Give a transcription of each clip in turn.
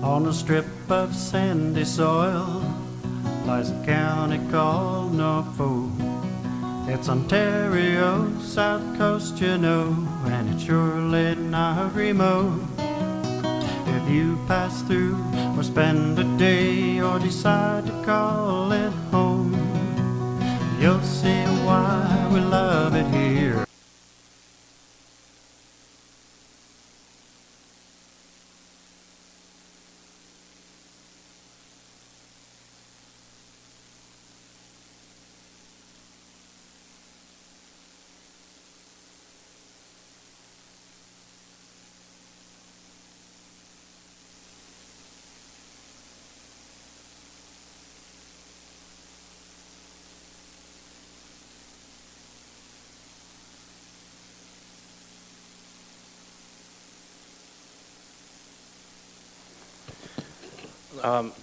On a strip of sandy soil lies a county called Norfolk. It's Ontario, South Coast, you know, and it's surely not remote. If you pass through or spend a day or decide to call it home, you'll see why we love it here.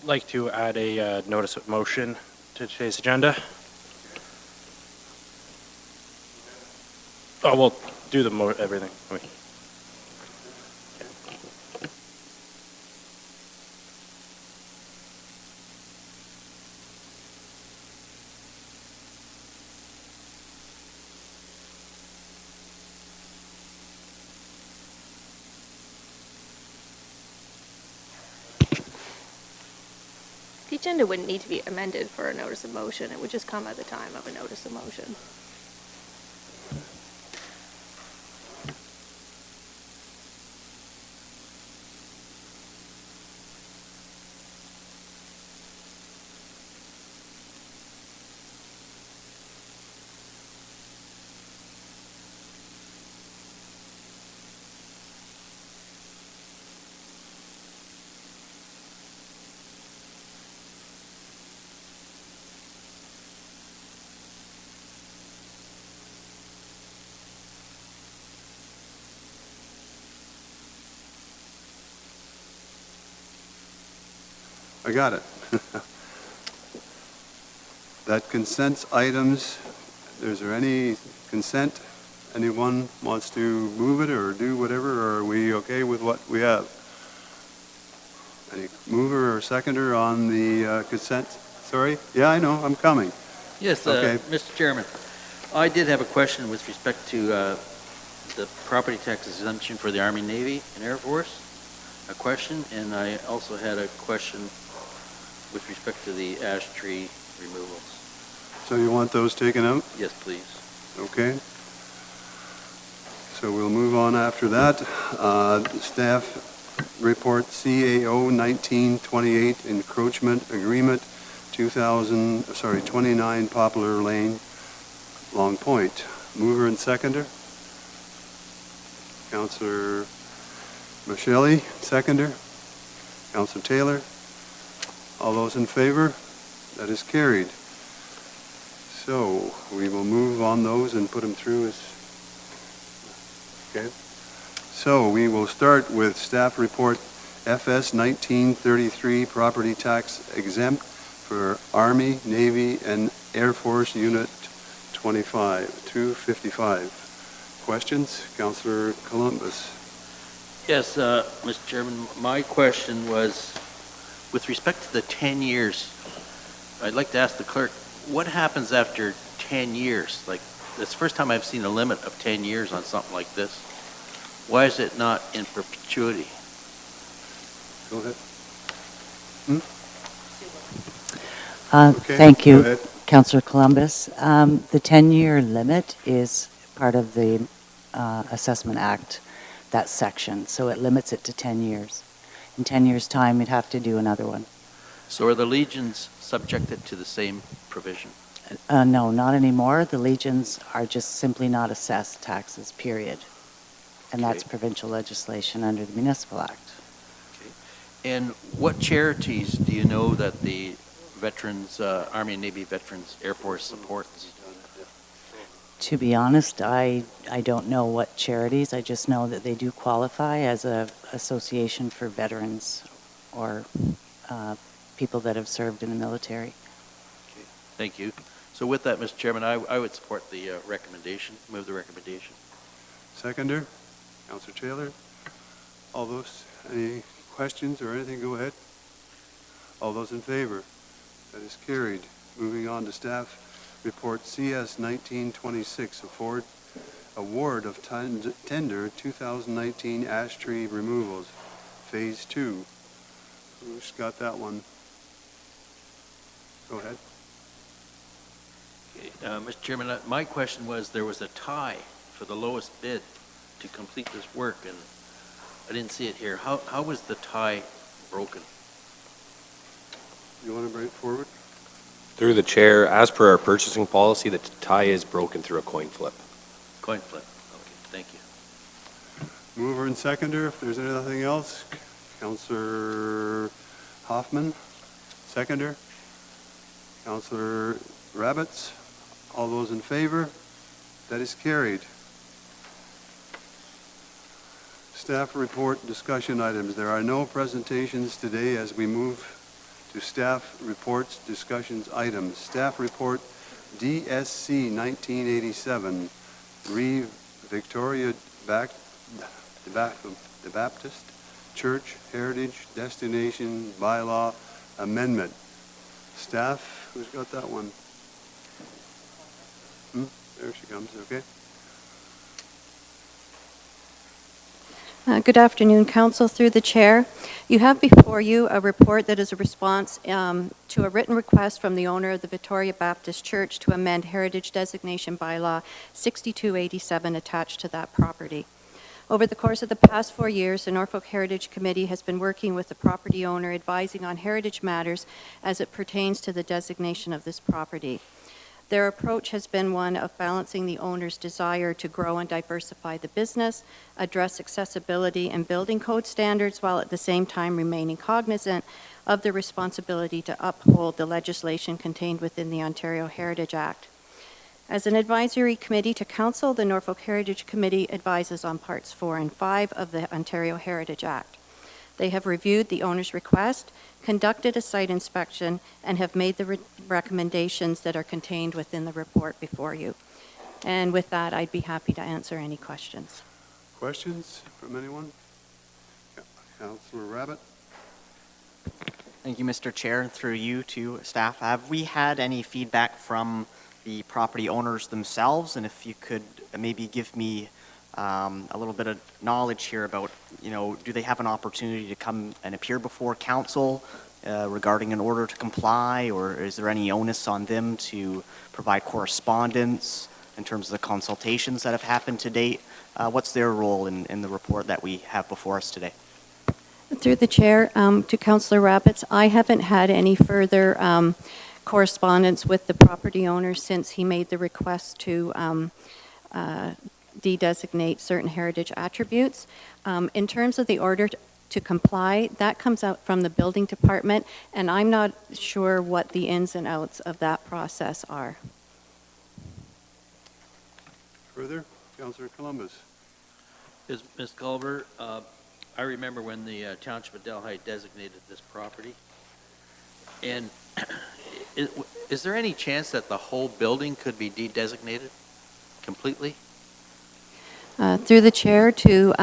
Like to add a notice of motion to today's agenda. Oh, we'll do the everything. Wait. The agenda wouldn't need to be amended for a notice of motion. It would just come at the time of a notice of motion. I got it. That consent items, is there any consent? Anyone wants to move it or do whatever, or are we okay with what we have? Any mover or seconder on the consent? Sorry? Yeah, I know, I'm coming. Yes, Okay. Mr. Chairman, I did have a question with respect to the property tax exemption for the Army, Navy, and Air Force. A question, and I also had a question with respect to the ash tree removals. So you want those taken out? Yes, please. Okay. So we'll move on after that. Staff report CAO 1928 encroachment agreement 29 Poplar Lane, Long Point. Mover and seconder. Councillor Michelli, seconder. Councillor Taylor. All those in favor? That is carried. So we will move on those and put them through as, okay. So we will start with staff report FS 1933 property tax exempt for Army, Navy, and Air Force Unit 255. Questions? Councillor Columbus. Yes, Mr. Chairman, my question was with respect to the 10 years. I'd like to ask the clerk, what happens after 10 years? Like, it's the first time I've seen a limit of 10 years on something like this. Why is it not in perpetuity? Go ahead. Okay, Thank go you, ahead. Councillor Columbus. The 10-year limit is part of the Assessment Act, that section, so it limits it to 10 years. In 10 years' time, you'd have to do another one. So are the legions subjected to the same provision? No, not anymore. The legions are just simply not assessed taxes, period. And that's Okay. provincial legislation under the Municipal Act. Okay. And what charities do you know that the veterans, Army and Navy Veterans Air Force supports? To be honest, I don't know what charities. I just know that they do qualify as a association for veterans or people that have served in the military. Okay. Thank you. So with that, Mr. Chairman, I would support the recommendation, move the recommendation. Seconder, Councillor Taylor. All those, any questions or anything, go ahead. All those in favor? That is carried. Moving on to staff Report CS 1926, award of tender 2019 ash tree removals, Phase 2. Who's got that one? Go ahead. Okay, Mr. Chairman, my question was, there was a tie for the lowest bid to complete this work, and I didn't see it here. How was the tie broken? You want to bring it forward? Through the chair, as per our purchasing policy, the tie is broken through a coin flip. Coin flip. Okay, thank you. Mover and seconder, if there's anything else. Councillor Hoffman, seconder. Councillor Rabbits, all those in favor? That is carried. Staff report discussion items. There are no presentations today as we move to staff reports discussions items. Staff report DSC 1987, Victoria the Baptist Church Heritage Destination Bylaw Amendment. Staff, who's got that one? There she comes, okay. Good afternoon, Council. Through the Chair, you have before you a report that is a response to a written request from the owner of the Victoria Baptist Church to amend Heritage Designation Bylaw 6287 attached to that property. Over the course of the past 4 years, the Norfolk Heritage Committee has been working with the property owner, advising on heritage matters as it pertains to the designation of this property. Their approach has been one of balancing the owner's desire to grow and diversify the business, address accessibility and building code standards, while at the same time remaining cognizant of the responsibility to uphold the legislation contained within the Ontario Heritage Act. As an advisory committee to Council, the Norfolk Heritage Committee advises on Parts 4 and 5 of the Ontario Heritage Act. They have reviewed the owner's request, conducted a site inspection, and have made the recommendations that are contained within the report before you. And with that, I'd be happy to answer any questions. Questions from anyone? Councillor Rabbit? Thank you, Mr. Chair. Through you to staff, have we had any feedback from the property owners themselves? And if you could maybe give me a little bit of knowledge here about, do they have an opportunity to come and appear before council regarding an order to comply, or is there any onus on them to provide correspondence in terms of the consultations that have happened to date? What's their role in the report that we have before us today? Through the Chair, to Councillor Rabbits, I haven't had any further correspondence with the property owner since he made the request to de-designate certain heritage attributes. In terms of the order to comply, that comes out from the building department, and I'm not sure what the ins and outs of that process are. Further? Councillor Columbus? Ms. Culver, I remember when the Township of Delhi designated this property, and is there any chance that the whole building could be de-designated completely? Through the Chair to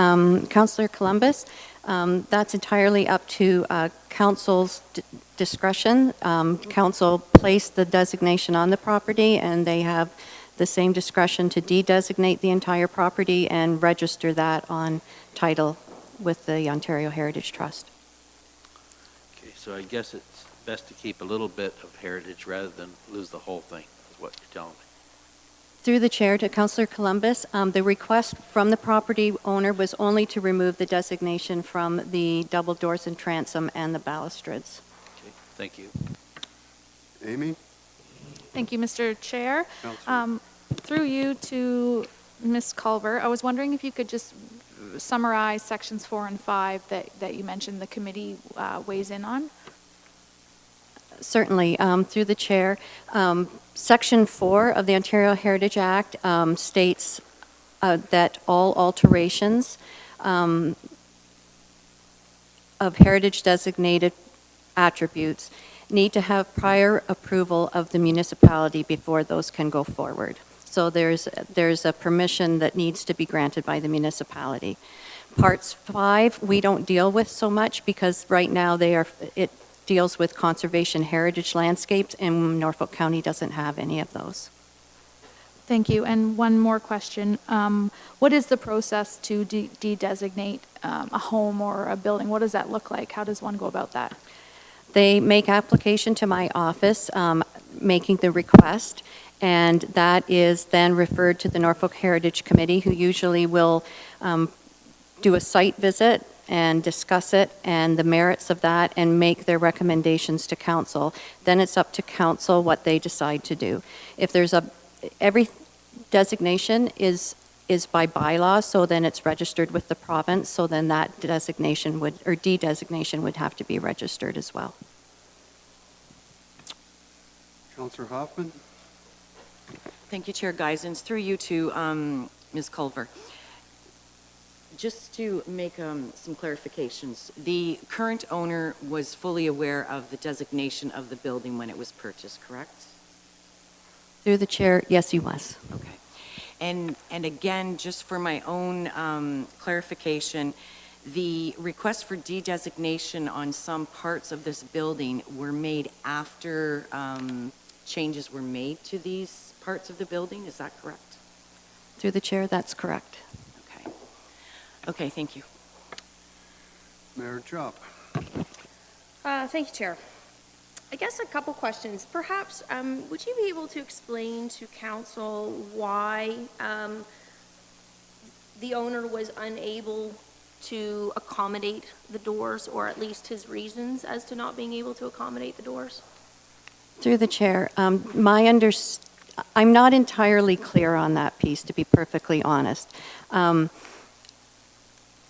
Councillor Columbus, that's entirely up to Council's discretion. Council placed the designation on the property, and they have the same discretion to de-designate the entire property and register that on title with the Ontario Heritage Trust. Okay, so I guess it's best to keep a little bit of heritage rather than lose the whole thing, is what you're telling me. Through the Chair to Councillor Columbus, the request from the property owner was only to remove the designation from the double doors and transom and the balustrades. Okay, thank you. Amy? Thank you, Mr. Chair. Councillor. Through you to Ms. Culver, I was wondering if you could just summarize sections 4 and 5 that you mentioned the committee weighs in on. Certainly. Through the Chair, Section 4 of the Ontario Heritage Act states that all alterations of heritage designated attributes need to have prior approval of the municipality before those can go forward. So there's a permission that needs to be granted by the municipality. Parts 5 we don't deal with so much because right now deals with conservation heritage landscapes, and Norfolk County doesn't have any of those. Thank you. And one more question. What is the process to de-designate a home or a building? What does that look like? How does one go about that? They make application to my office, making the request, and that is then referred to the Norfolk Heritage Committee, who usually will do a site visit and discuss it and the merits of that and make their recommendations to council. Then it's up to council what they decide to do. If there's every designation is by bylaw, so then it's registered with the province, so then that designation would, or de-designation would have to be registered as well. Councillor Hoffman? Thank you, Chair Geisens. Through you to Ms. Culver. Just to make some clarifications, the current owner was fully aware of the designation of the building when it was purchased, correct? Through the chair, yes, he was. Okay. And again, just for my own clarification, the request for de-designation on some parts of this building were made after changes were made to these parts of the building, is that correct? Through the chair, that's correct. Okay. Okay, thank you. Mayor Chop. Thank you, Chair. I guess a couple questions. Perhaps, would you be able to explain to council why the owner was unable to accommodate the doors, or at least his reasons as to not being able to accommodate the doors? Through the chair, I'm not entirely clear on that piece, to be perfectly honest.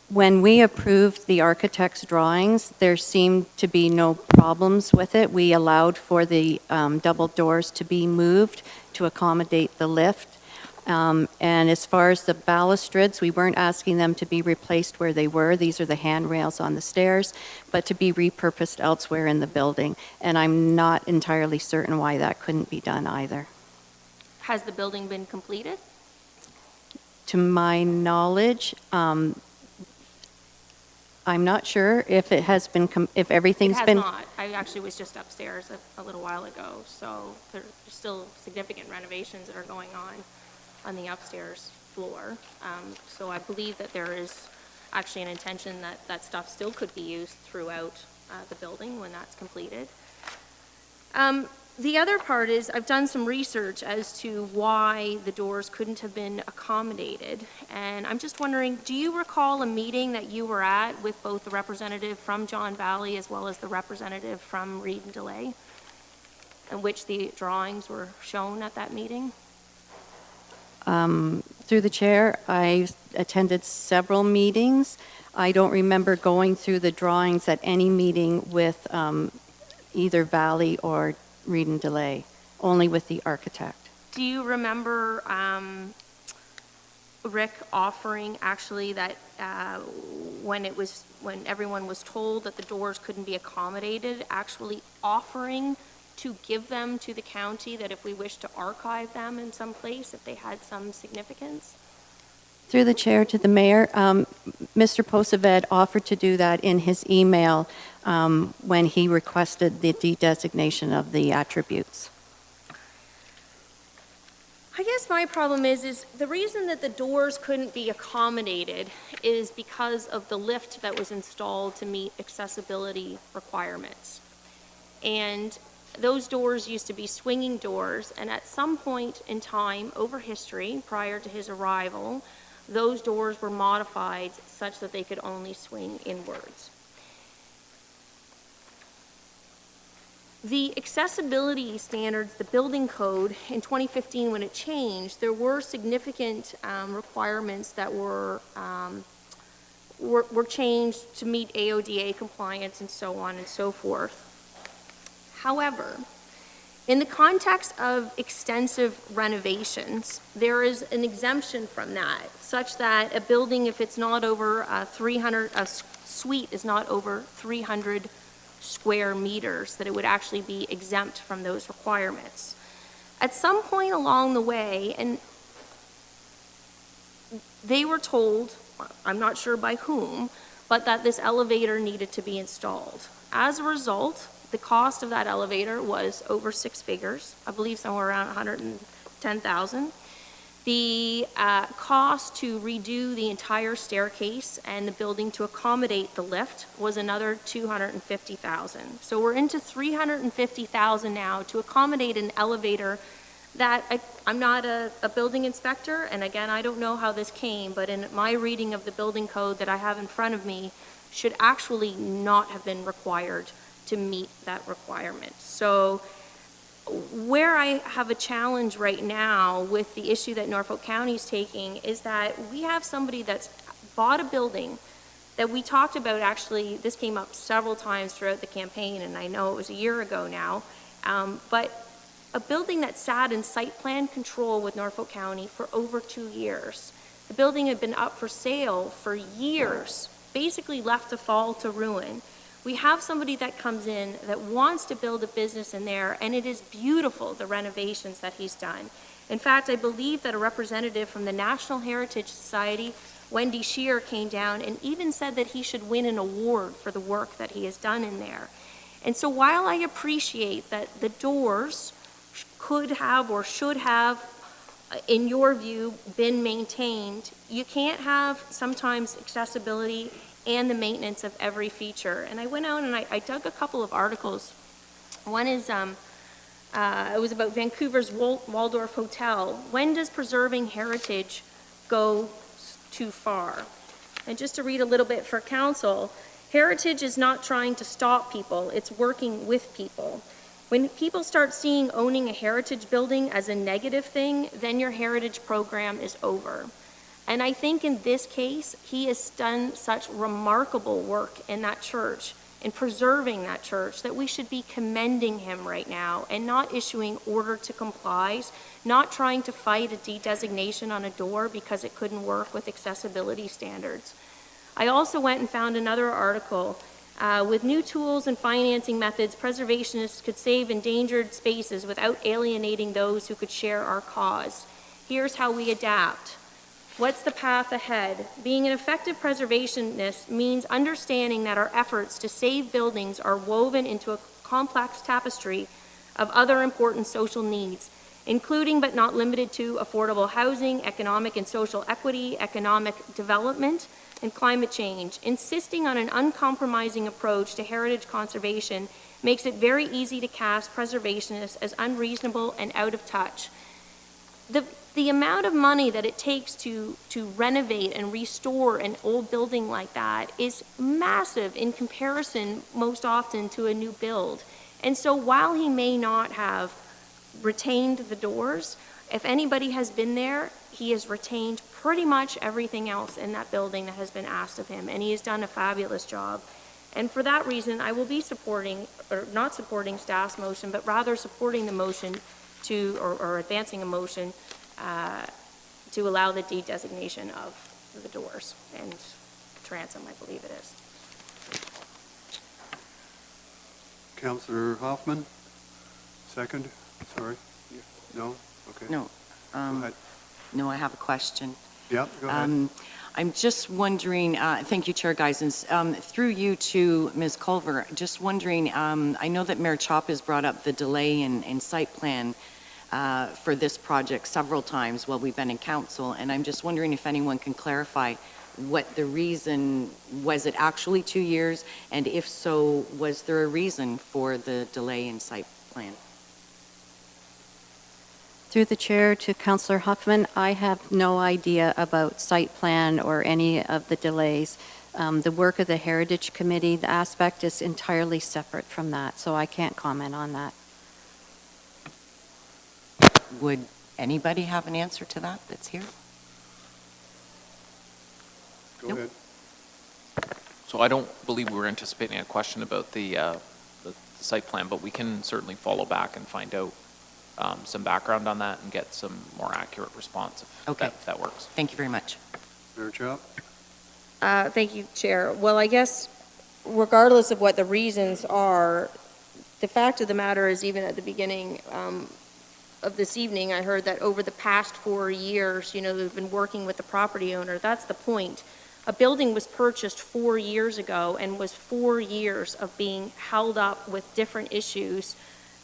When we approved the architect's drawings, there seemed to be no problems with it. We allowed for the double doors to be moved to accommodate the lift. And as far as the balustrades, we weren't asking them to be replaced where they were. These are the handrails on the stairs, but to be repurposed elsewhere in the building. And I'm not entirely certain why that couldn't be done either. Has the building been completed? To my knowledge, I'm not sure if it has been, if everything's been... It has not. I actually was just upstairs a little while ago, so there's still significant renovations that are going on the upstairs floor. So I believe that there is actually an intention that that stuff still could be used throughout the building when that's completed. The other part is I've done some research as to why the doors couldn't have been accommodated. And I'm just wondering, do you recall a meeting that you were at with both the representative from John Valley as well as the representative from Reed and DeLay, in which the drawings were shown at that meeting? Through the chair, I attended several meetings. I don't remember going through the drawings at any meeting with either Valley or Reed and DeLay, only with the architect. Do you remember Rick offering actually that when everyone was told that the doors couldn't be accommodated, actually offering to give them to the county, that if we wish to archive them in some place, if they had some significance? Through the chair to the mayor, Mr. Posaved offered to do that in his email when he requested the de-designation of the attributes. I guess my problem is the reason that the doors couldn't be accommodated is because of the lift that was installed to meet accessibility requirements. And those doors used to be swinging doors, and at some point in time over history, prior to his arrival, those doors were modified such that they could only swing inwards. The accessibility standards, the building code in 2015 when it changed, there were significant requirements that were changed to meet AODA compliance and so on and so forth. However, in the context of extensive renovations, there is an exemption from that, such that a building, if it's not over a suite is not over 300 square meters, that it would actually be exempt from those requirements. At some point along the way, and they were told, I'm not sure by whom, but that this elevator needed to be installed. As a result, The cost of that elevator was over 6 figures, I believe somewhere around 110,000. The cost to redo the entire staircase and the building to accommodate the lift was another 250,000. So we're into 350,000 now to accommodate an elevator that I'm not a building inspector, and again, I don't know how this came, but in my reading of the building code that I have in front of me, should actually not have been required to meet that requirement. So where I have a challenge right now with the issue that Norfolk County is taking is that we have somebody that's bought a building that we talked about. Actually, this came up several times throughout the campaign, and I know it was a year ago now, but a building that sat in site plan control with Norfolk County for over 2 years. The building had been up for sale for years, basically left to fall to ruin. We have somebody that comes in that wants to build a business in there, and it is beautiful, the renovations that he's done. In fact, I believe that a representative from the National Heritage Society, Wendy Shear, came down and even said that he should win an award for the work that he has done in there. And so while I appreciate that the doors could have or should have, in your view, been maintained, you can't have sometimes accessibility and the maintenance of every feature. And I went out and I dug a couple of articles. One is, it was about Vancouver's Waldorf Hotel. When does preserving heritage go too far? And just to read a little bit for council, heritage is not trying to stop people, it's working with people. When people start seeing owning a heritage building as a negative thing, then your heritage program is over. And I think in this case, he has done such remarkable work in that church, in preserving that church, that we should be commending him right now and not issuing order to complies, not trying to fight a de-designation on a door because it couldn't work with accessibility standards. I also went and found another article. With new tools and financing methods, preservationists could save endangered spaces without alienating those who could share our cause. Here's how we adapt. What's the path ahead? Being an effective preservationist means understanding that our efforts to save buildings are woven into a complex tapestry of other important social needs, including but not limited to affordable housing, economic and social equity, economic development, and climate change. Insisting on an uncompromising approach to heritage conservation makes it very easy to cast preservationists as unreasonable and out of touch. The amount of money that it takes to renovate and restore an old building like that is massive in comparison most often to a new build. And so while he may not have retained the doors, if anybody has been there, he has retained pretty much everything else in that building that has been asked of him, and he has done a fabulous job. And for that reason, I will be supporting, or not supporting staff's motion, but rather supporting the motion to, or advancing a motion to allow the de-designation of the doors and transom, I believe it is. Councillor Hoffman, second. Sorry. No? Okay. No. Go ahead. No, I have a question. Yeah, go ahead. I'm just wondering, thank you, Chair Geisens, through you to Ms. Culver, just wondering, I know that Mayor Chop has brought up the delay in site plan for this project several times while we've been in council, and I'm just wondering if anyone can clarify what the reason, was it actually 2 years, and if so, was there a reason for the delay in site plan? Through the chair to Councillor Huffman, I have no idea about site plan or any of the delays. The work of the Heritage Committee, the aspect is entirely separate from that, so I can't comment on that. Would anybody have an answer to that that's here? Go Nope. ahead. So I don't believe we were anticipating a question about the site plan, but we can certainly follow back and find out some background on that and get some more accurate response if that works. Thank you very much. Mayor Chop? Thank you, Chair. Well, I guess regardless of what the reasons are, the fact of the matter is, even at the beginning of this evening, I heard that over the past 4 years, they've been working with the property owner. That's the point. A building was purchased 4 years ago and was 4 years of being held up with different issues.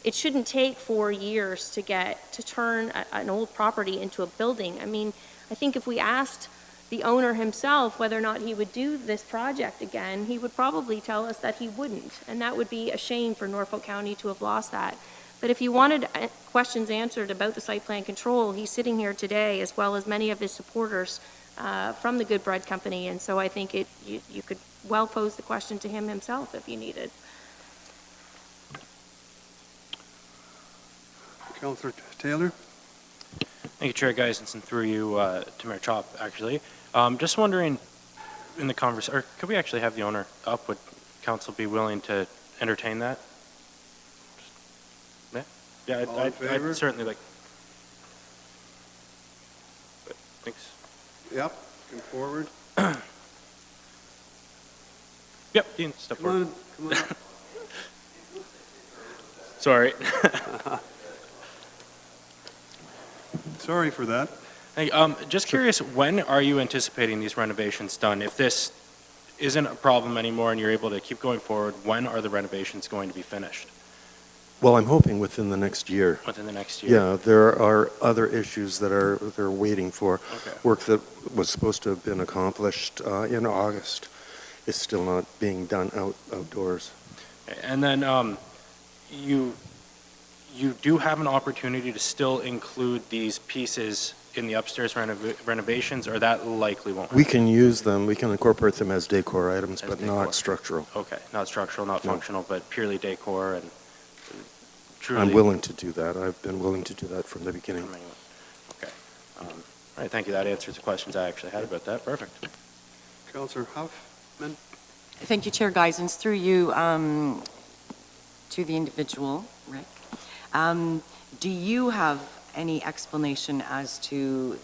It shouldn't take 4 years to turn an old property into a building. I mean, I think if we asked the owner himself whether or not he would do this project again, he would probably tell us that he wouldn't, and that would be a shame for Norfolk County to have lost that. But if you wanted questions answered about the site plan control, he's sitting here today, as well as many of his supporters from the Good Bread Company, and so I think you could well pose the question to him himself if you needed. Councillor Taylor? Thank you, Chair Geisens, and through you to Mayor Chop, actually. Just wondering, in the conversation, or could we actually have the owner up? Would council be willing to entertain that? Yeah, I'd certainly like. Thanks. Yep, come forward. Yep, Dean, step forward. Come on up. Sorry. Sorry for that. Hey, just curious, when are you anticipating these renovations done? If this isn't a problem anymore and you're able to keep going forward, when are the renovations going to be finished? Well, I'm hoping within the next year. Within the next year? Yeah, there are other issues that they're waiting for. Okay. Work that was supposed to have been accomplished in August is still not being done outdoors. And then you do have an opportunity to still include these pieces in the upstairs renovations, or that likely won't happen? We can use them, we can incorporate them as decor items, but decor. not structural. Okay, not structural, not functional, but purely decor and truly... I'm willing to do that. I've been willing to do that from the beginning. Okay. All right, thank you. That answers the questions I actually had about that. Perfect. Councillor Huffman? Thank you, Chair Geisens. Through you to the individual, Rick. Do you have any explanation as to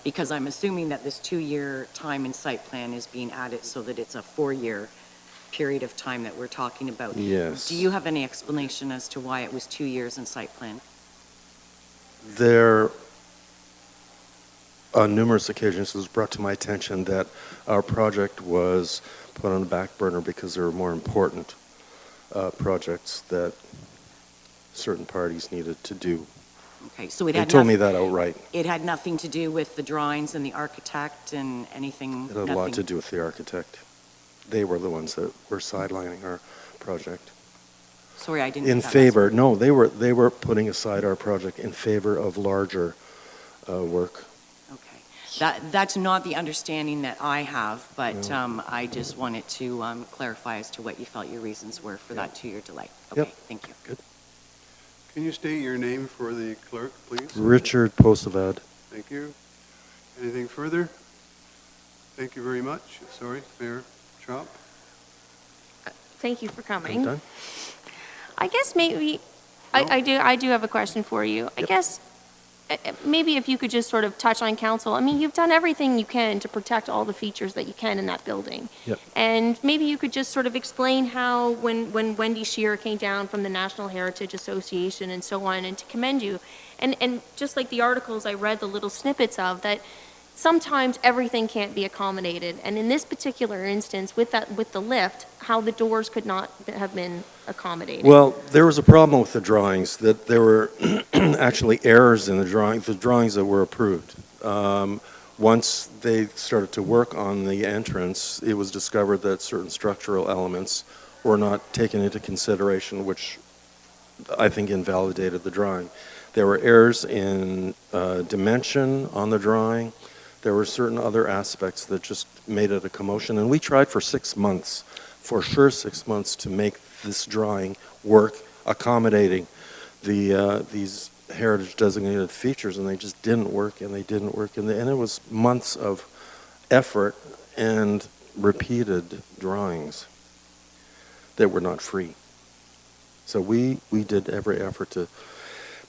because I'm assuming that this 2-year time and site plan is being added so that it's a 4-year period of time that we're talking about. Yes. Do you have any explanation as to why it was 2 years in site plan? There, on numerous occasions, it was brought to my attention that our project was put on the back burner because there were more important projects that certain parties needed to do. Okay, so they told me that outright. It had nothing to do with the drawings and the architect and anything? It had a lot to do with the architect. They were the ones that were sidelining our project. Sorry, I didn't. In favor, no, they were putting aside our project in favor of larger work. Okay, that's not the understanding that I have, but no. I just wanted to clarify as to what you felt your reasons were for that 2-year delay. Okay, thank you. Good. Can you state your name for the clerk, please? Richard Posavad. Thank you. Anything further? Thank you very much. Sorry, Mayor Chop. Thank you for coming. Done? I guess maybe, I do have a question for you. I guess maybe if you could just sort of touch on council. I mean, you've done everything you can to protect all the features that you can in that building. Yep. And maybe you could just sort of explain how when Wendy Shearer came down from the National Heritage Association and so on, and to commend you. And just like the articles I read, the little snippets of, that sometimes everything can't be accommodated. And in this particular instance, with the lift, how the doors could not have been accommodated. Well, there was a problem with the drawings, that there were actually errors in the drawings that were approved. Once they started to work on the entrance, it was discovered that certain structural elements were not taken into consideration, which I think invalidated the drawing. There were errors in dimension on the drawing. There were certain other aspects that just made it a commotion, and we tried for 6 months, for sure 6 months, to make this drawing work, accommodating these heritage designated features, and they just didn't work, and they didn't work, and it was months of effort and repeated drawings that were not free. So we did every effort to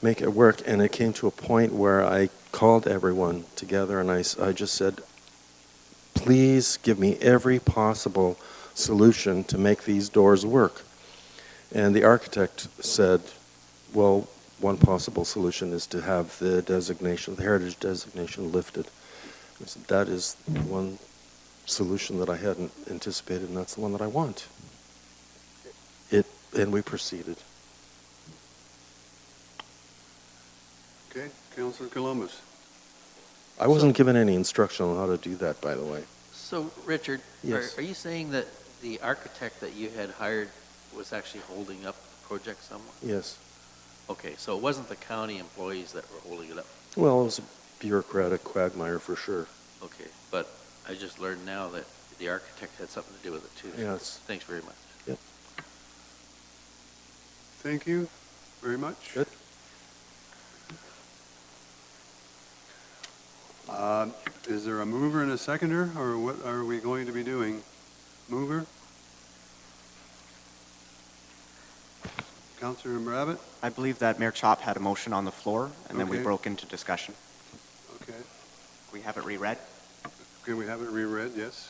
make it work, and it came to a point where I called everyone together and I just said, please give me every possible solution to make these doors work. And the architect said, well, one possible solution is to have the designation, the heritage designation, lifted. I said, that is one solution that I hadn't anticipated, and that's the one that I want. And we proceeded. Okay, Councillor Columbus. I wasn't given any instruction on how to do that, by the way. So, Richard, Yes. are you saying that the architect that you had hired was actually holding up the project somewhat? Yes. Okay, so it wasn't the county employees that were holding it up? Well, it was a bureaucratic quagmire for sure. Okay, but I just learned now that the architect had something to do with it too. Yes. Thanks very much. Yep. Thank you very much. Good. Is there a mover and a seconder, or what are we going to be doing? Mover? Councillor Rabbit? I believe that Mayor Chop had a motion on the floor, and then we Okay. broke into discussion. Okay. We have it reread. Can we have it reread? Yes,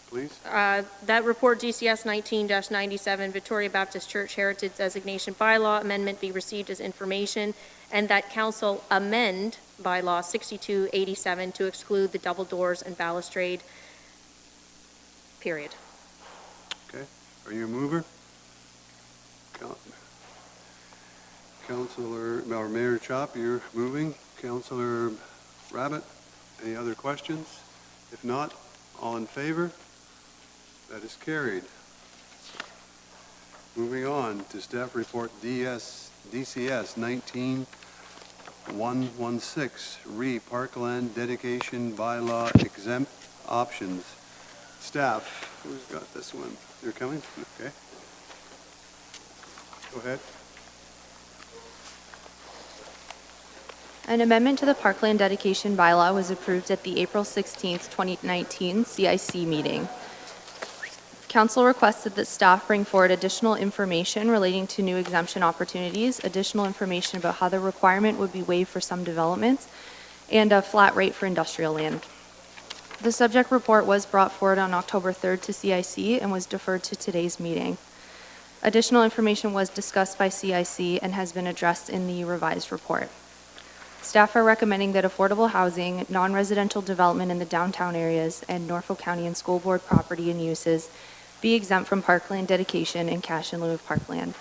please. That report, DCS 19-97, Victoria Baptist Church Heritage Designation Bylaw Amendment be received as information, and that council amend Bylaw 6287 to exclude the double doors and balustrade, period. Okay. Are you a mover? Councillor, or Mayor Chop, you're moving. Councillor Rabbit, any other questions? If not, all in favor? That is carried. Moving on to staff report DCS 19116, Parkland dedication bylaw exempt options. Staff, who's got this one? You're coming? Okay. Go ahead. An amendment to the Parkland dedication bylaw was approved at the April 16th, 2019 CIC meeting. Council requested that staff bring forward additional information relating to new exemption opportunities, additional information about how the requirement would be waived for some developments, and a flat rate for industrial land. The subject report was brought forward on October 3rd to CIC and was deferred to today's meeting. Additional information was discussed by CIC and has been addressed in the revised report. Staff are recommending that affordable housing, non-residential development in the downtown areas, and Norfolk County and School Board property and uses be exempt from Parkland dedication and cash in lieu of Parkland.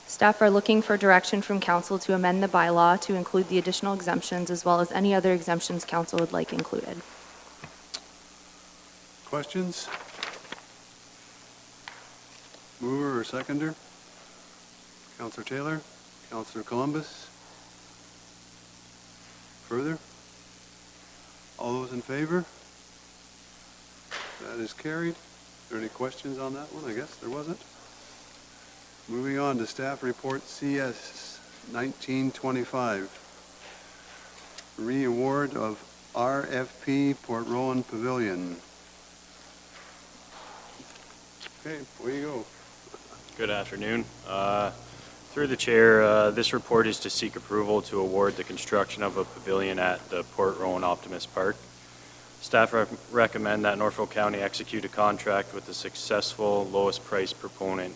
Staff are looking for direction from Council to amend the bylaw to include the additional exemptions as well as any other exemptions Council would like included. Questions? Mover or seconder? Councillor Taylor? Councillor Columbus? Further? All those in favor? That is carried. Are there any questions on that one? I guess there wasn't. Moving on to staff report CS 1925. Re-award of RFP Port Rowan Pavilion. Okay, away you go. Good afternoon. Through the chair, this report is to seek approval to award the construction of a pavilion at the Port Rowan Optimist Park. Staff recommend that Norfolk County execute a contract with the successful lowest price proponent,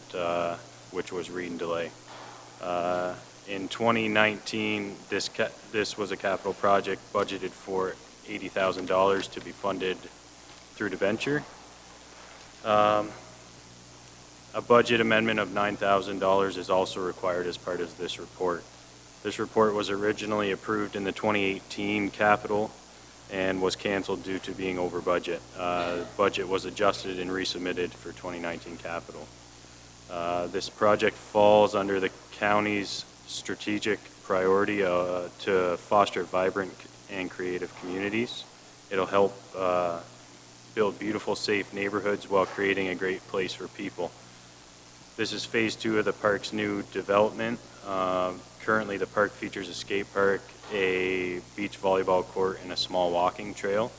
which was Reed and Delay. In 2019, this was a capital project budgeted for $80,000 to be funded through debenture. A budget amendment of $9,000 is also required as part of this report. This report was originally approved in the 2018 capital and was canceled due to being over budget. Budget was adjusted and resubmitted for 2019 capital. This project falls under the county's strategic priority to foster vibrant and creative communities. It'll help build beautiful, safe neighborhoods while creating a great place for people. This is phase 2 of the park's new development. Currently, the park features a skate park, a beach volleyball court, and a small walking trail.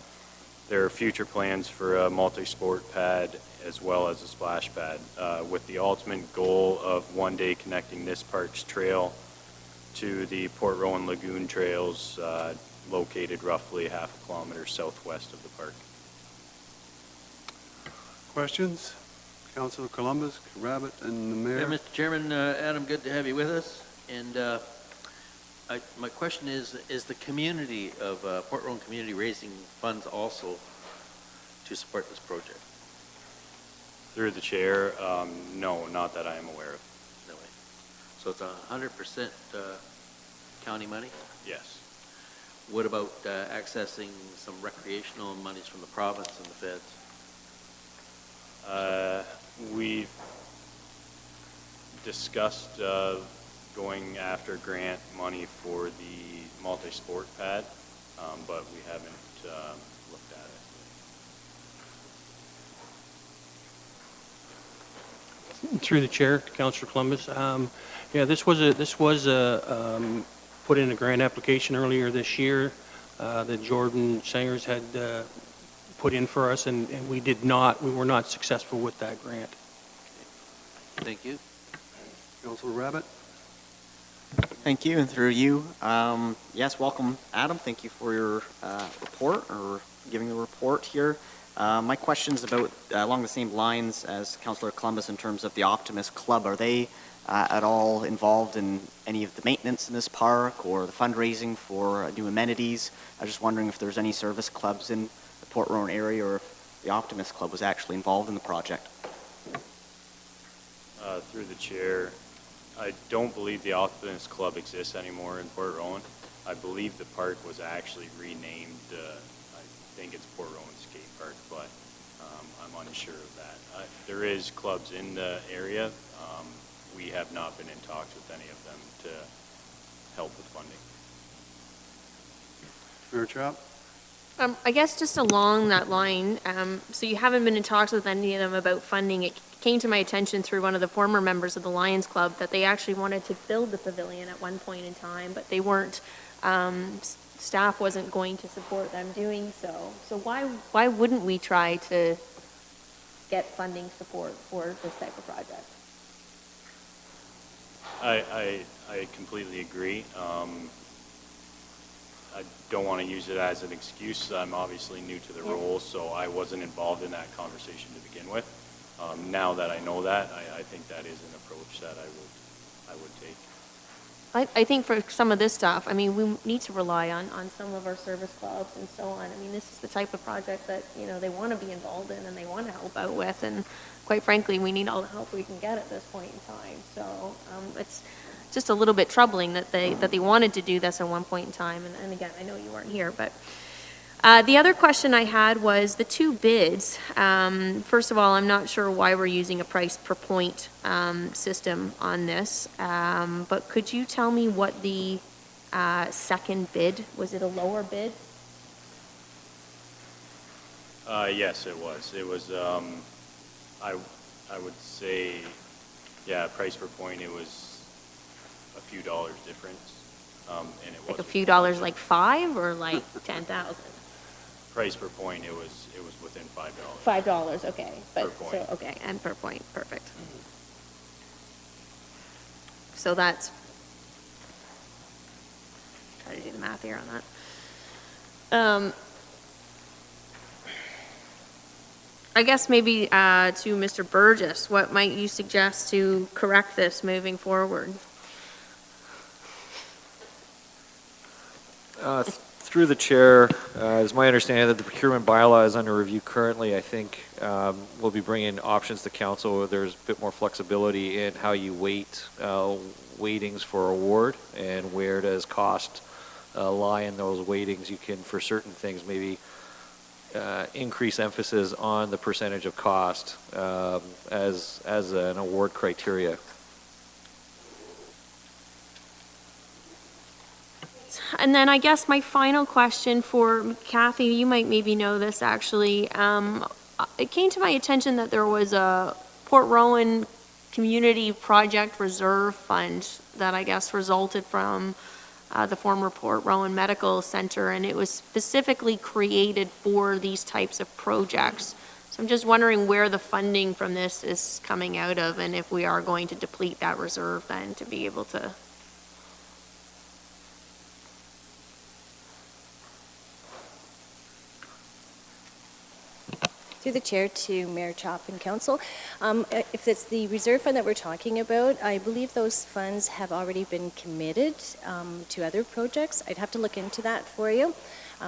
There are future plans for a multi-sport pad as well as a splash pad, with the ultimate goal of one day connecting this park's trail to the Port Rowan Lagoon trails located roughly half a kilometer southwest of the park. Questions? Councillor Columbus, Rabbit, and the Mayor. Yeah, Mr. Chairman, Adam, good to have you with us. And my question is the community of Port Rowan community raising funds also to support this project? Through the chair, no, not that I am aware of. No way. So it's 100% county money? Yes. What about accessing some recreational monies from the province and the feds? We've discussed going after grant money for the multi-sport pad, but we haven't looked at it. Through the chair, Councillor Columbus. Yeah, this was put in a grant application earlier this year that Jordan Sangers had put in for us, and we were not successful with that grant. Thank you. Councillor Rabbit? Thank you, and through you, yes, welcome, Adam. Thank you for your report, or giving the report here. My question's about along the same lines as Councillor Columbus in terms of the Optimist Club. Are they at all involved in any of the maintenance in this park or the fundraising for new amenities? I was just wondering if there's any service clubs in the Port Rowan area, or if the Optimist Club was actually involved in the project. Through the chair, I don't believe the Optimist Club exists anymore in Port Rowan. I believe the park was actually renamed, I think it's Port Rowan Skate Park, but I'm unsure of that. There is clubs in the area. We have not been in talks with any of them to help with funding. Mayor Chop? I guess just along that line, so you haven't been in talks with any of them about funding. It came to my attention through one of the former members of the Lions Club that they actually wanted to build the pavilion at one point in time, but they weren't, staff wasn't going to support them doing so. So why wouldn't we try to get funding support for this type of project? I completely agree. I don't want to use it as an excuse. I'm obviously new to the role, so I wasn't involved in that conversation to begin with. Now that I know that, I think that is an approach that I would take. I think for some of this stuff, I mean, we need to rely on some of our service clubs and so on. I mean, this is the type of project that, you know, they want to be involved in and they want to help out with. And quite frankly, we need all the help we can get at this point in time. So it's just a little bit troubling that they wanted to do this at one point in time. And again, I know you weren't here, but the other question I had was the two bids. First of all, I'm not sure why we're using a price per point system on this, but could you tell me what the second bid, was it a lower bid? Yes, it was. It was, I would say, yeah, price per point, it was a few dollars difference. And it was like a few dollars, like $5 or like 10,000? Price per point, it was within $5. $5, okay. But, per point. So, okay, and per point, perfect. So that's, try to do the math here on that. I guess maybe to Mr. Burgess, what might you suggest to correct this moving forward? Through the chair, it's my understanding that the procurement bylaw is under review currently. I think we'll be bringing options to council. There's a bit more flexibility in how you weight weightings for award, and where does cost lie in those weightings. You can, for certain things, maybe increase emphasis on the percentage of cost as an award criteria. And then I guess my final question for Kathy, you might maybe know this actually. It came to my attention that there was a Port Rowan Community Project Reserve Fund that I guess resulted from the former Port Rowan Medical Center, and it was specifically created for these types of projects. So I'm just wondering where the funding from this is coming out of, and if we are going to deplete that reserve then to be able to. Through the chair to Mayor Chop and Council. If it's the reserve fund that we're talking about, I believe those funds have already been committed to other projects. I'd have to look into that for you.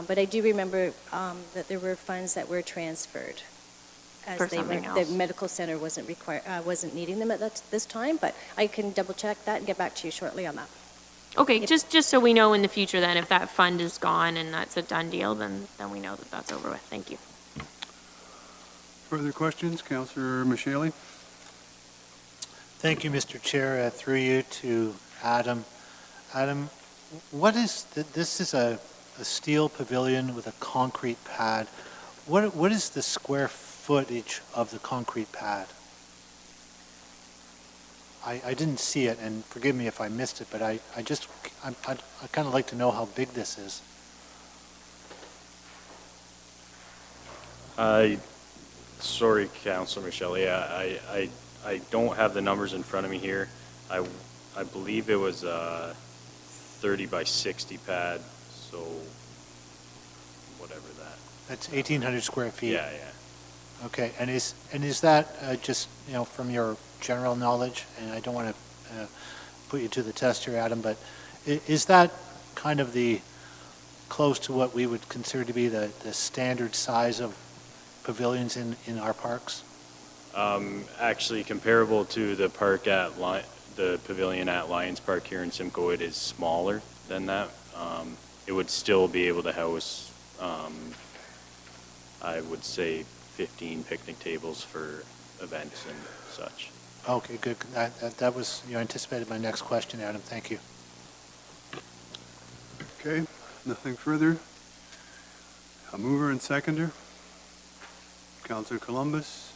But I do remember that there were funds that were transferred as For they something went. The else. medical center wasn't needing them at this time, but I can double check that and get back to you shortly on that. Okay, just so we know in the future then, if that fund is gone and that's a done deal, then we know that that's over with. Thank you. Further questions? Councillor Michele? Thank you, Mr. Chair. Through you to Adam. Adam, what is, this is a steel pavilion with a concrete pad. What is the square footage of the concrete pad? I didn't see it, and forgive me if I missed it, but I kind of like to know how big this is. Sorry, Councillor Michele. I don't have the numbers in front of me here. I believe it was a 30 by 60 pad, so whatever that. That's 1,800 square feet. Yeah, yeah. Okay, and is that just, you know, from your general knowledge, and I don't want to put you to the test here, Adam, but is that kind of the close to what we would consider to be the standard size of pavilions in our parks? Actually, comparable to the park at the pavilion at Lions Park here in Simcoe, it is smaller than that. It would still be able to house, I would say, 15 picnic tables for events and such. Okay, good. That was, you anticipated my next question, Adam. Thank you. Okay, nothing further. A mover and seconder. Councillor Columbus.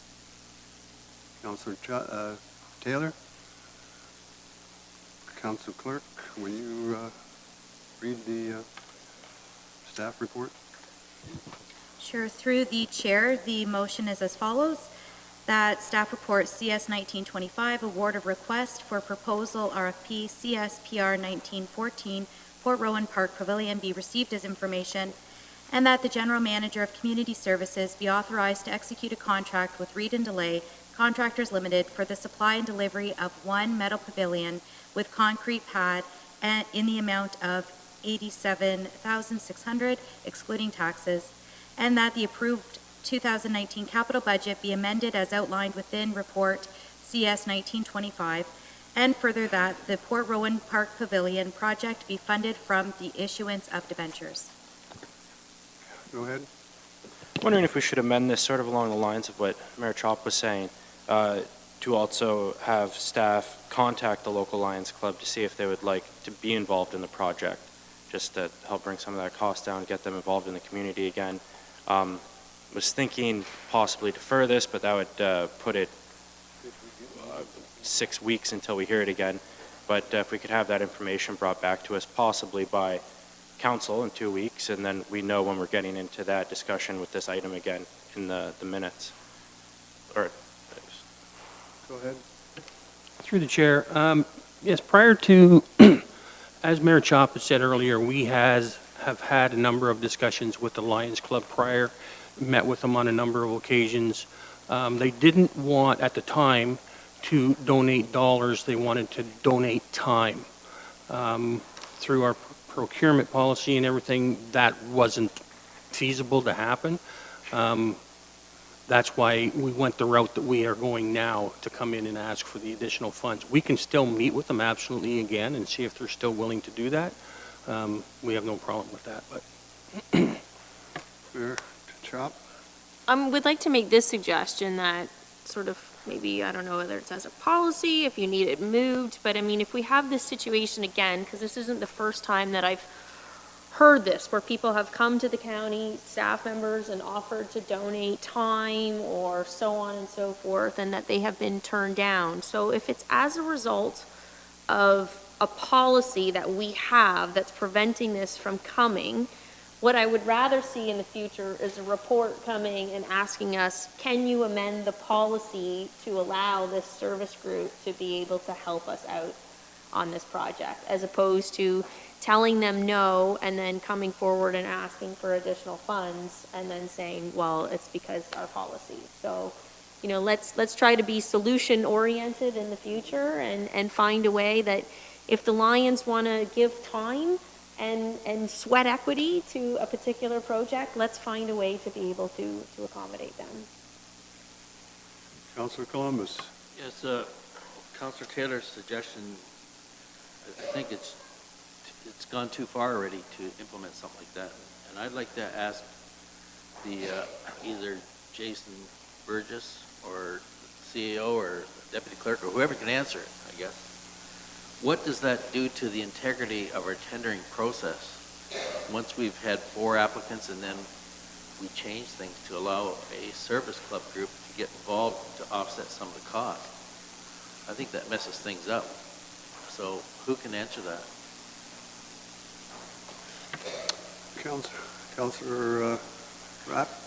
Councillor Taylor. Council Clerk, will you read the staff report? Sure. Through the chair, the motion is as follows. That staff report CS 1925, award of request for proposal RFP CSPR 1914, Port Rowan Park Pavilion be received as information, and that the General Manager of Community Services be authorized to execute a contract with Reed and Delay Contractors Limited for the supply and delivery of one metal pavilion with concrete pad and in the amount of $87,600 excluding taxes, and that the approved 2019 capital budget be amended as outlined within report CS 1925, and further that the Port Rowan Park Pavilion project be funded from the issuance of debentures. Go ahead. I'm wondering if we should amend this sort of along the lines of what Mayor Chop was saying, to also have staff contact the local Lions Club to see if they would like to be involved in the project, just to help bring some of that cost down, get them involved in the community again. Was thinking possibly defer this, but that would put it 6 weeks until we hear it again. But if we could have that information brought back to us possibly by council in 2 weeks, and then we know when we're getting into that discussion with this item again in the minutes. Or, go ahead. Through the chair, yes, prior to, as Mayor Chop had said earlier, we have had a number of discussions with the Lions Club prior, met with them on a number of occasions. They didn't want, at the time, to donate dollars. They wanted to donate time. Through our procurement policy and everything, that wasn't feasible to happen. That's why we went the route that we are going now to come in and ask for the additional funds. We can still meet with them absolutely again and see if they're still willing to do that. We have no problem with that. But Mayor Chop? Would like to make this suggestion that sort of maybe, I don't know whether it's as a policy, if you need it moved, but I mean, if we have this situation again, because this isn't the first time that I've heard this, where people have come to the county, staff members, and offered to donate time or so on and so forth, and that they have been turned down. So if it's as a result of a policy that we have that's preventing this from coming, what I would rather see in the future is a report coming and asking us, can you amend the policy to allow this service group to be able to help us out on this project, as opposed to telling them no and then coming forward and asking for additional funds and then saying, well, it's because our policy. So, you know, let's try to be solution oriented in the future and find a way that if the Lions want to give time, and sweat equity to a particular project, let's find a way to be able to accommodate them. Councillor Columbus. Yes, Councillor Taylor's suggestion, I think it's gone too far already to implement something like that. And I'd like to ask the either Jason Burgess or CAO or Deputy Clerk or whoever can answer it, I guess. What does that do to the integrity of our tendering process? Once we've had 4 applicants and then we change things to allow a service club group to get involved to offset some of the costs, I think that messes things up. So who can answer that? Councillor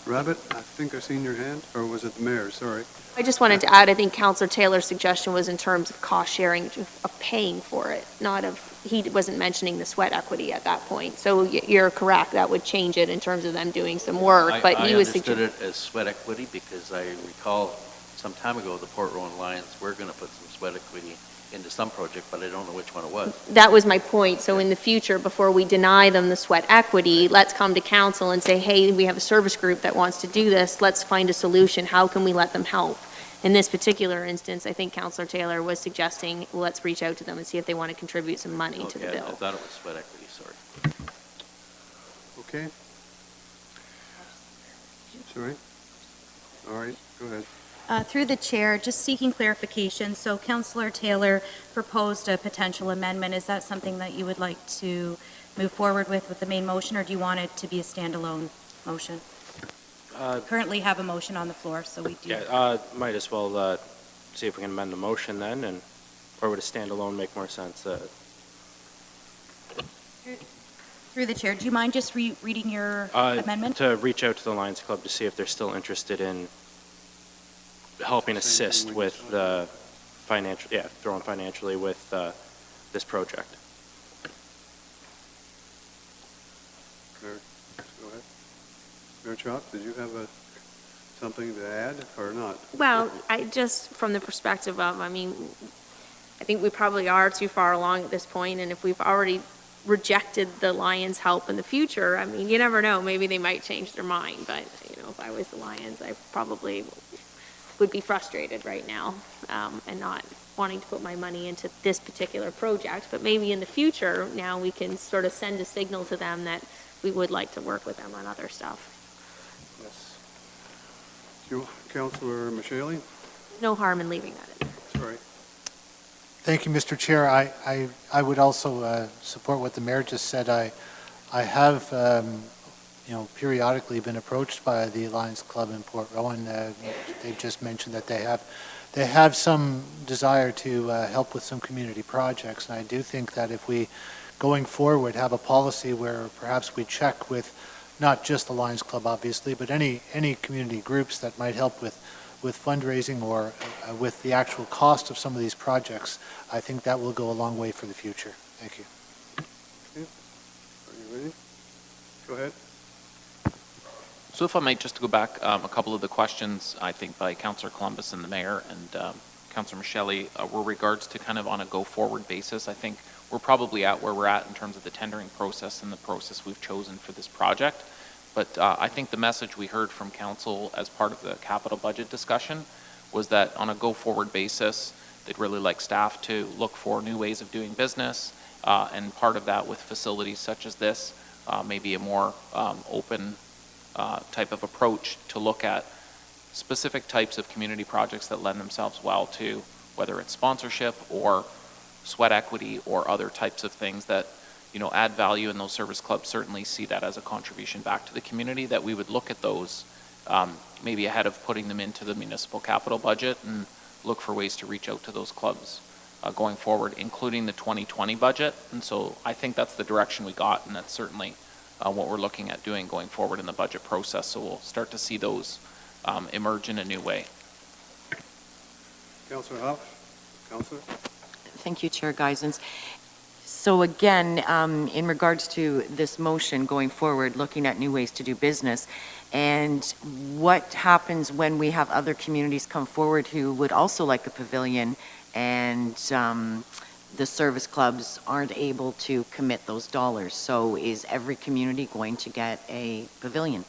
Rabbit, I think I seen your hand, or was it the mayor? Sorry. I just wanted to add, I think Councillor Taylor's suggestion was in terms of cost sharing, of paying for it, not of, he wasn't mentioning the sweat equity at that point. So you're correct, that would change it in terms of them doing some work, but he was understood it as sweat equity because I recall some time ago the Port Rowan Lions were going to put some sweat equity into some project, but I don't know which one it was. That was my point. So in the future, before we deny them the sweat equity, let's come to council and say, hey, we have a service group that wants to do this. Let's find a solution. How can we let them help? In this particular instance, I think Councillor Taylor was suggesting, well, let's reach out to them and see if they want to contribute some money to the bill. I thought it was sweat equity, sorry. Okay. Sorry. All right, go ahead. Through the chair, just seeking clarification. So Councillor Taylor proposed a potential amendment. Is that something that you would like to move forward with the main motion, or do you want it to be a standalone motion? Currently have a motion on the floor, so we do. Yeah, might as well see if we can amend the motion then, and or would a standalone make more sense? Through the chair, do you mind just reading your amendment? To reach out to the Lions Club to see if they're still interested in helping assist with the financial, throwing financially with this project. Go ahead. Mayor Chop, did you have something to add or not? Well, I just, from the perspective of, I mean, I think we probably are too far along at this point, and if we've already rejected the Lions' help in the future, I mean, you never know, maybe they might change their mind, but, you know, if I was the Lions, I probably would be frustrated right now and not wanting to put my money into this particular project. But maybe in the future, now we can sort of send a signal to them that we would like to work with them on other stuff. Yes. Councillor Michele? No harm in leaving that in. Sorry. Thank you, Mr. Chair. I would also support what the mayor just said. I have periodically been approached by the Lions Club in Port Rowan. They've just mentioned that they have some desire to help with some community projects, and I do think that if we, going forward, have a policy where perhaps we check with not just the Lions Club, obviously, but any community groups that might help with fundraising or with the actual cost of some of these projects, I think that will go a long way for the future. Thank you. Okay. Are you ready? Go ahead. So if I might just go back, a couple of the questions, I think, by Councillor Columbus and the Mayor and Councillor Michele were regards to kind of on a go-forward basis. I think we're probably at where we're at in terms of the tendering process and the process we've chosen for this project. But I think the message we heard from Council as part of the capital budget discussion was that on a go-forward basis, they'd really like staff to look for new ways of doing business, and part of that with facilities such as this, maybe a more open type of approach to look at specific types of community projects that lend themselves well to whether it's sponsorship or sweat equity or other types of things that, you know, add value, and those service clubs certainly see that as a contribution back to the community, that we would look at those maybe ahead of putting them into the municipal capital budget and look for ways to reach out to those clubs going forward, including the 2020 budget. And so I think that's the direction we got, and that's certainly what we're looking at doing going forward in the budget process. So we'll start to see those emerge in a new way. Councillor Huff? Councillor? Thank you, Chair Geisens. So again, in regards to this motion going forward, looking at new ways to do business, and what happens when we have other communities come forward who would also like a pavilion, and the service clubs aren't able to commit those dollars. So is every community going to get a pavilion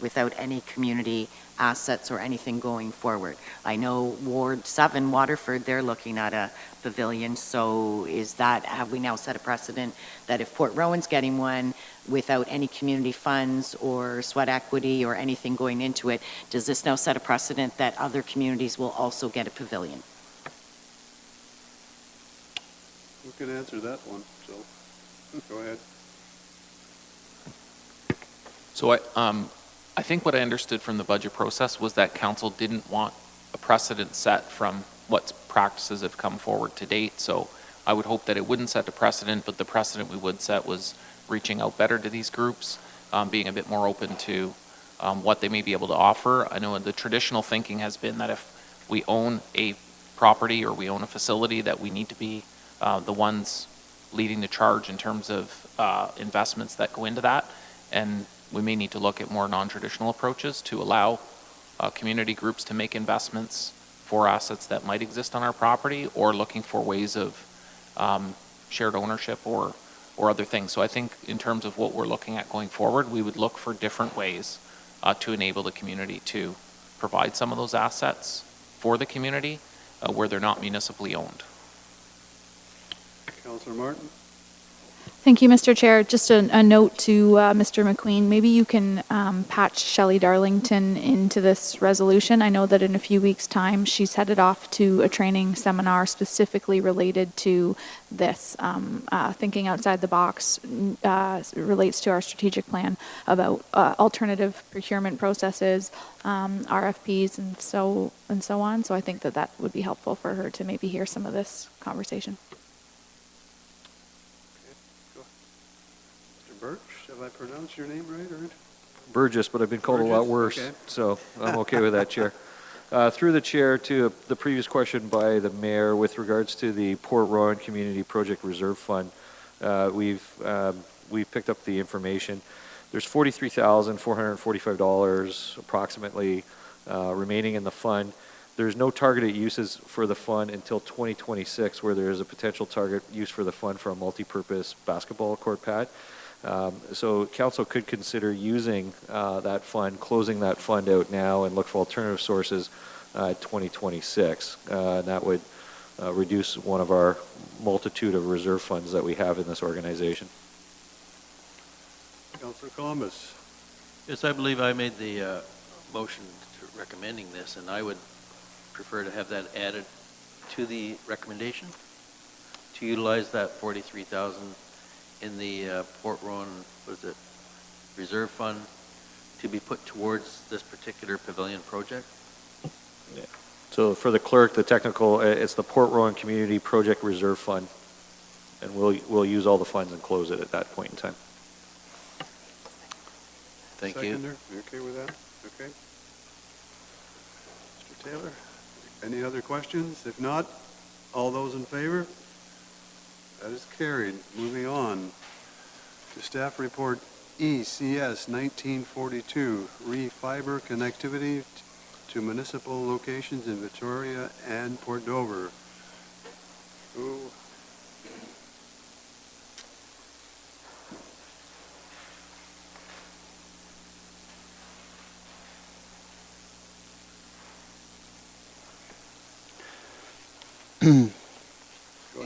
without any community assets or anything going forward? I know Ward 7, Waterford, they're looking at a pavilion. So is that, have we now set a precedent that if Port Rowan's getting one without any community funds or sweat equity or anything going into it, does this now set a precedent that other communities will also get a pavilion? Who can answer that one? So, go ahead. So I think what I understood from the budget process was that council didn't want a precedent set from what practices have come forward to date. So I would hope that it wouldn't set a precedent, but the precedent we would set was reaching out better to these groups, being a bit more open to what they may be able to offer. I know the traditional thinking has been that if we own a property or we own a facility, that we need to be the ones leading the charge in terms of investments that go into that. And we may need to look at more non-traditional approaches to allow community groups to make investments for assets that might exist on our property, or looking for ways of shared ownership or other things. So I think in terms of what we're looking at going forward, we would look for different ways to enable the community to provide some of those assets for the community where they're not municipally owned. Councillor Martin? Thank you, Mr. Chair. Just a note to Mr. McQueen. Maybe you can patch Shelley Darlington into this resolution. I know that in a few weeks' time, she's headed off to a training seminar specifically related to this. Thinking outside the box relates to our strategic plan about alternative procurement processes, RFPs, and so on. So I think that would be helpful for her to maybe hear some of this conversation. Birch, have I pronounced your name right? Or? Burgess, but I've been called Burgess? a lot worse, Okay. so I'm okay with that, Chair. Through the Chair to the previous question by the Mayor with regards to the Port Rowan Community Project Reserve Fund, we've picked up the information. There's $43,445 approximately remaining in the fund. There's no targeted uses for the fund until 2026, where there is a potential target use for the fund for a multi-purpose basketball court pad. So council could consider using that fund, closing that fund out now, and look for alternative sources 2026. And that would reduce one of our multitude of reserve funds that we have in this organization. Councillor Columbus? Yes, I believe I made the motion to recommending this, and I would prefer to have that added to the recommendation to utilize that 43,000 in the Port Rowan, reserve fund to be put towards this particular pavilion project. Yeah. So for the clerk, the technical, it's the Port Rowan Community Project Reserve Fund, and we'll use all the funds and close it at that point in time. Thank Seconder, you okay with that? Okay. Mr. Taylor, any other questions? If not, all those in favor? That is carried. Moving on to staff report ECS 1942, re-fiber connectivity to municipal locations in Victoria and Port Dover. Ooh.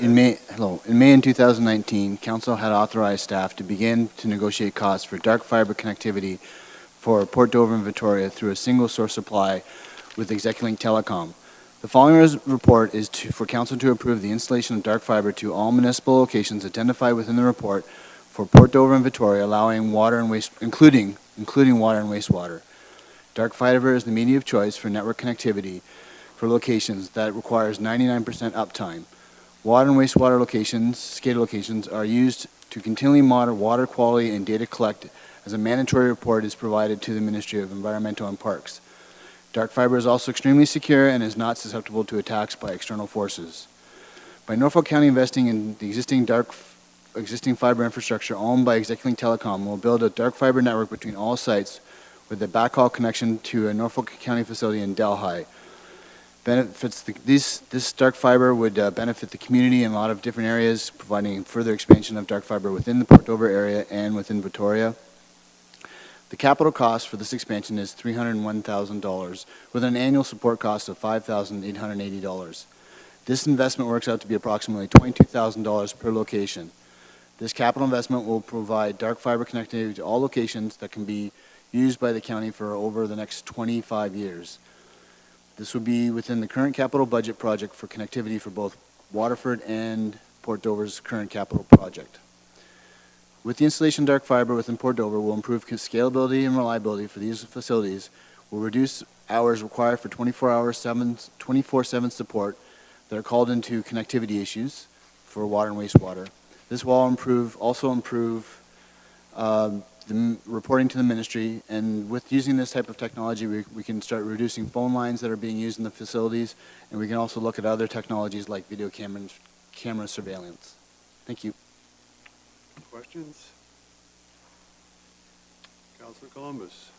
In May in 2019, Council had authorized staff to begin to negotiate costs for dark fiber connectivity for Port Dover and Victoria through a single source supply with Execulink Telecom. The following report is for Council to approve the installation of dark fiber to all municipal locations identified within the report for Port Dover and Victoria, allowing water and waste, including water and wastewater. Dark fiber is the medium of choice for network connectivity for locations that requires 99% uptime. Water and wastewater locations, SCADA locations, are used to continually monitor water quality and data collected as a mandatory report is provided to the Ministry of Environmental and Parks. Dark fiber is also extremely secure and is not susceptible to attacks by external forces. By Norfolk County investing in the existing fiber infrastructure owned by Execulink Telecom, will build a dark fiber network between all sites with a backhaul connection to a Norfolk County facility in Delhi. This dark fiber would benefit the community in a lot of different areas, providing further expansion of dark fiber within the Port Dover area and within Victoria. The capital cost for this expansion is $301,000, with an annual support cost of $5,880. This investment works out to be approximately $22,000 per location. This capital investment will provide dark fiber connectivity to all locations that can be used by the county for over the next 25 years. This would be within the current capital budget project for connectivity for both Waterford and Port Dover's current capital project. With the installation of dark fiber within Port Dover will improve scalability and reliability for these facilities, will reduce hours required for 24/7 support that are called into connectivity issues for water and wastewater. This will also improve the reporting to the ministry, and with using this type of technology, we can start reducing phone lines that are being used in the facilities, and we can also look at other technologies like video camera surveillance. Thank you. Questions? Councilor Columbus.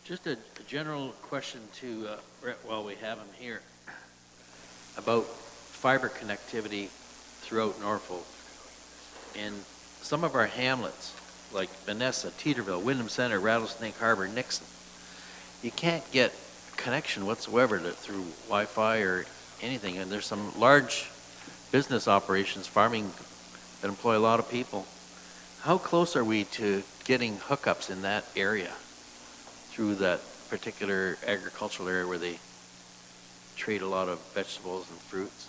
Just a general question to Brett while we have him here about fiber connectivity throughout Norfolk. In some of our hamlets, like Vanessa, Teeterville, Wyndham Center, Rattlesnake Harbor, Nixon, you can't get connection whatsoever through Wi-Fi or anything. And there's some large business operations, farming, that employ a lot of people. How close are we to getting hookups in that area through that particular agricultural area where they trade a lot of vegetables and fruits?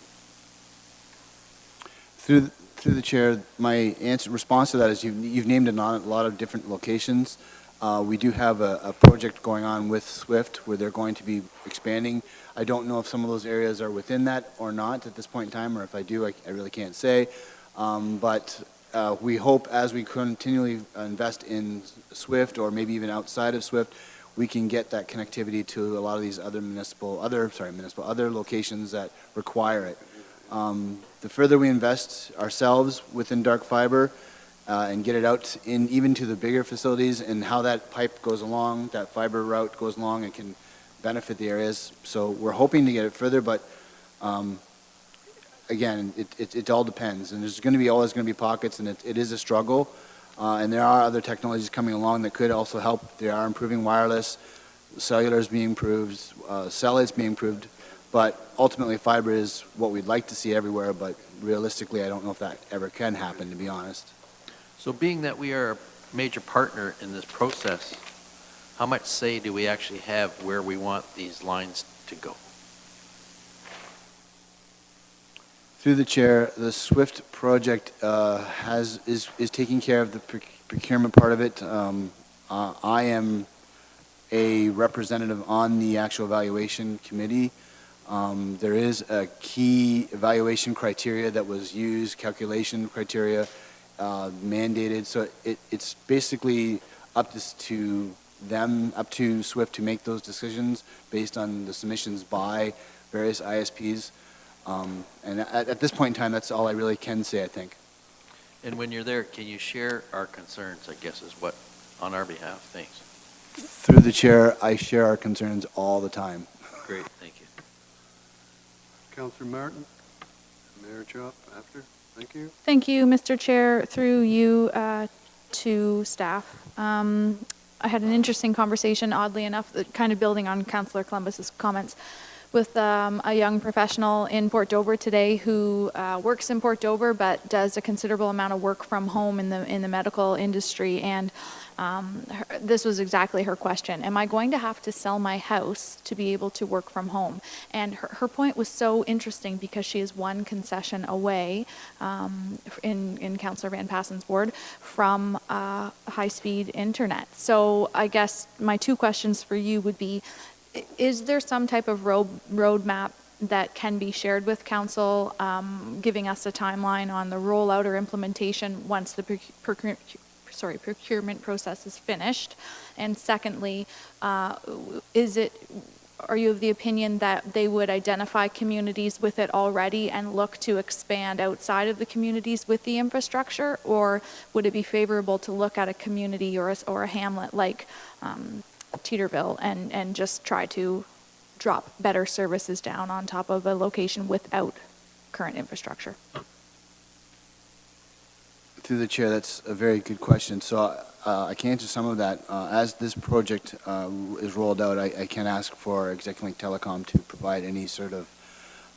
Through the chair, my response to that is you've named a lot of different locations. We do have a project going on with SWIFT where they're going to be expanding. I don't know if some of those areas are within that or not at this point in time, or if I do, I really can't say. But we hope as we continually invest in SWIFT or maybe even outside of SWIFT, we can get that connectivity to a lot of these other other locations that require it. The further we invest ourselves within dark fiber and get it out even to the bigger facilities, and how that pipe goes along, that fiber route goes along, it can benefit the areas. So we're hoping to get it further, but again, it all depends. And there's always going to be pockets, and it is a struggle. And there are other technologies coming along that could also help. They are improving wireless, cellular is being improved, satellites being improved. But ultimately, fiber is what we'd like to see everywhere, but realistically, I don't know if that ever can happen, to be honest. So being that we are a major partner in this process, how much say do we actually have where we want these lines to go? Through the chair, the SWIFT project is taking care of the procurement part of it. I am a representative on the actual evaluation committee. There is a key evaluation criteria that was used, calculation criteria mandated. So it's basically up to them, up to SWIFT to make those decisions based on the submissions by various ISPs. And at this point in time, that's all I really can say, I think. And when you're there, can you share our concerns, I guess, is what, on our behalf? Thanks. Through the chair, I share our concerns all the time. Great, thank you. Councillor Martin, Mayor Chop after. Thank you. Thank you, Mr. Chair. Through you to staff. I had an interesting conversation, oddly enough, kind of building on Councillor Columbus's comments, with a young professional in Port Dover today who works in Port Dover but does a considerable amount of work from home in the medical industry. And this was exactly her question. Am I going to have to sell my house to be able to work from home? And her point was so interesting because she is one concession away in Councillor Van Passen's ward from high-speed internet. So I guess my two questions for you would be, is there some type of roadmap that can be shared with council, giving us a timeline on the rollout or implementation once the procurement process is finished? And secondly, are you of the opinion that they would identify communities with it already and look to expand outside of the communities with the infrastructure, or would it be favorable to look at a community or a hamlet like Teeterville and just try to drop better services down on top of a location without current infrastructure? Through the chair, that's a very good question. So I can answer some of that. As this project is rolled out, I can ask for Executive Link Telecom to provide any sort of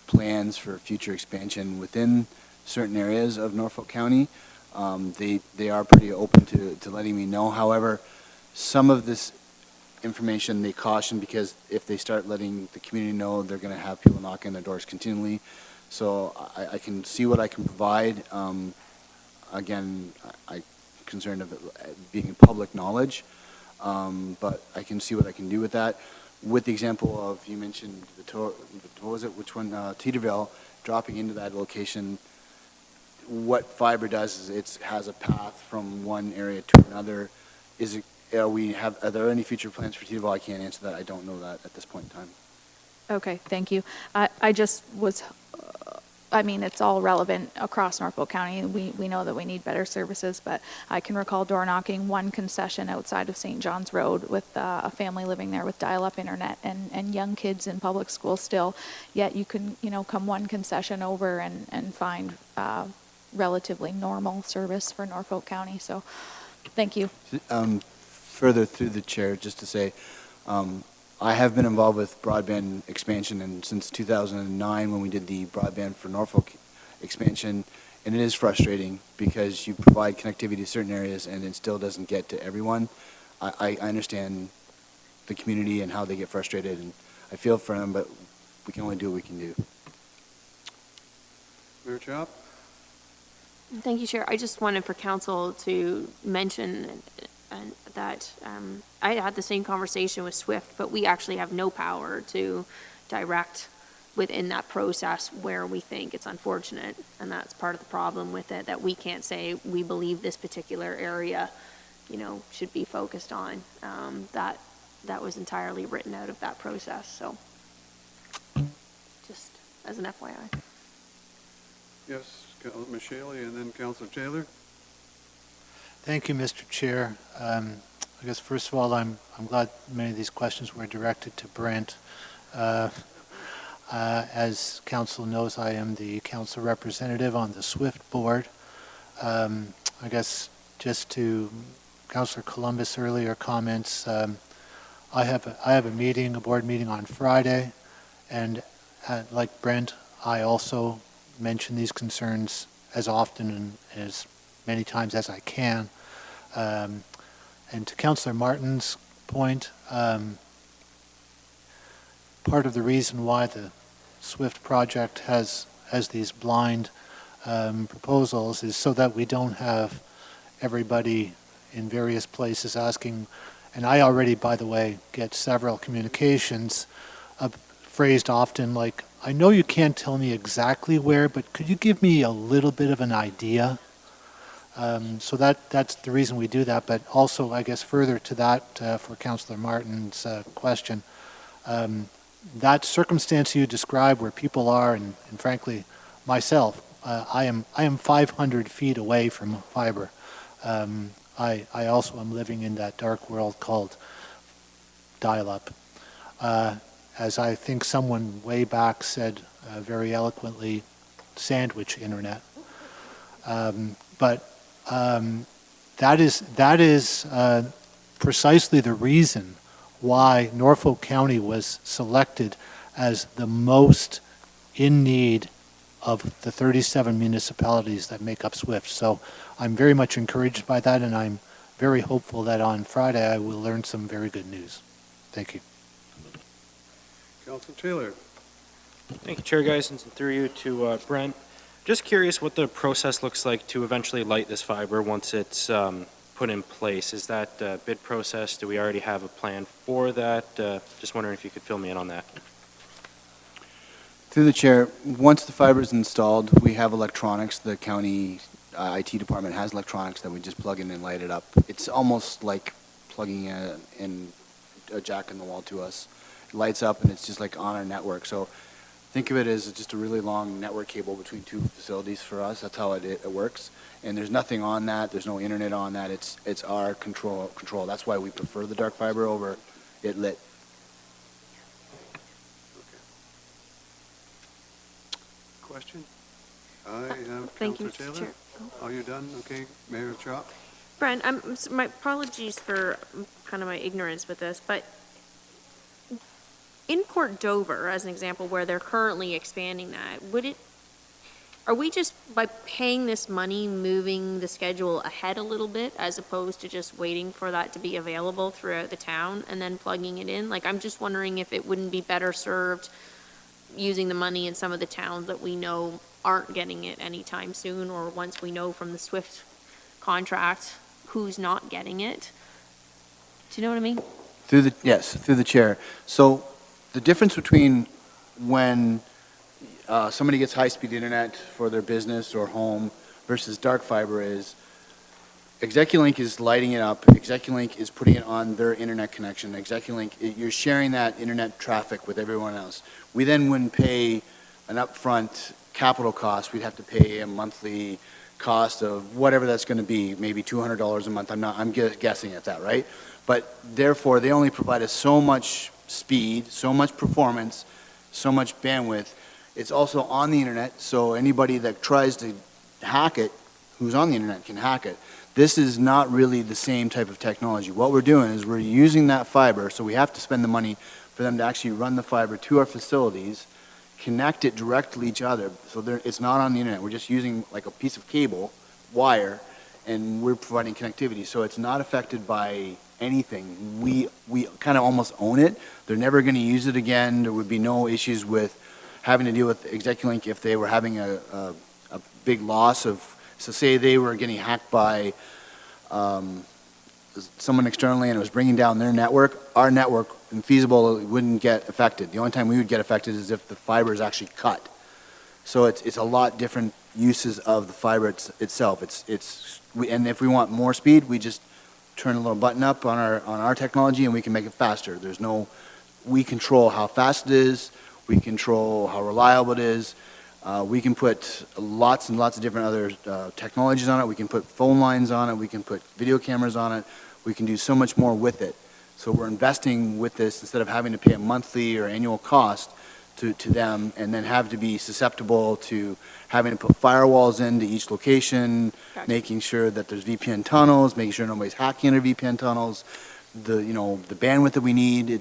plans for future expansion within certain areas of Norfolk County. They are pretty open to letting me know. However, some of this information they caution, because if they start letting the community know, they're going to have people knocking on their doors continually. So I can see what I can provide. Again, I'm concerned of it being public knowledge, but I can see what I can do with that. With the example of, you mentioned, what was it, which one, Teeterville, dropping into that location, what fiber does is it has a path from one area to another. Are there any future plans for Teeterville? I can't answer that. I don't know that at this point in time. Okay, thank you. I just was, I mean, it's all relevant across Norfolk County. We know that we need better services, but I can recall door knocking one concession outside of St. John's Road with a family living there with dial-up internet and young kids in public school still. Yet you can, come one concession over and find relatively normal service for Norfolk County. So, thank you. Further through the chair, just to say, I have been involved with broadband expansion, and since 2009 when we did the broadband for Norfolk expansion, and it is frustrating because you provide connectivity to certain areas and it still doesn't get to everyone. I understand the community and how they get frustrated, and I feel for them, but we can only do what we can do. Mayor Chop? Thank you, Chair. I just wanted for council to mention that I had the same conversation with SWIFT, but we actually have no power to direct within that process where we think it's unfortunate, and that's part of the problem with it, that we can't say we believe this particular area, should be focused on. That was entirely written out of that process, so just as an FYI. Yes, Michelle, and then Councillor Taylor. Thank you, Mr. Chair. I guess first of all, I'm glad many of these questions were directed to Brent. As council knows, I am the council representative on the SWIFT board. I guess just to Councillor Columbus' earlier comments, I have a board meeting on Friday, and like Brent, I also mention these concerns as often and as many times as I can. And to Councillor Martin's point, part of the reason why the SWIFT project has these blind proposals is so that we don't have everybody in various places asking, and I already, by the way, get several communications phrased often like, I know you can't tell me exactly where, but could you give me a little bit of an idea? So that's the reason we do that, but also, I guess, further to that, for Councillor Martin's question, that circumstance you describe where people are, and frankly, myself, I am 500 feet away from fiber. I also am living in that dark world called dial-up. As I think someone way back said very eloquently, sandwich internet. But that is precisely the reason why Norfolk County was selected as the most in need of the 37 municipalities that make up SWIFT. So I'm very much encouraged by that, and I'm very hopeful that on Friday I will learn some very good news. Thank you. Councillor Taylor. Thank you, Chair Geisens, and through you to Brent. Just curious what the process looks like to eventually light this fiber once it's put in place. Is that a bid process? Do we already have a plan for that? Just wondering if you could fill me in on that. Through the chair, once the fiber is installed, we have electronics. The county IT department has electronics that we just plug in and light it up. It's almost like plugging in a jack in the wall to us. It lights up and it's just like on our network. So think of it as just a really long network cable between two facilities for us. That's how it works. And there's nothing on that. There's no internet on that. It's our control. That's why we prefer the dark fiber over it lit. question? I have Thank you, Councillor Mr. Taylor. Chair. Are you done? Okay, Mayor Chop. Brian, my apologies for kind of my ignorance with this, but in Port Dover, as an example, where they're currently expanding that, are we just, by paying this money, moving the schedule ahead a little bit, as opposed to just waiting for that to be available throughout the town and then plugging it in? Like, I'm just wondering if it wouldn't be better served using the money in some of the towns that we know aren't getting it anytime soon, or once we know from the SWIFT contract who's not getting it. Do you know what I mean? Yes, through the chair. So the difference between when somebody gets high-speed internet for their business or home versus dark fiber is ExecuLink is lighting it up. ExecuLink is putting it on their internet connection. ExecuLink, you're sharing that internet traffic with everyone else. We then wouldn't pay an upfront capital cost. We'd have to pay a monthly cost of whatever that's going to be, maybe $200 a month. I'm guessing at that, right? But therefore, they only provide us so much speed, so much performance, so much bandwidth. It's also on the internet, so anybody that tries to hack it, who's on the internet, can hack it. This is not really the same type of technology. What we're doing is we're using that fiber, so we have to spend the money for them to actually run the fiber to our facilities, connect it directly to each other, so it's not on the internet. We're just using like a piece of cable, wire, and we're providing connectivity. So it's not affected by anything. We kind of almost own it. They're never going to use it again. There would be no issues with having to deal with ExecuLink if they were having a big loss of, so say they were getting hacked by someone externally and it was bringing down their network, our network, infeasible, wouldn't get affected. The only time we would get affected is if the fiber is actually cut. So it's a lot different uses of the fiber itself. And if we want more speed, we just turn a little button up on our technology and we can make it faster. We control how fast it is. We control how reliable it is. We can put lots and lots of different other technologies on it. We can put phone lines on it. We can put video cameras on it. We can do so much more with it. So we're investing with this instead of having to pay a monthly or annual cost to them and then have to be susceptible to having to put firewalls into each location, making sure that there's VPN tunnels, making sure nobody's hacking into VPN tunnels, the bandwidth that we need.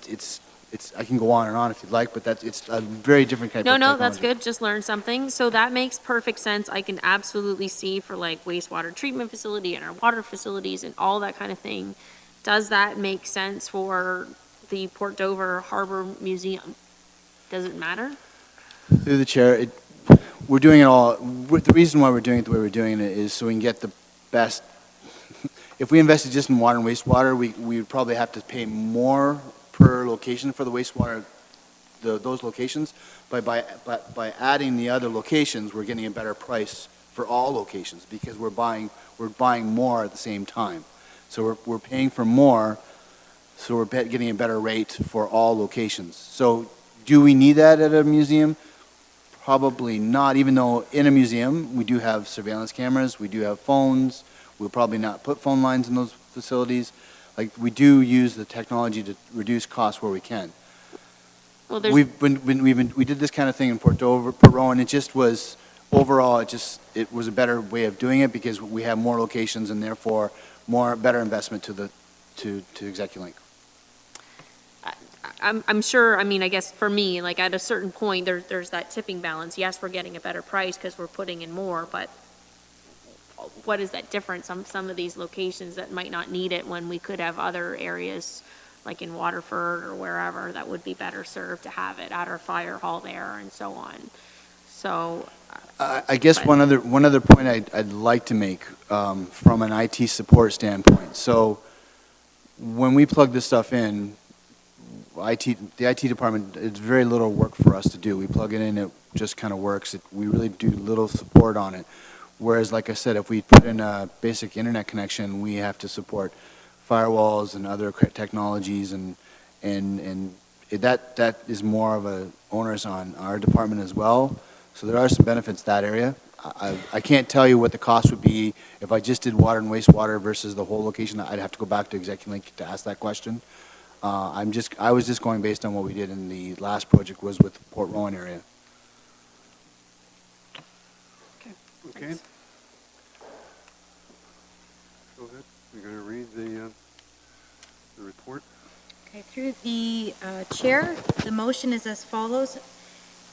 I can go on and on if you'd like, but it's a very different kind of technology. No, that's good. Just learned something. So that makes perfect sense. I can absolutely see for like wastewater treatment facility and our water facilities and all that kind of thing. Does that make sense for the Port Dover Harbor Museum? Does it matter? Through the chair, we're doing it all. The reason why we're doing it the way we're doing it is so we can get the best. If we invested just in water and wastewater, we would probably have to pay more per location for the wastewater, those locations. By adding the other locations, we're getting a better price for all locations because we're buying more at the same time. So we're paying for more, so we're getting a better rate for all locations. So do we need that at a museum? Probably not, even though in a museum we do have surveillance cameras, we do have phones. We'll probably not put phone lines in those facilities. Like, we do use the technology to reduce costs where we can. Well, we did this kind of thing in Port Rowan. It just was, overall, it was a better way of doing it because we have more locations and therefore better investment to ExecuLink. I'm sure, I mean, I guess for me, like at a certain point, there's that tipping balance. Yes, we're getting a better price because we're putting in more, but what is that difference on some of these locations that might not need it when we could have other areas like in Waterford or wherever that would be better served to have it at our fire hall there and so on. So I guess one other point I'd like to make from an IT support standpoint. So when we plug this stuff in, the IT department, it's very little work for us to do. We plug it in, it just kind of works. We really do little support on it. Whereas, like I said, if we put in a basic internet connection, we have to support firewalls and other technologies, and that is more of a onus on our department as well. So there are some benefits that area. I can't tell you what the cost would be if I just did water and wastewater versus the whole location. I'd have to go back to ExecuLink to ask that question. I was just going based on what we did in the last project was with the Port Rowan area. Okay. Go ahead. You're going to read the report. Okay, through the chair, the motion is as follows,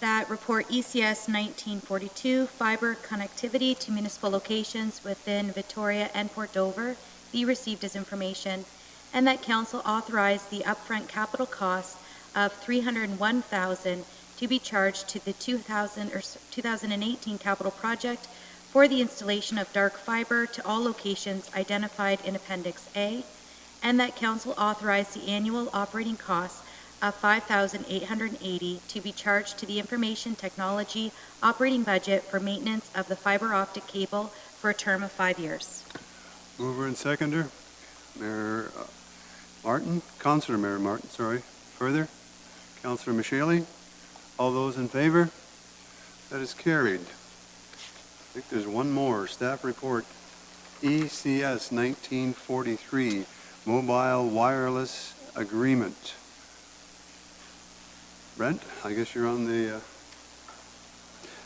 that report ECS 1942, fiber connectivity to municipal locations within Victoria and Port Dover, be received as information, and that council authorize the upfront capital cost of $301,000 to be charged to the 2018 capital project for the installation of dark fiber to all locations identified in Appendix A, and that council authorize the annual operating costs of $5,880 to be charged to the information technology operating budget for maintenance of the fiber optic cable for a term of 5 years. Mover and seconder, Mayor Martin, Councillor Mayor Martin, sorry. Further, Councillor Michele. All those in favor? That is carried. I think there's one more. Staff report, ECS 1943, Mobile Wireless Agreement. Brent, I guess you're on the...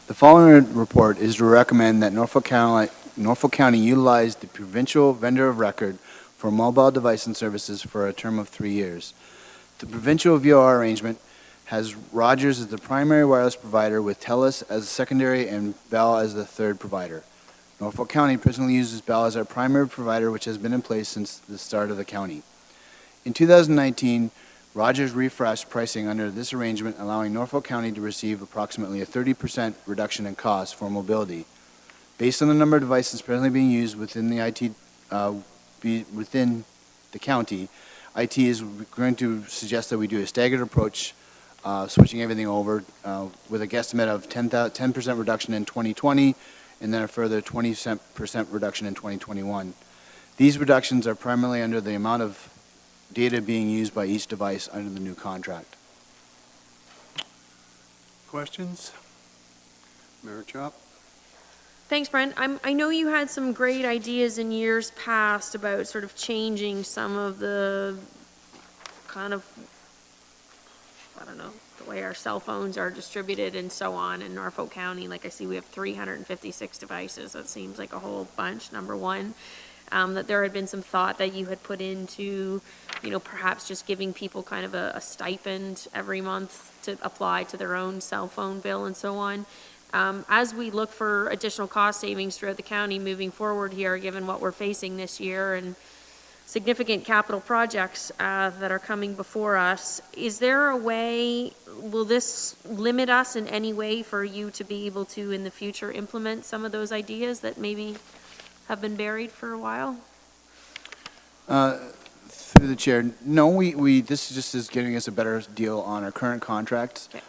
The following report is to recommend that Norfolk County utilize the provincial vendor of record for mobile device and services for a term of 3 years. The provincial VOR arrangement has Rogers as the primary wireless provider with TELUS as a secondary and Bell as the third provider. Norfolk County presently uses Bell as our primary provider, which has been in place since the start of the county. In 2019, Rogers refreshed pricing under this arrangement, allowing Norfolk County to receive approximately a 30% reduction in cost for mobility. Based on the number of devices presently being used within the within the county, IT is going to suggest that we do a staggered approach, switching everything over with a guesstimate of 10% reduction in 2020, and then a further 20% reduction in 2021. These reductions are primarily under the amount of data being used by each device under the new contract. Questions? Mayor Chop? Thanks, Brent. I know you had some great ideas in years past about sort of changing some of the kind of, I don't know, the way our cell phones are distributed and so on in Norfolk County. Like I see we have 356 devices. That seems like a whole bunch, number one. That there had been some thought that you had put into, you know, perhaps just giving people kind of a stipend every month to apply to their own cell phone bill and so on. As we look for additional cost savings throughout the county moving forward here, given what we're facing this year and significant capital projects that are coming before us, is there a way, will this limit us in any way for you to be able to in the future implement some of those ideas that maybe have been buried for a while? Through the chair, no, this just is getting us a better deal on our current contracts. Okay.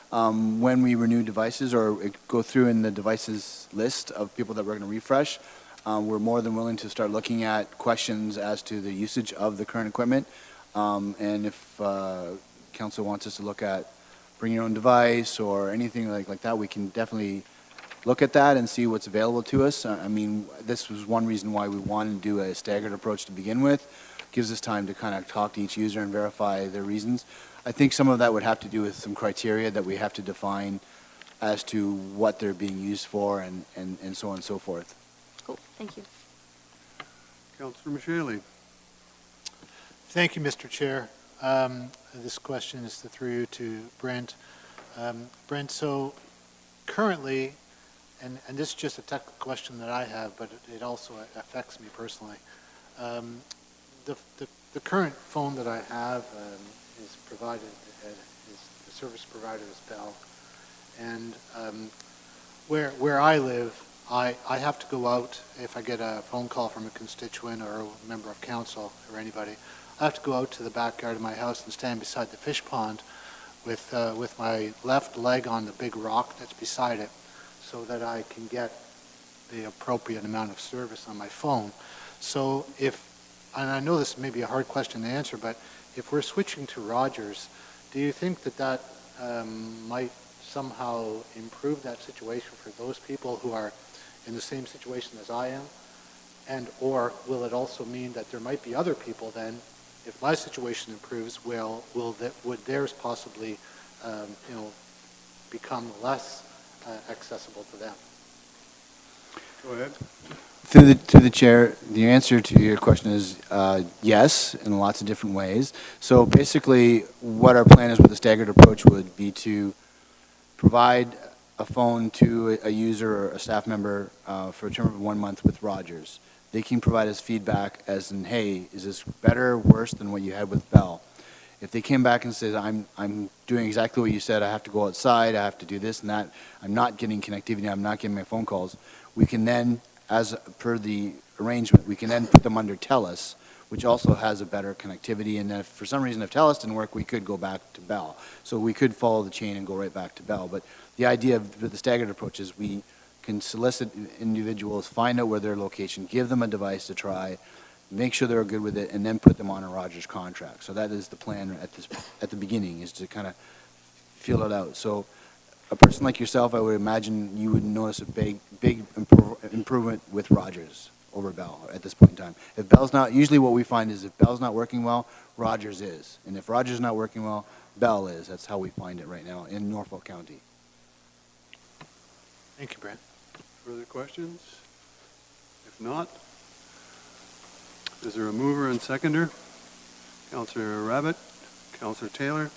When we renew devices or go through in the devices list of people that we're going to refresh, we're more than willing to start looking at questions as to the usage of the current equipment. And if council wants us to look at bring your own device or anything like that, we can definitely look at that and see what's available to us. I mean, this was one reason why we wanted to do a staggered approach to begin with. Gives us time to kind of talk to each user and verify their reasons. I think some of that would have to do with some criteria that we have to define as to what they're being used for and so on and so forth. Cool, thank you. Councillor Michele. Thank you, Mr. Chair. This question is through you to Brent. Brent, so currently, and this is just a technical question that I have, but it also affects me personally. The current phone that I have is provided, the service provider is Bell. And where I live, I have to go out, if I get a phone call from a constituent or a member of council or anybody, I have to go out to the backyard of my house and stand beside the fish pond with my left leg on the big rock that's beside it so that I can get the appropriate amount of service on my phone. So and I know this may be a hard question to answer, but if we're switching to Rogers, do you think that might somehow improve that situation for those people who are in the same situation as I am? And or will it also mean that there might be other people then, if my situation improves, would theirs possibly become less accessible to them? Go ahead. Through the chair, the answer to your question is yes, in lots of different ways. So basically, what our plan is with the staggered approach would be to provide a phone to a user or a staff member for a term of 1 month with Rogers. They can provide us feedback as in, hey, is this better or worse than what you had with Bell? If they came back and said, I'm doing exactly what you said, I have to go outside, I have to do this and that, I'm not getting connectivity, I'm not getting my phone calls, we can then, as per the arrangement, we can then put them under TELUS, which also has a better connectivity, and then if for some reason if TELUS didn't work, we could go back to Bell. So we could follow the chain and go right back to Bell. But the idea of the staggered approach is we can solicit individuals, find out where their location, give them a device to try, make sure they're good with it, and then put them on a Rogers contract. So that is the plan at the beginning, is to kind of feel it out. So a person like yourself, I would imagine you would notice a big improvement with Rogers over Bell at this point in time. If Bell's not, usually what we find is if Bell's not working well, Rogers is. And if Rogers is not working well, Bell is. That's how we find it right now in Norfolk County. Thank you, Brent. Further questions? If not, is there a mover and seconder? Councillor Rabbit, Councillor Taylor,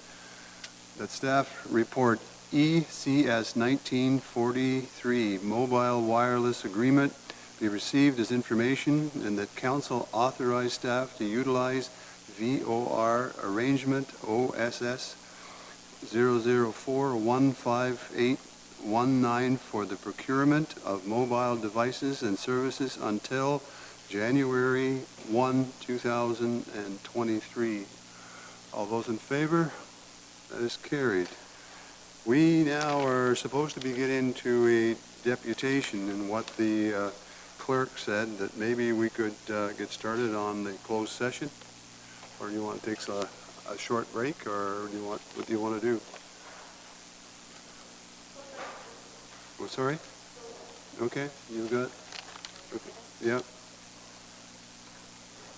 that staff report ECS 1943 Mobile Wireless Agreement be received as information, and that council authorize staff to utilize VOR arrangement OSS 004-15819 for the procurement of mobile devices and services until January 1, 2023. All those in favor? That is carried. We now are supposed to be getting to a deputation, and what the clerk said that maybe we could get started on the closed session, or do you want to take a short break, or do you want, what do you want to do? Oh, sorry? Okay, you got, okay. Yeah.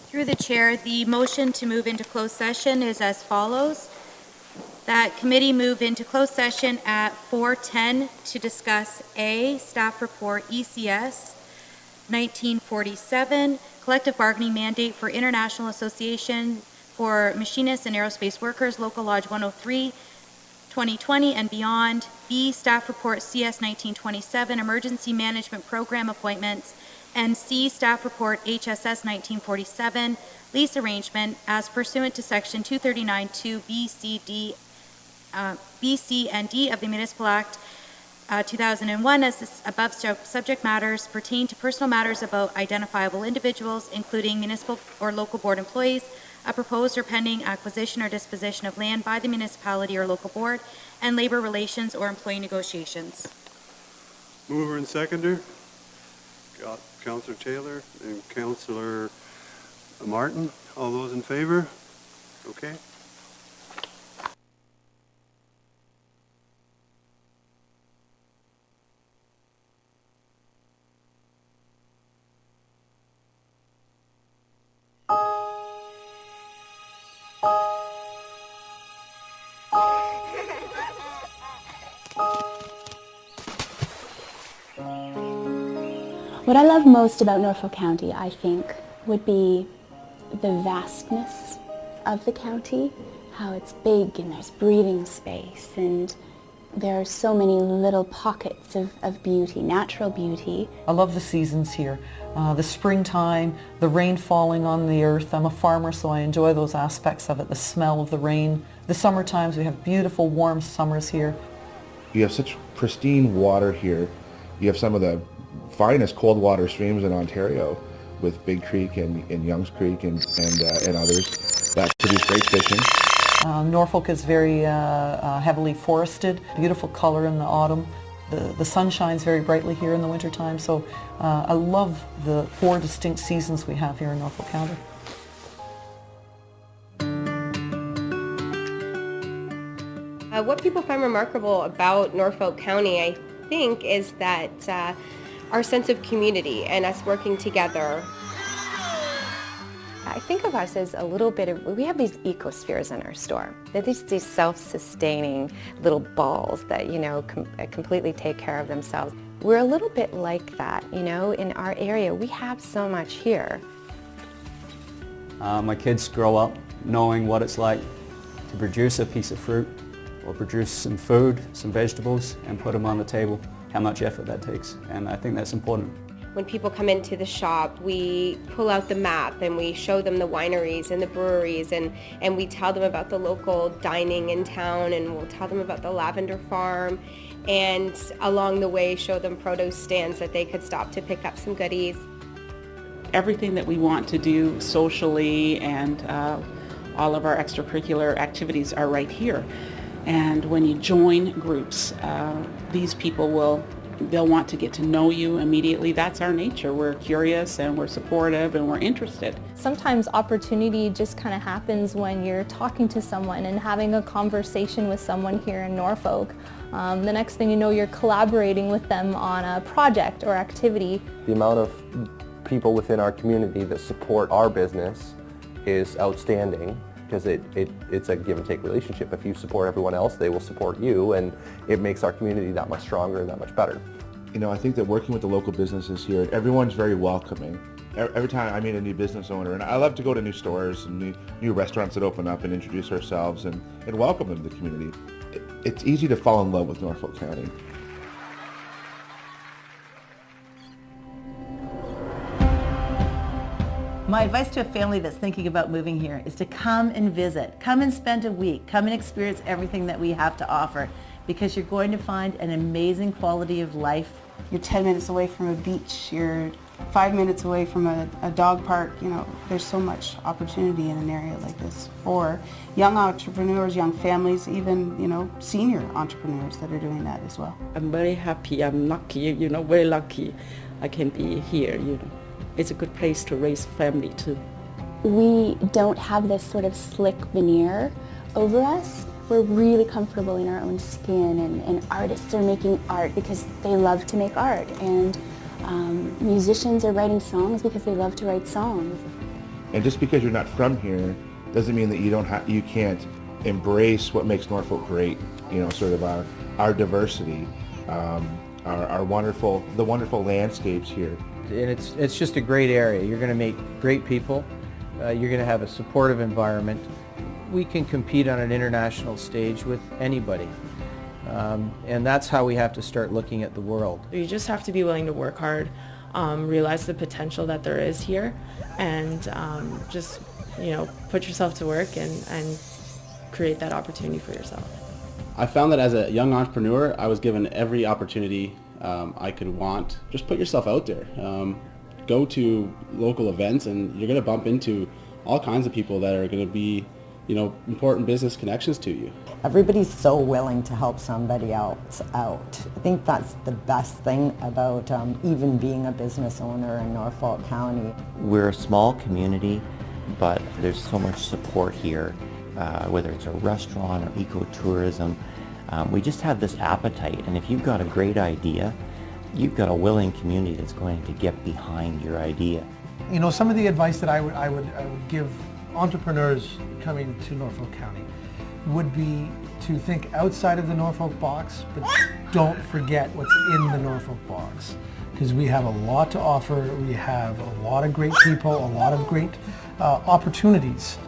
Through the chair, the motion to move into closed session is as follows. That committee move into closed session at 4:10 to discuss A, staff report ECS 1947, collective bargaining mandate for International Association for Machinists and Aerospace Workers, Local Lodge 103, 2020 and beyond. B, staff report CS 1927, emergency management program appointments. And C, staff report HSS 1947, lease arrangement as pursuant to section 239(2) B, C, and D of the Municipal Act 2001, as this above subject matters pertain to personal matters about identifiable individuals, including municipal or local board employees, a proposed or pending acquisition or disposition of land by the municipality or local board, and labor relations or employee negotiations. Mover and seconder, got Councillor Taylor and Councillor Martin. All those in favor? Okay. What I love most about Norfolk County, I think, would be the vastness of the county, how it's big and there's breathing space, and there are so many little pockets of beauty, natural beauty. I love the seasons here. The springtime, the rain falling on the earth. I'm a farmer, so I enjoy those aspects of it, the smell of the rain. The summer times, we have beautiful, warm summers here. You have such pristine water here. You have some of the finest cold water streams in Ontario, with Big Creek and Youngs Creek and others that produce great fishing. Norfolk is very heavily forested, beautiful color in the autumn. The sun shines very brightly here in the wintertime, so I love the 4 distinct seasons we have here in Norfolk County. What people find remarkable about Norfolk County, I think, is that our sense of community and us working together. I think of us as a little bit of, we have these ecospheres in our store. They're these self-sustaining little balls that, you know, completely take care of themselves. We're a little bit like that, you know, in our area. We have so much here. My kids grow up knowing what it's like to produce a piece of fruit or produce some food, some vegetables, and put them on the table, how much effort that takes. And I think that's important. When people come into the shop, we pull out the map and we show them the wineries and the breweries, and we tell them about the local dining in town, and we'll tell them about the lavender farm, and along the way show them produce stands that they could stop to pick up some goodies. Everything that we want to do socially and all of our extracurricular activities are right here. And when you join groups, these people they'll want to get to know you immediately. That's our nature. We're curious and we're supportive and we're interested. Sometimes opportunity just kind of happens when you're talking to someone and having a conversation with someone here in Norfolk. The next thing you know, you're collaborating with them on a project or activity. The amount of people within our community that support our business is outstanding, because it's a give and take relationship. If you support everyone else, they will support you, and it makes our community that much stronger and that much better. You know, I think that working with the local businesses here, everyone's very welcoming. Every time I meet a new business owner, and I love to go to new stores and new restaurants that open up and introduce ourselves and welcome them to the community. It's easy to fall in love with Norfolk County. My advice to a family that's thinking about moving here is to come and visit. Come and spend a week. Come and experience everything that we have to offer, because you're going to find an amazing quality of life. You're 10 minutes away from a beach. You're 5 minutes away from a dog park. You know, there's so much opportunity in an area like this for young entrepreneurs, young families, even, you know, senior entrepreneurs that are doing that as well. I'm very happy. I'm lucky, you know, very lucky I can be here, you know. It's a good place to raise family too. We don't have this sort of slick veneer over us. We're really comfortable in our own skin, and artists are making art because they love to make art, and musicians are writing songs because they love to write songs. And just because you're not from here doesn't mean that you can't embrace what makes Norfolk great. You know, sort of our diversity, the wonderful landscapes here. And it's just a great area. You're going to meet great people. You're going to have a supportive environment. We can compete on an international stage with anybody. And that's how we have to start looking at the world. You just have to be willing to work hard, realize the potential that there is here, and just, you know, put yourself to work and create that opportunity for yourself. I found that as a young entrepreneur, I was given every opportunity I could want. Just put yourself out there. Go to local events, and you're going to bump into all kinds of people that are going to be, you know, important business connections to you. Everybody's so willing to help somebody else out. I think that's the best thing about even being a business owner in Norfolk County. We're a small community, but there's so much support here, whether it's a restaurant or ecotourism. We just have this appetite, and if you've got a great idea, you've got a willing community that's going to get behind your idea. You know, some of the advice that I would give entrepreneurs coming to Norfolk County would be to think outside of the Norfolk box, but don't forget what's in the Norfolk box, because we have a lot to offer. We have a lot of great people, a lot of great opportunities.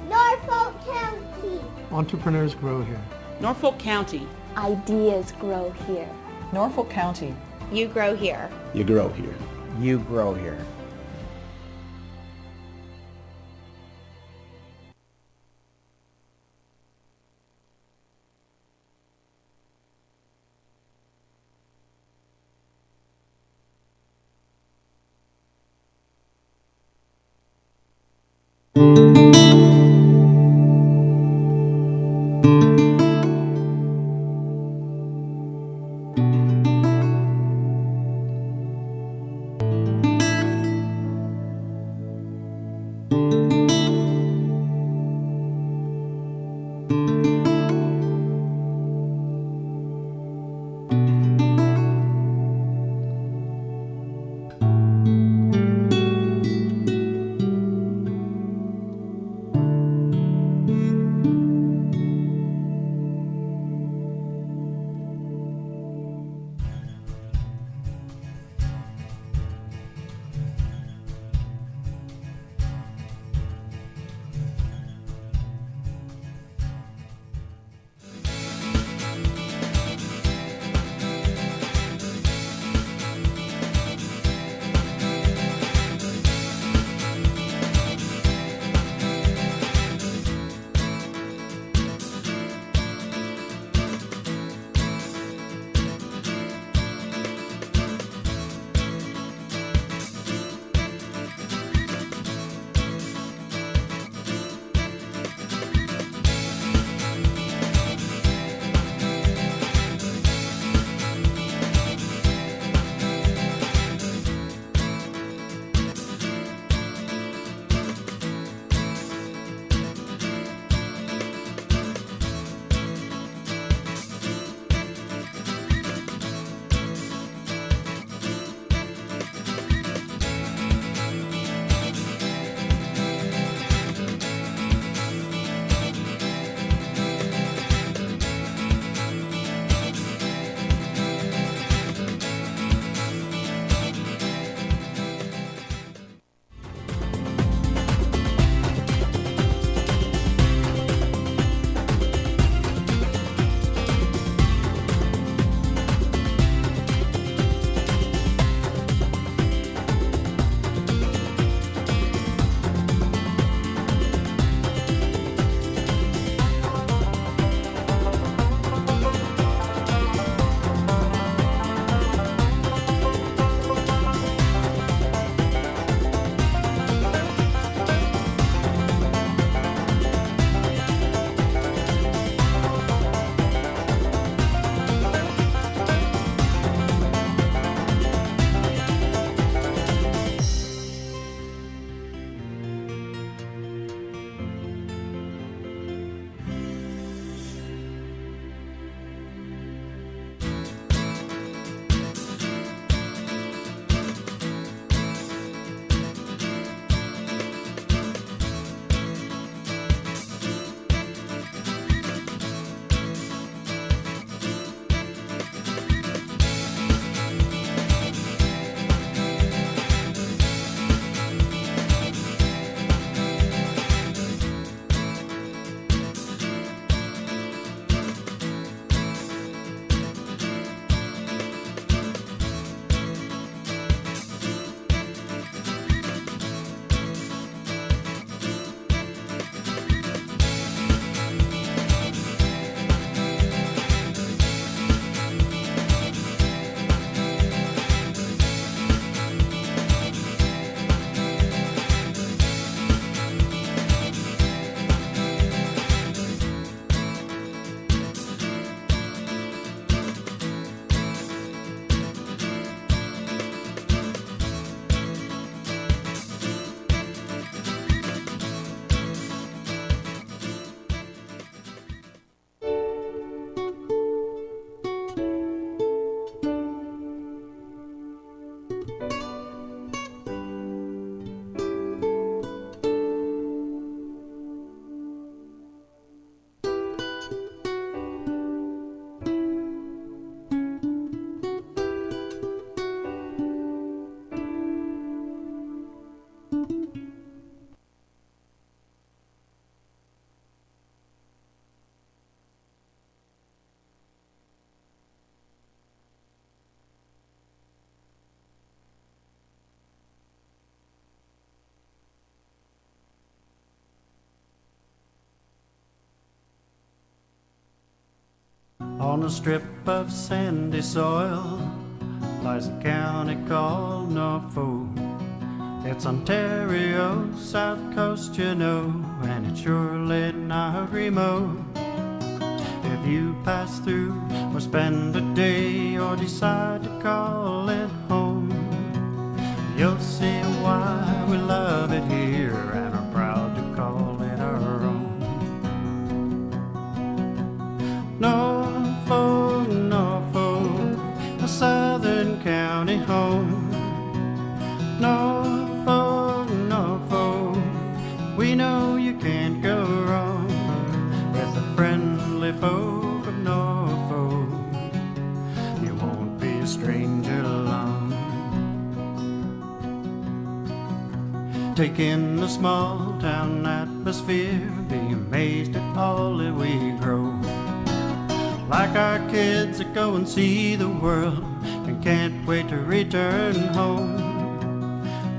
Norfolk County. Entrepreneurs grow here. Norfolk County. Ideas grow here. Norfolk County. You grow here. You grow here. You grow here. On a strip of sandy soil lies a county called Norfolk. It's Ontario, south coast, you know, and it's surely not remote. If you pass through or spend a day or decide to call it home, you'll see why we love it here and are proud to call it our own. Norfolk, Norfolk, a southern county home. Norfolk, Norfolk, we know you can't go wrong with the friendly folk of Norfolk. You won't be a stranger long. Take in the small town atmosphere, be amazed at all that we grow. Like our kids that go and see the world and can't wait to return home.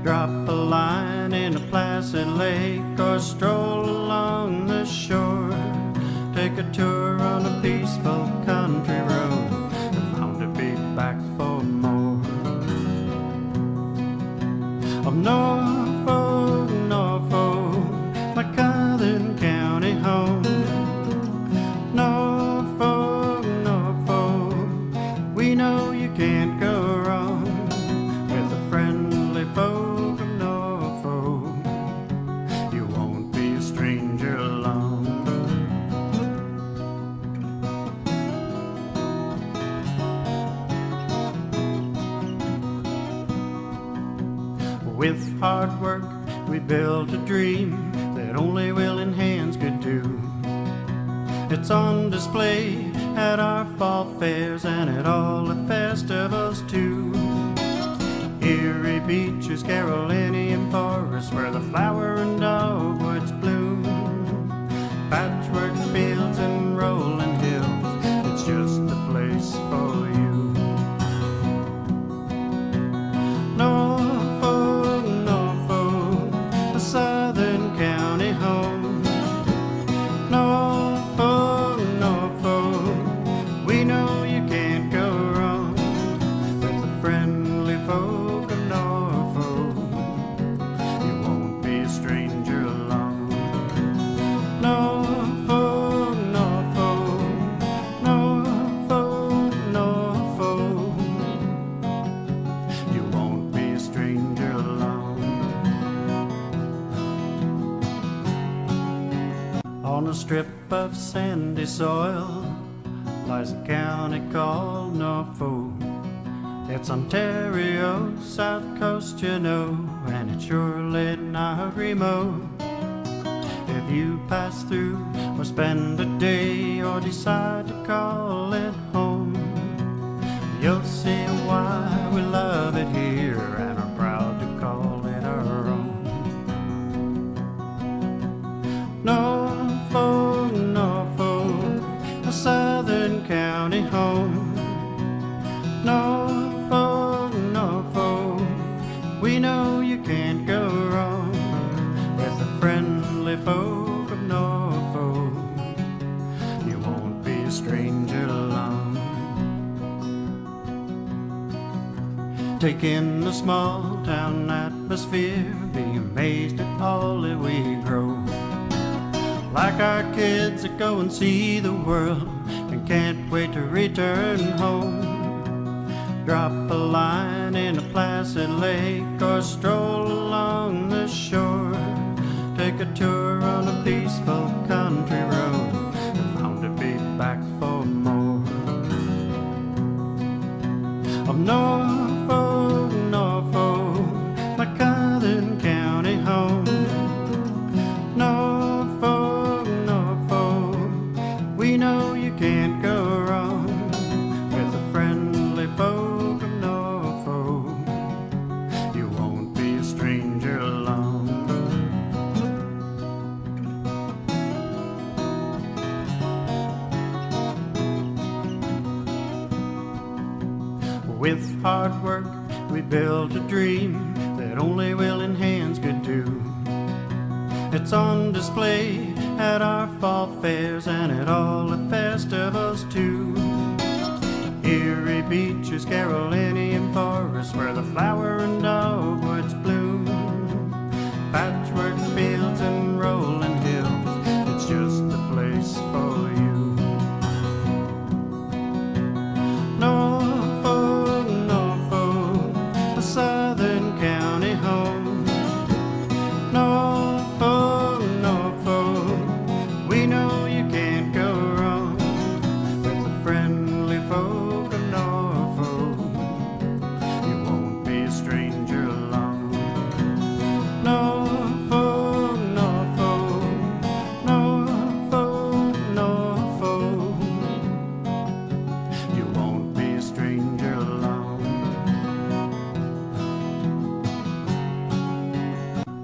Drop a line in a placid lake or stroll along the shore. Take a tour on a peaceful country road and bound to be back for more. Of Norfolk, Norfolk, my southern county home. Norfolk, Norfolk, we know you can't go wrong with the friendly folk of Norfolk. You won't be a stranger long. With hard work we built a dream that only willing hands could do. It's on display at our fall fairs and at all the festivals too. Erie beaches, Carolinian forests, where the flower and dogwoods bloom. Patchwork fields and rolling hills, it's just the place for you. Norfolk, Norfolk, a southern county home. Norfolk, Norfolk, we know you can't go wrong with the friendly folk of Norfolk. You won't be a stranger long. Norfolk, Norfolk, Norfolk, Norfolk, you won't be a stranger long. On a strip of sandy soil lies a county called Norfolk. It's Ontario, south coast, you know, and it's surely not remote. If you pass through or spend a day or decide to call it home, you'll see why we love it here and are proud to call it our own. Norfolk, Norfolk, a southern county home. Norfolk, Norfolk, we know you can't go wrong with the friendly folk of Norfolk. You won't be a stranger long. Take in the small town atmosphere, be amazed at all that we grow. Like our kids that go and see the world and can't wait to return home. Drop a line in a placid lake or stroll along the shore. Take a tour on a peaceful country road and bound to be back for more. Of Norfolk, Norfolk, my southern county home. Norfolk, Norfolk, we know you can't go wrong with the friendly folk of Norfolk. You won't be a stranger long. With hard work we built a dream that only willing hands could do. It's on display at our fall fairs and at all the festivals too. Erie beaches, Carolinian forests, where the flower and dogwoods bloom. Patchwork fields and rolling hills, it's just the place for you. Norfolk, Norfolk, a southern county home. Norfolk, Norfolk, we know you can't go wrong with the friendly folk of Norfolk. You won't be a stranger along. Norfolk, Norfolk, Norfolk, Norfolk, you won't be a stranger along.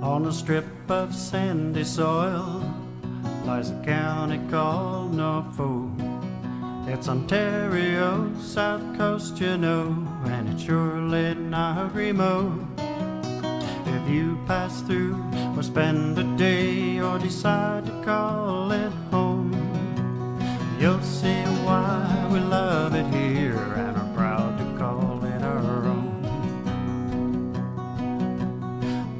On a strip of sandy soil lies a county called Norfolk. It's Ontario's south coast, you know, and it's surely not remote. If you pass through or spend a day or decide to call it home, you'll see why we love it here and are proud to call it our own.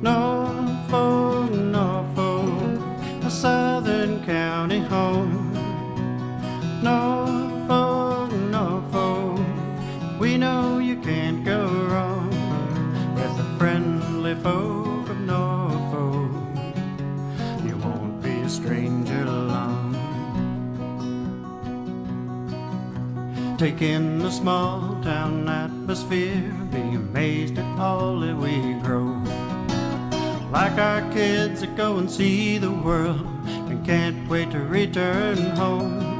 Norfolk, Norfolk, a southern county home. Norfolk, Norfolk, we know you can't go wrong with the friendly folk of Norfolk. You won't be a stranger along. Take in the small town atmosphere, be amazed at all that we grow. Like our kids that go and see the world and can't wait to return home.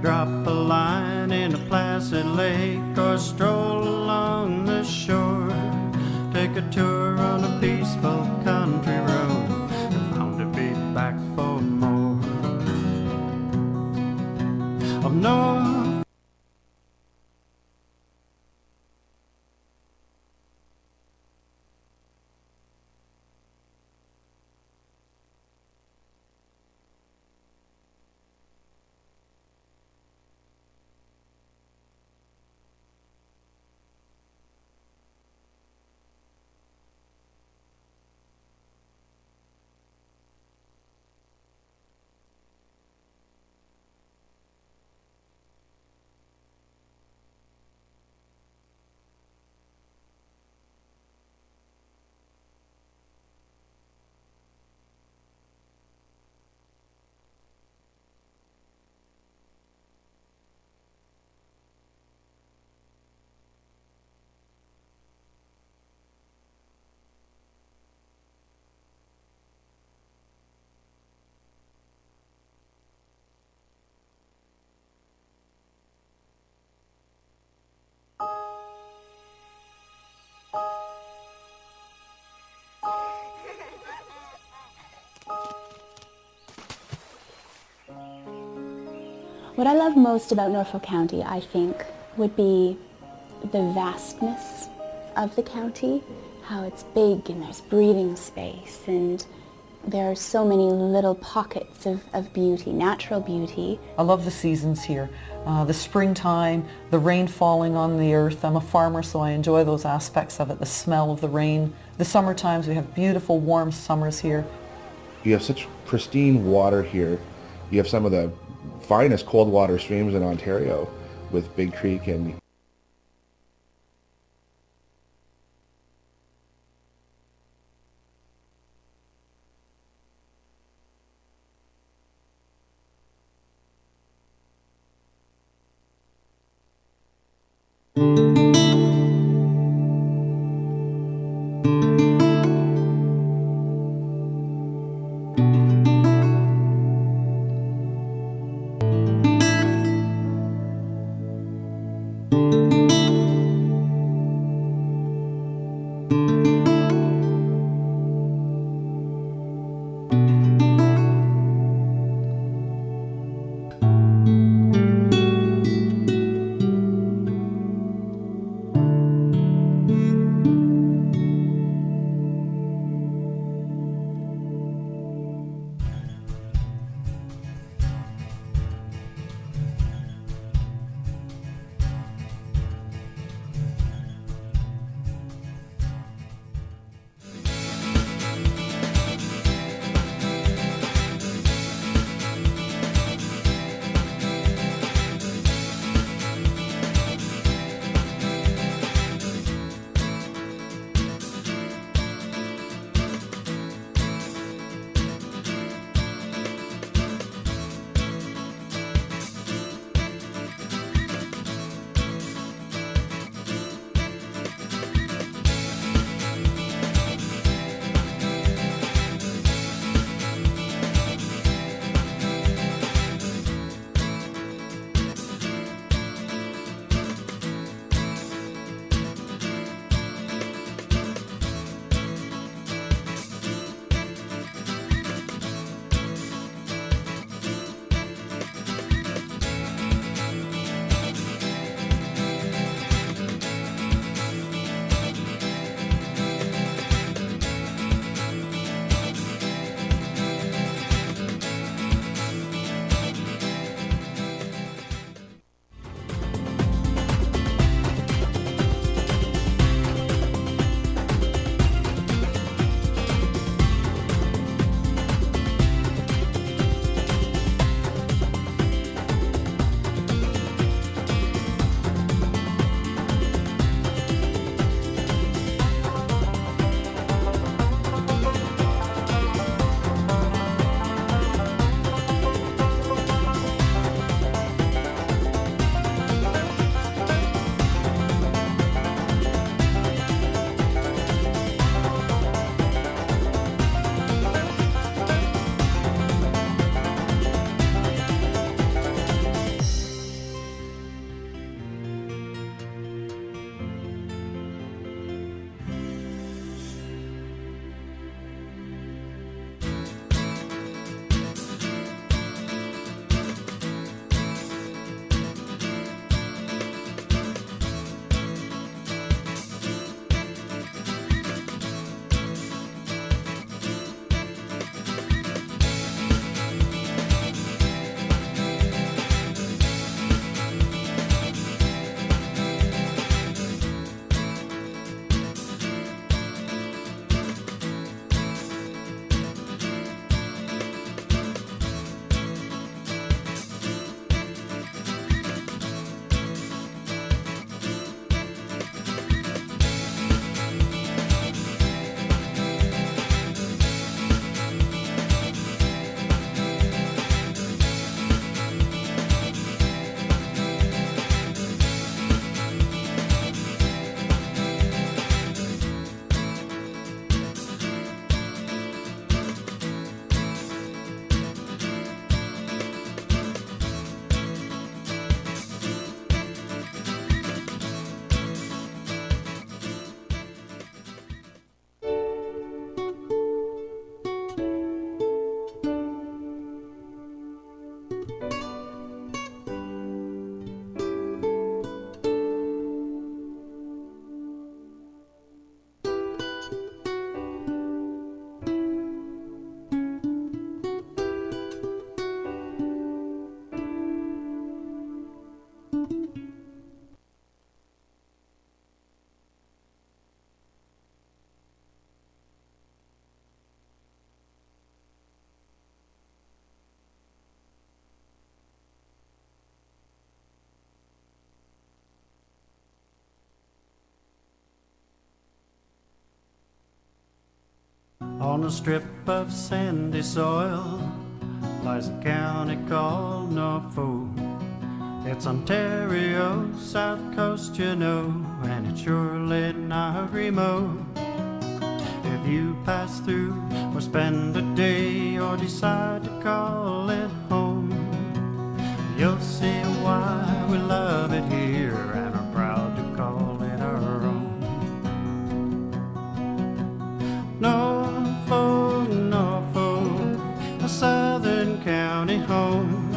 Drop a line in a placid lake or stroll along the shore. Take a tour on a peaceful country road and bound to be back for more. Of North. What I love most about Norfolk County, I think, would be the vastness of the county, how it's big and there's breathing space, and there are so many little pockets of beauty, natural beauty. I love the seasons here. The springtime, the rain falling on the earth. I'm a farmer, so I enjoy those aspects of it, the smell of the rain. The summer times, we have beautiful warm summers here. You have such pristine water here. You have some of the finest cold water streams in Ontario with Big Creek and On a strip of sandy soil lies a county called Norfolk. It's Ontario, south coast, you know, and it's surely not remote. If you pass through or spend a day or decide to call it home, you'll see why we love it here and are proud to call it our own. Norfolk, Norfolk, a southern county home.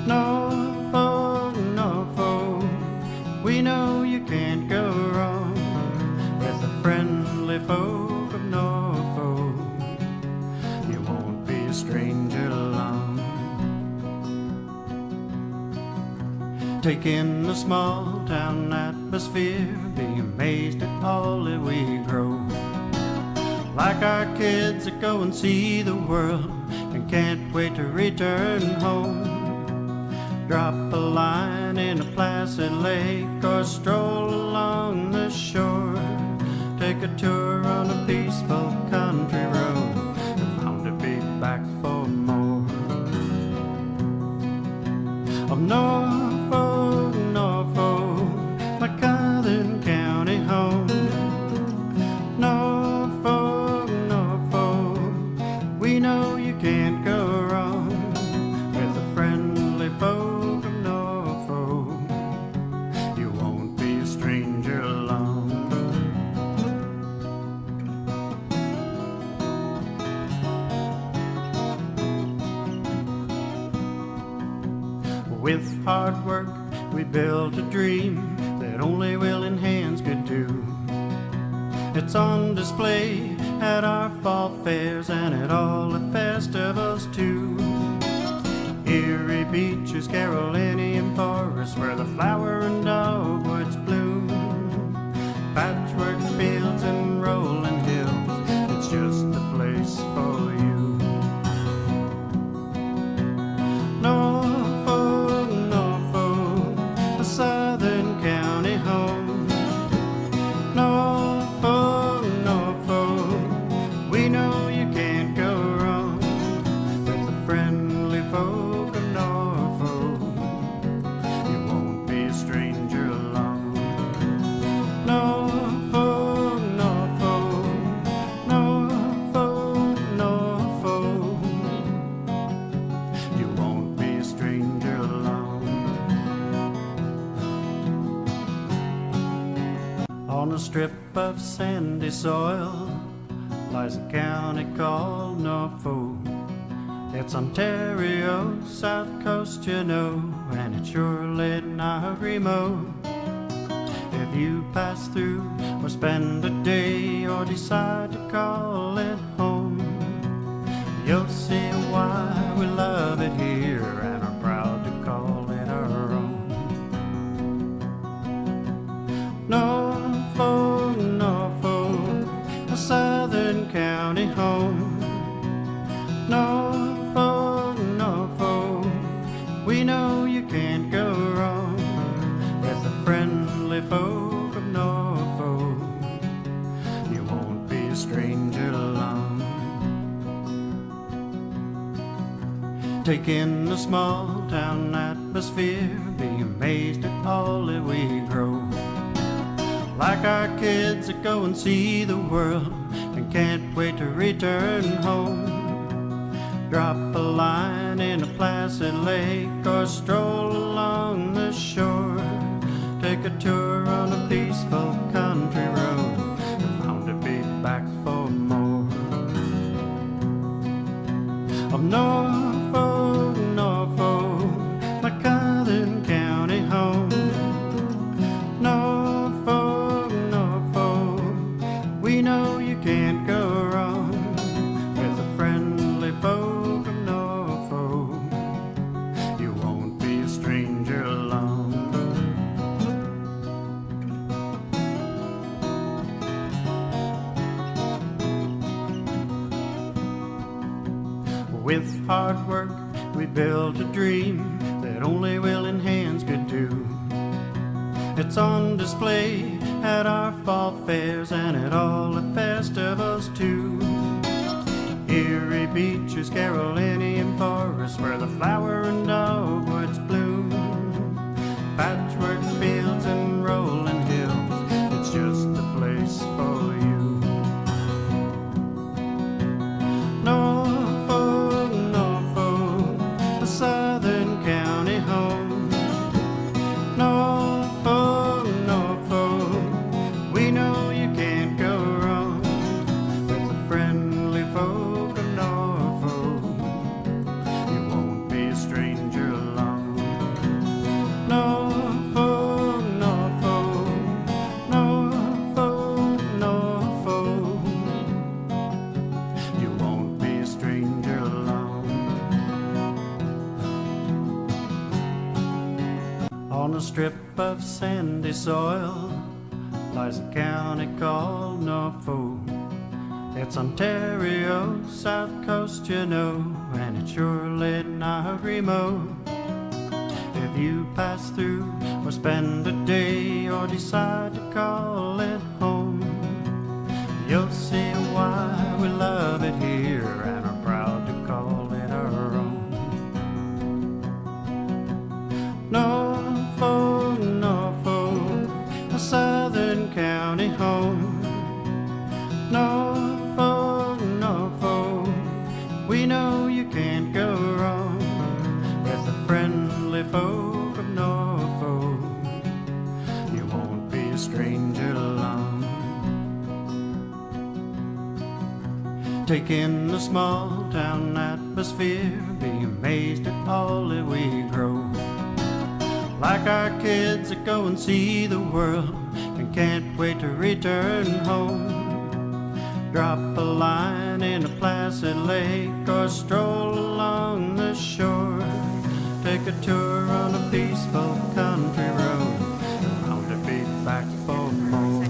Norfolk, Norfolk, we know you can't go wrong with the friendly folk of Norfolk. You won't be a stranger long. Take in the small town atmosphere, be amazed at all that we grow. Like our kids that go and see the world and can't wait to return home. Drop a line in a placid lake or stroll along the shore. Take a tour on a peaceful country road and bound to be back for more. Of Norfolk, Norfolk, my southern county home. Norfolk, Norfolk, we know you can't go wrong with the friendly folk of Norfolk. You won't be a stranger long. With hard work we built a dream that only willing hands could do. It's on display at our fall fairs and at all the festivals too. Erie beaches, Carolinian forests, where the flower and dogwoods bloom. Patchwork fields and rolling hills, it's just a place for you. Norfolk, Norfolk, a southern county home. Norfolk, Norfolk, we know you can't go wrong with the friendly folk of Norfolk. You won't be a stranger long. Norfolk, Norfolk, Norfolk, Norfolk, you won't be a stranger long. On a strip of sandy soil lies a county called Norfolk. It's Ontario, south coast, you know, and it's surely not remote. If you pass through or spend a day or decide to call it home, you'll see why we love it here and are proud to call it our own. Norfolk, Norfolk, a southern county home. Norfolk, Norfolk, we know you can't go wrong with the friendly folk of Norfolk. You won't be a stranger long. Take in the small town atmosphere, be amazed at all that we grow. Like our kids that go and see the world and can't wait to return home. Drop a line in a placid lake or stroll along the shore. Take a tour on a peaceful country road and bound to be back for more. Of Norfolk, Norfolk, my southern county home. Norfolk, Norfolk, we know you can't go wrong with the friendly folk of Norfolk. You won't be a stranger long. With hard work we built a dream that only willing hands could do. It's on display at our fall fairs and at all the festivals too. Erie beaches, Carolinian forests, where the flower and dogwoods bloom. Patchwork fields and rolling hills, it's just the place for you. Norfolk, Norfolk, a southern county home. Norfolk, Norfolk, we know you can't go wrong with the friendly folk of Norfolk. You won't be a stranger long. Norfolk, Norfolk, Norfolk, Norfolk, you won't be a stranger long. On a strip of sandy soil lies a county called Norfolk. It's Ontario's south coast, you know, and it's surely not remote. If you pass through or spend a day or decide to call it home, you'll see why we love it here and are proud to call it our own. Norfolk, Norfolk, a southern county home. Norfolk, Norfolk, we know you can't go wrong with the friendly folk of Norfolk. You won't be a stranger long. Take in the small town atmosphere, be amazed at all that we grow. Like our kids that go and see the world and can't wait to return home. Drop a line in a placid lake or stroll along the shore. Take a tour on a peaceful country road, bound to be back for more.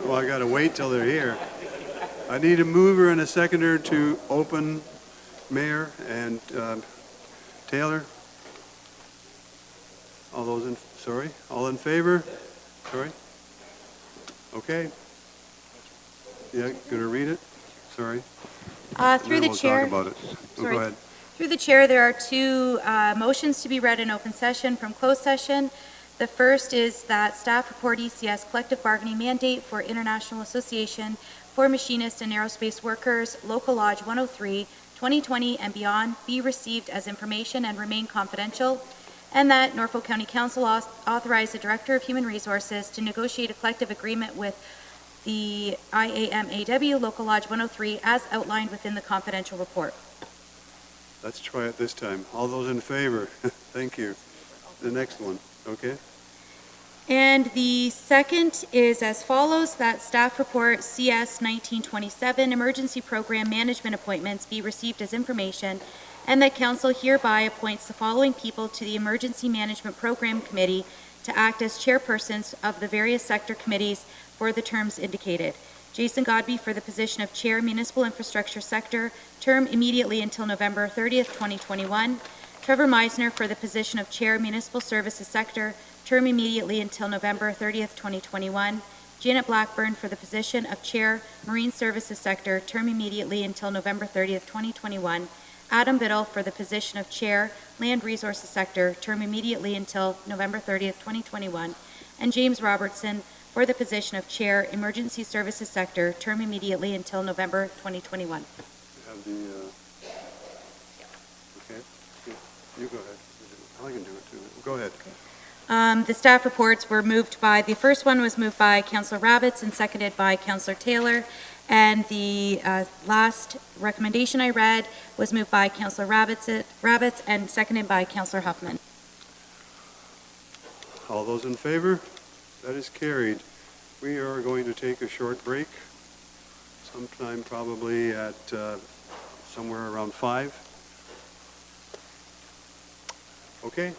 Well, I gotta wait till they're here. I need a mover and a seconder to open. Mayor and Taylor. All in favor? Sorry? Okay. Yeah, gonna read it? Sorry. Through the chair. Talk about it. Go ahead. Through the chair, there are two motions to be read in open session from closed session. The first is that staff report ECS collective bargaining mandate for International Association for Machinists and Aerospace Workers, Local Lodge 103, 2020 and beyond be received as information and remain confidential, and that Norfolk County Council authorize the Director of Human Resources to negotiate a collective agreement with the IAMAW Local Lodge 103 as outlined within the confidential report. Let's try it this time. All those in favor? Thank you. The next one, okay? And the second is as follows, that staff report CS 1927 emergency program management appointments be received as information, and that council hereby appoints the following people to the emergency management program committee to act as chairpersons of the various sector committees for the terms indicated. Jason Godby for the position of chair municipal infrastructure sector, term immediately until November 30th, 2021. Trevor Meisner for the position of chair municipal services sector, term immediately until November 30th, 2021. Janet Blackburn for the position of Chair, Marine Services Sector, term immediately until November 30th, 2021. Adam Biddle for the position of Chair, Land Resources Sector, term immediately until November 30th, 2021. And James Robertson for the position of Chair, Emergency Services Sector, term immediately until November 2021. Have the, okay, you go ahead. I can do it too. Go ahead. Okay. The staff reports were moved by, the first one was moved by Councillor Rabbits and seconded by Councillor Taylor, and the last recommendation I read was moved by Councillor Rabbits and seconded by Councillor Huffman. All those in favor? That is carried. We are going to take a short break, sometime probably at somewhere around 5. Okay?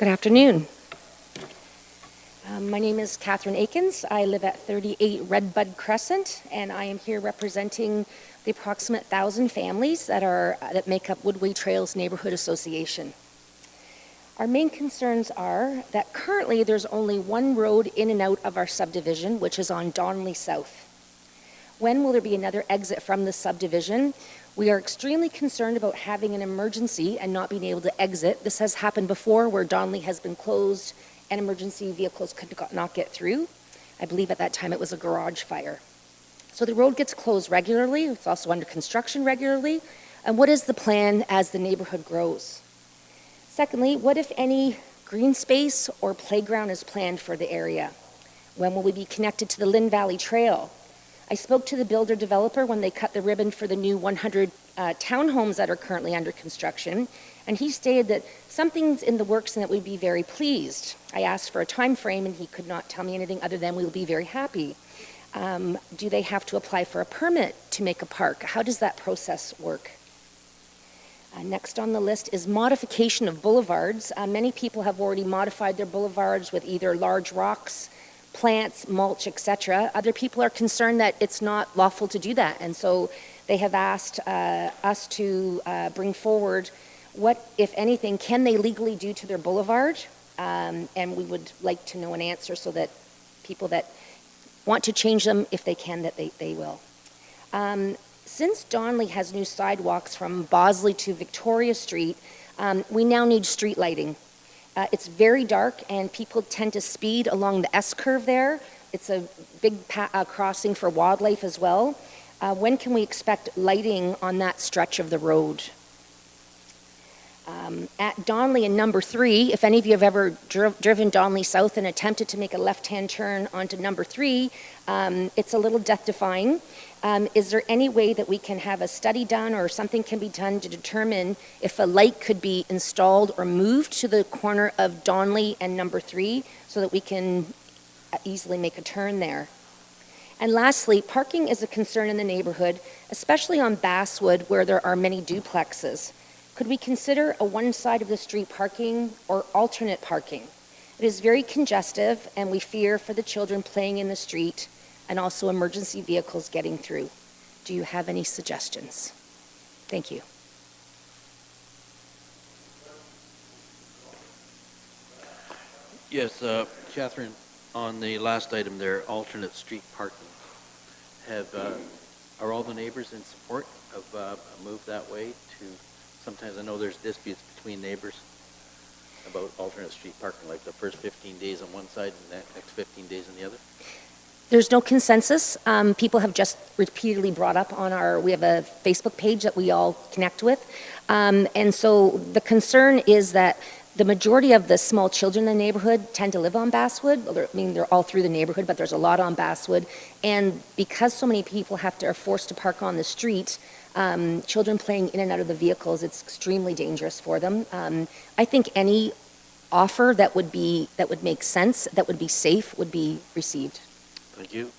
Good afternoon. My name is Catherine Akins. I live at 38 Redbud Crescent, and I am here representing the approximate 1,000 families that make up Woodway Trails Neighborhood Association. Our main concerns are that currently there's only one road in and out of our subdivision, which is on Donley South. When will there be another exit from the subdivision? We are extremely concerned about having an emergency and not being able to exit. This has happened before where Donley has been closed and emergency vehicles could not get through. I believe at that time it was a garage fire. So the road gets closed regularly. It's also under construction regularly. And what is the plan as the neighborhood grows? Secondly, what if any green space or playground is planned for the area? When will we be connected to the Lynn Valley Trail? I spoke to the builder developer when they cut the ribbon for the new 100 townhomes that are currently under construction, and he stated that something's in the works and that we'd be very pleased. I asked for a time frame and he could not tell me anything other than we'll be very happy. Do they have to apply for a permit to make a park? How does that process work? Next on the list is modification of boulevards. Many people have already modified their boulevards with either large rocks, plants, mulch, etc. Other people are concerned that it's not lawful to do that, and so they have asked us to bring forward what, if anything, can they legally do to their boulevard, and we would like to know an answer so that people that want to change them, if they can, that they will. Since Donley has new sidewalks from Bosley to Victoria Street, we now need street lighting. It's very dark and people tend to speed along the S-curve there. It's a big crossing for wildlife as well. When can we expect lighting on that stretch of the road? At Donley and number 3, if any of you have ever driven Donley South and attempted to make a left-hand turn onto number 3, it's a little death-defying. Is there any way that we can have a study done or something can be done to determine if a light could be installed or moved to the corner of Donley and number 3 so that we can easily make a turn there? And lastly, parking is a concern in the neighborhood, especially on Basswood where there are many duplexes. Could we consider a one side of the street parking or alternate parking? It is very congestive and we fear for the children playing in the street and also emergency vehicles getting through. Do you have any suggestions? Thank you. Yes, Catherine, on the last item there, alternate street parking. Are all the neighbors in support of a move that way to? Sometimes I know there's disputes between neighbors about alternate street parking, like the first 15 days on one side and the next 15 days on the other. There's no consensus. People have just repeatedly brought up on we have a Facebook page that we all connect with. And so the concern is that the majority of the small children in the neighborhood tend to live on Basswood. I mean, they're all through the neighborhood, but there's a lot on Basswood. And because so many people are forced to park on the street, children playing in and out of the vehicles, it's extremely dangerous for them. I think any offer that would make sense, that would be safe, would be received. Thank you.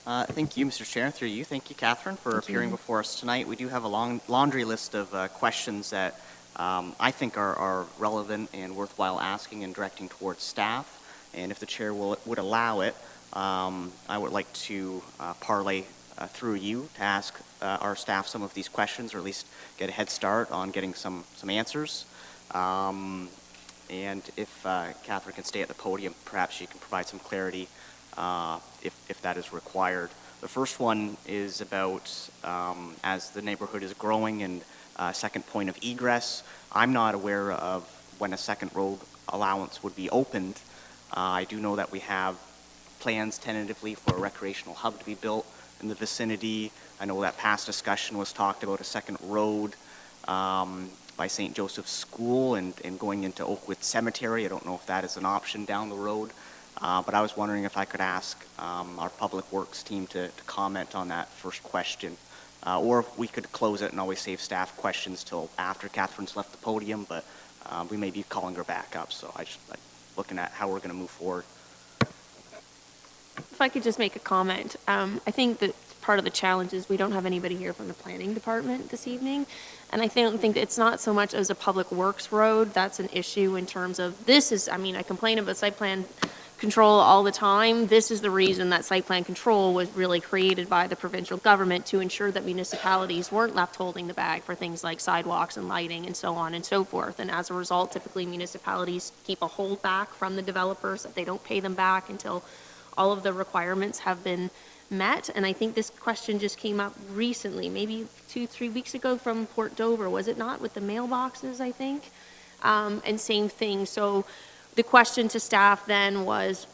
Thank you, Mr. Chair. Through you, thank you, Catherine, for appearing before us tonight. We do have a long laundry list of questions that I think are relevant and worthwhile asking and directing towards staff. And if the chair would allow it, I would like to parlay through you to ask our staff some of these questions, or at least get a head start on getting some answers. And if Catherine can stay at the podium, perhaps she can provide some clarity if that is required. The first one is about as the neighborhood is growing and second point of egress. I'm not aware of when a second road allowance would be opened. I do know that we have plans tentatively for a recreational hub to be built in the vicinity. I know that past discussion was talked about a second road by St. Joseph's School and going into Oakwood Cemetery. I don't know if that is an option down the road, but I was wondering if I could ask our Public Works team to comment on that first question. Or if we could close it and always save staff questions till after Catherine's left the podium, but we may be calling her back up, so I just looking at how we're going to move forward. If I could just make a comment, I think that part of the challenge is we don't have anybody here from the planning department this evening. And I think it's not so much as a public works road, that's an issue in terms of I complain about site plan control all the time. This is the reason that site plan control was really created by the provincial government, to ensure that municipalities weren't left holding the bag for things like sidewalks and lighting and so on and so forth. And as a result, typically municipalities keep a hold back from the developers, that they don't pay them back until all of the requirements have been met. And I think this question just came up recently, maybe 2-3 weeks ago, from Port Dover, was it not, with the mailboxes, I think? And same thing. So the question to staff then was,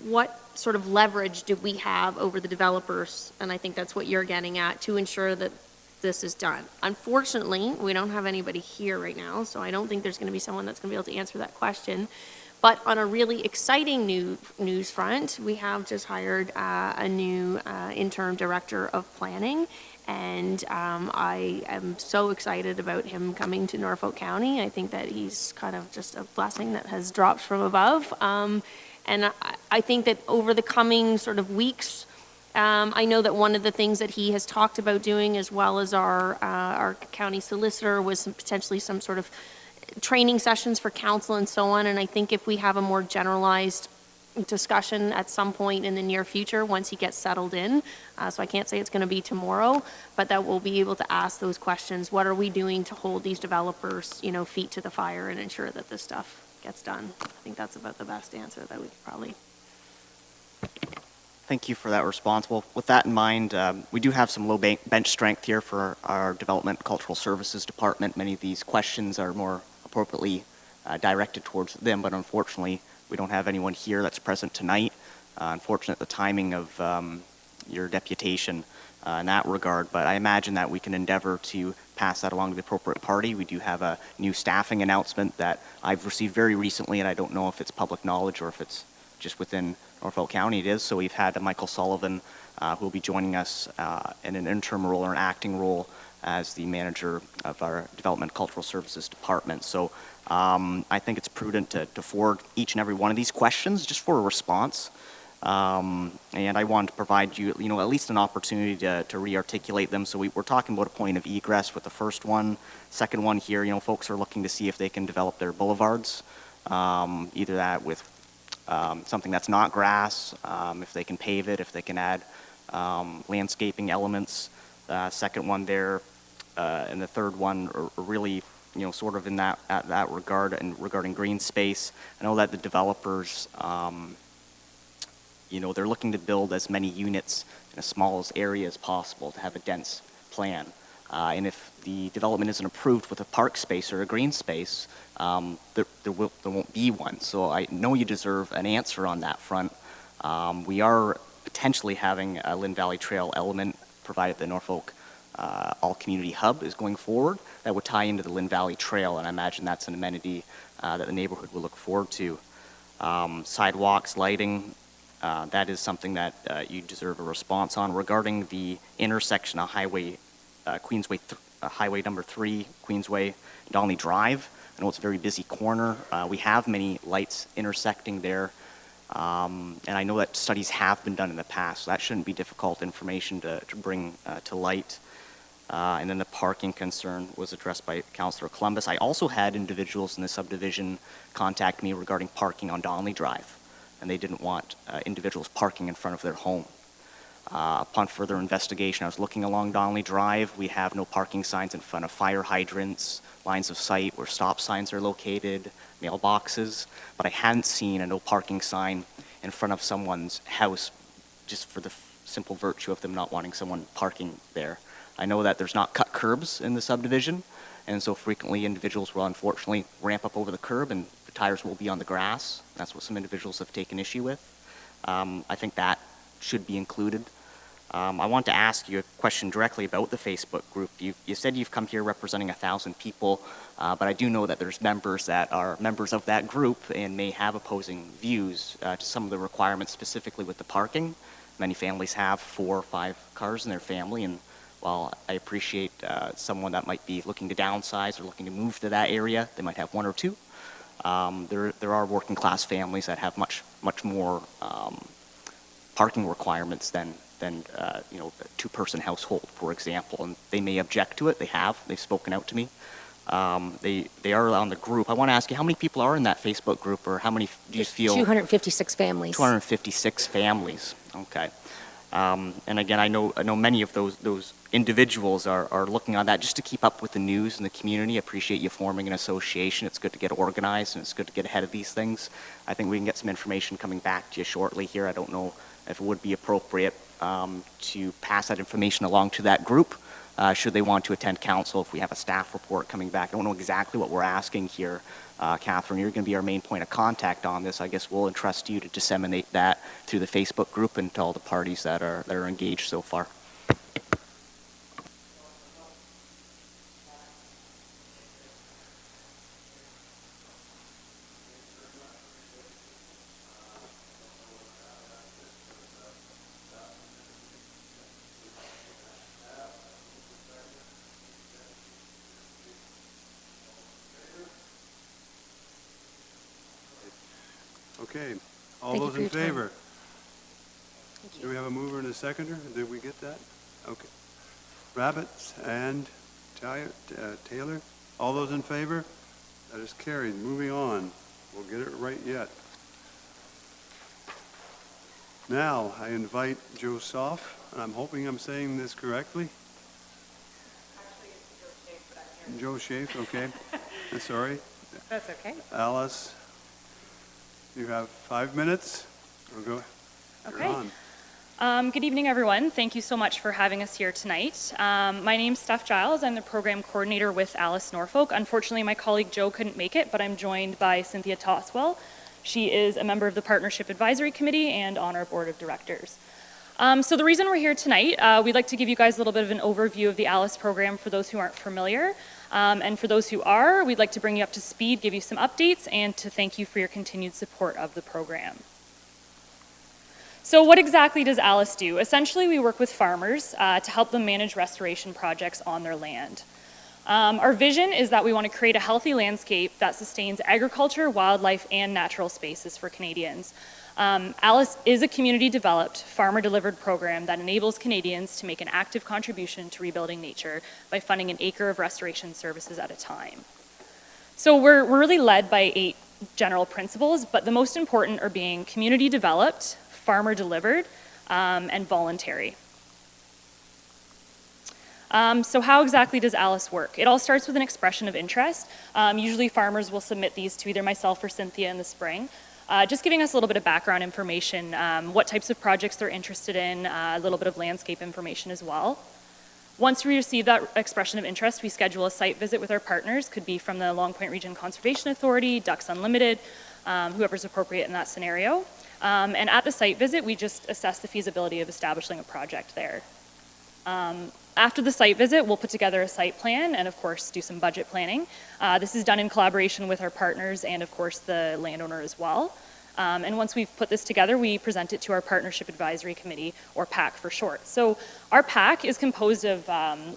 what sort of leverage do we have over the developers? And I think that's what you're getting at, to ensure that this is done. Unfortunately, we don't have anybody here right now, so I don't think there's going to be someone that's going to be able to answer that question. But on a really exciting news front, we have just hired a new interim director of planning, and I am so excited about him coming to Norfolk County. I think that he's kind of just a blessing that has dropped from above. And I think that over the coming sort of weeks, I know that one of the things that he has talked about doing, as well as our county solicitor, was potentially some sort of training sessions for council and so on. And I think if we have a more generalized discussion at some point in the near future, once he gets settled in, so I can't say it's going to be tomorrow, but that we'll be able to ask those questions. What are we doing to hold these developers, feet to the fire and ensure that this stuff gets done? I think that's about the best answer that we could probably. Thank you for that response. Well, with that in mind, we do have some low bench strength here for our Development Cultural Services Department. Many of these questions are more appropriately directed towards them, but unfortunately, we don't have anyone here that's present tonight. Unfortunate the timing of your deputation in that regard, but I imagine that we can endeavor to pass that along to the appropriate party. We do have a new staffing announcement that I've received very recently, and I don't know if it's public knowledge or if it's just within Norfolk County. It is. So we've had Michael Sullivan, who will be joining us in an interim role or an acting role as the manager of our Development Cultural Services Department. So I think it's prudent to forward each and every one of these questions just for a response. And I wanted to provide you, at least an opportunity to re-articulate them. So we're talking about a point of egress with the first one. Second one here, folks are looking to see if they can develop their boulevards, either that with something that's not grass, if they can pave it, if they can add landscaping elements. Second one there, and the third one are really, sort of in that regard and regarding green space. I know that the developers, they're looking to build as many units in as small area as possible to have a dense plan. And if the development isn't approved with a park space or a green space, there won't be one. So I know you deserve an answer on that front. We are potentially having a Lynn Valley Trail element, provided the Norfolk All-Community Hub is going forward, that would tie into the Lynn Valley Trail, and I imagine that's an amenity that the neighborhood will look forward to. Sidewalks, lighting, that is something that you deserve a response on. Regarding the intersection of Highway Highway number 3, Queensway, Donnelly Drive. I know it's a very busy corner. We have many lights intersecting there, and I know that studies have been done in the past, so that shouldn't be difficult information to bring to light. And then the parking concern was addressed by Councillor Columbus. I also had individuals in the subdivision contact me regarding parking on Donnelly Drive, and they didn't want individuals parking in front of their home. Upon further investigation, I was looking along Donnelly Drive. We have no parking signs in front of fire hydrants, lines of sight where stop signs are located, mailboxes, but I hadn't seen a no parking sign in front of someone's house just for the simple virtue of them not wanting someone parking there. I know that there's not cut curbs in the subdivision, and so frequently individuals will unfortunately ramp up over the curb and the tires will be on the grass. That's what some individuals have taken issue with. I think that should be included. I want to ask you a question directly about the Facebook group. You said you've come here representing 1,000 people, but I do know that there's members that are members of that group and may have opposing views to some of the requirements, specifically with the parking. Many families have 4 or 5 cars in their family, and while I appreciate someone that might be looking to downsize or looking to move to that area, they might have 1 or 2. There are working class families that have much more parking requirements than you know, a two-person household, for example, and they may object to it. They've spoken out to me. They are on the group. I want to ask you, how many people are in that Facebook group, or how many do you feel? 256 families. 256 families. Okay. And again, I know many of those individuals are looking on that just to keep up with the news in the community. I appreciate you forming an association. It's good to get organized, and it's good to get ahead of these things. I think we can get some information coming back to you shortly here. I don't know if it would be appropriate to pass that information along to that group. Should they want to attend council, if we have a staff report coming back. I don't know exactly what we're asking here. Catherine, you're going to be our main point of contact on this. I guess we'll entrust you to disseminate that through the Facebook group and to all the parties that are engaged so far. Okay, all those in favor? Do we have a mover and a seconder? Did we get that? Okay. Rabbits and Taylor, all those in favor? That is carried. Moving on. We'll get it right yet. Now, I invite Joe Soff, and I'm hoping I'm saying this correctly. Actually, it's Joe Schaaf, okay. Sorry. That's okay. ALUS, you have 5 minutes. We'll go. Okay. Good evening, everyone. Thank you so much for having us here tonight. My name's Steph Giles. I'm the program coordinator with ALUS Norfolk. Unfortunately, my colleague Joe couldn't make it, but I'm joined by Cynthia Toswell. She is a member of the Partnership Advisory Committee and on our board of directors. So the reason we're here tonight, we'd like to give you guys a little bit of an overview of the ALUS program for those who aren't familiar. And for those who are, we'd like to bring you up to speed, give you some updates, and to thank you for your continued support of the program. So what exactly does ALUS do? Essentially, we work with farmers to help them manage restoration projects on their land. Our vision is that we want to create a healthy landscape that sustains agriculture, wildlife, and natural spaces for Canadians. ALUS is a community-developed, farmer-delivered program that enables Canadians to make an active contribution to rebuilding nature by funding an acre of restoration services at a time. So we're really led by 8 general principles, but the most important are being community-developed, farmer-delivered, and voluntary. So how exactly does ALUS work? It all starts with an expression of interest. Usually farmers will submit these to either myself or Cynthia in the spring. Just giving us a little bit of background information, what types of projects they're interested in, a little bit of landscape information as well. Once we receive that expression of interest, we schedule a site visit with our partners, could be from the Long Point Region Conservation Authority, Ducks Unlimited, whoever's appropriate in that scenario. And at the site visit, we just assess the feasibility of establishing a project there. After the site visit, we'll put together a site plan and, of course, do some budget planning. This is done in collaboration with our partners and, of course, the landowner as well. And once we've put this together, we present it to our Partnership Advisory Committee, or PAC for short. So our PAC is composed of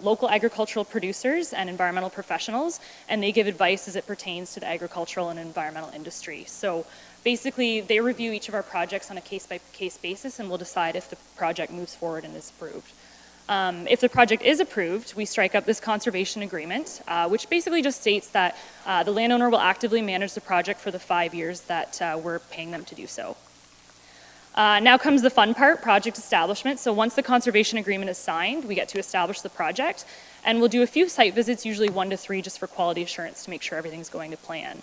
local agricultural producers and environmental professionals, and they give advice as it pertains to the agricultural and environmental industry. So basically, they review each of our projects on a case-by-case basis, and we'll decide if the project moves forward and is approved. If the project is approved, we strike up this conservation agreement, which basically just states that the landowner will actively manage the project for the 5 years that we're paying them to do so. Now comes the fun part, project establishment. So once the conservation agreement is signed, we get to establish the project, and we'll do a few site visits, usually 1 to 3, just for quality assurance to make sure everything's going to plan.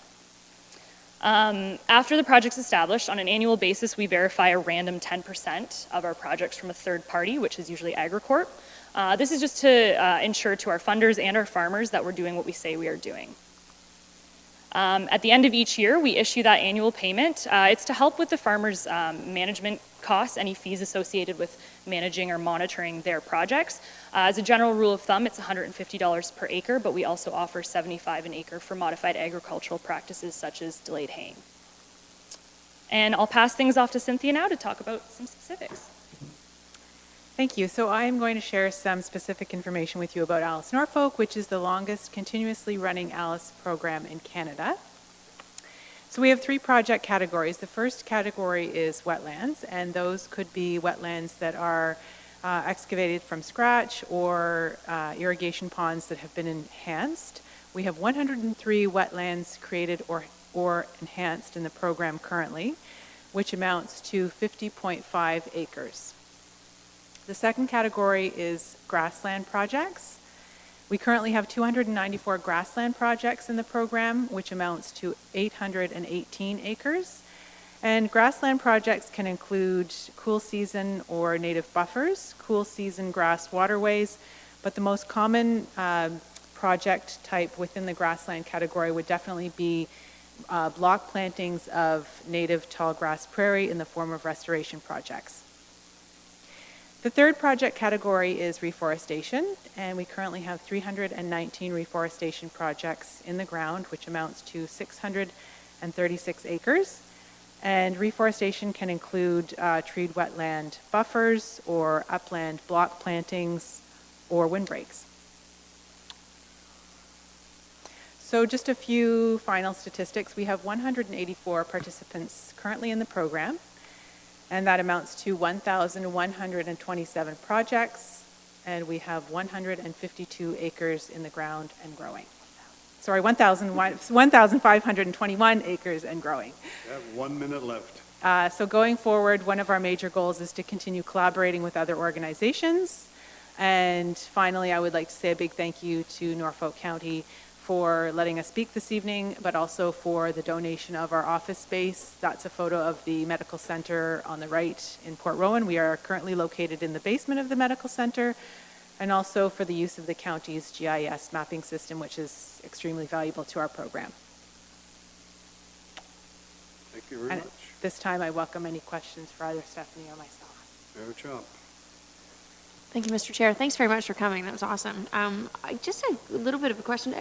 After the project's established, on an annual basis, we verify a random 10% of our projects from a third party, which is usually AgriCorp. This is just to ensure to our funders and our farmers that we're doing what we say we are doing. At the end of each year, we issue that annual payment. It's to help with the farmers' management costs, any fees associated with managing or monitoring their projects. As a general rule of thumb, it's $150 per acre, but we also offer $75 an acre for modified agricultural practices such as delayed haying. And I'll pass things off to Cynthia now to talk about some specifics. Thank you. So I'm going to share some specific information with you about ALUS Norfolk, which is the longest continuously running ALUS program in Canada. So we have 3 project categories. The first category is wetlands, and those could be wetlands that are excavated from scratch or irrigation ponds that have been enhanced. We have 103 wetlands created or enhanced in the program currently, which amounts to 50.5 acres. The second category is grassland projects. We currently have 294 grassland projects in the program, which amounts to 818 acres. And grassland projects can include cool season or native buffers, cool season grass waterways, but the most common project type within the grassland category would definitely be block plantings of native tall grass prairie in the form of restoration projects. The third project category is reforestation, and we currently have 319 reforestation projects in the ground, which amounts to 636 acres. And reforestation can include treed wetland buffers or upland block plantings or windbreaks. So just a few final statistics. We have 184 participants currently in the program, and that amounts to 1,127 projects, and we have 152 acres in the ground and growing. Sorry, 1,521 acres and growing. We have 1 minute left. So going forward, one of our major goals is to continue collaborating with other organizations. And finally, I would like to say a big thank you to Norfolk County for letting us speak this evening, but also for the donation of our office space. That's a photo of the medical center on the right in Port Rowan. We are currently located in the basement of the medical center, and also for the use of the county's GIS mapping system, which is extremely valuable to our program. Thank you very much. This time I welcome any questions for either Stephanie or myself. Mayor Chop. Thank you, Mr. Chair. Thanks very much for coming. That was awesome. Just a little bit of a question.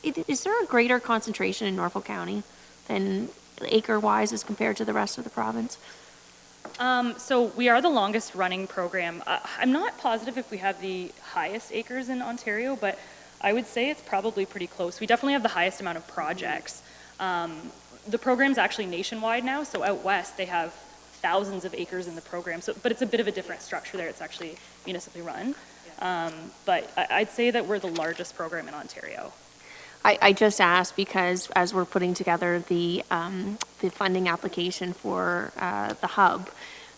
Is there a greater concentration in Norfolk County than acre-wise as compared to the rest of the province? So we are the longest running program. I'm not positive if we have the highest acres in Ontario, but I would say it's probably pretty close. We definitely have the highest amount of projects. The program's actually nationwide now, so out west they have thousands of acres in the program, but it's a bit of a different structure there. It's actually municipally run. But I'd say that we're the largest program in Ontario. I just asked because as we're putting together the funding application for the hub,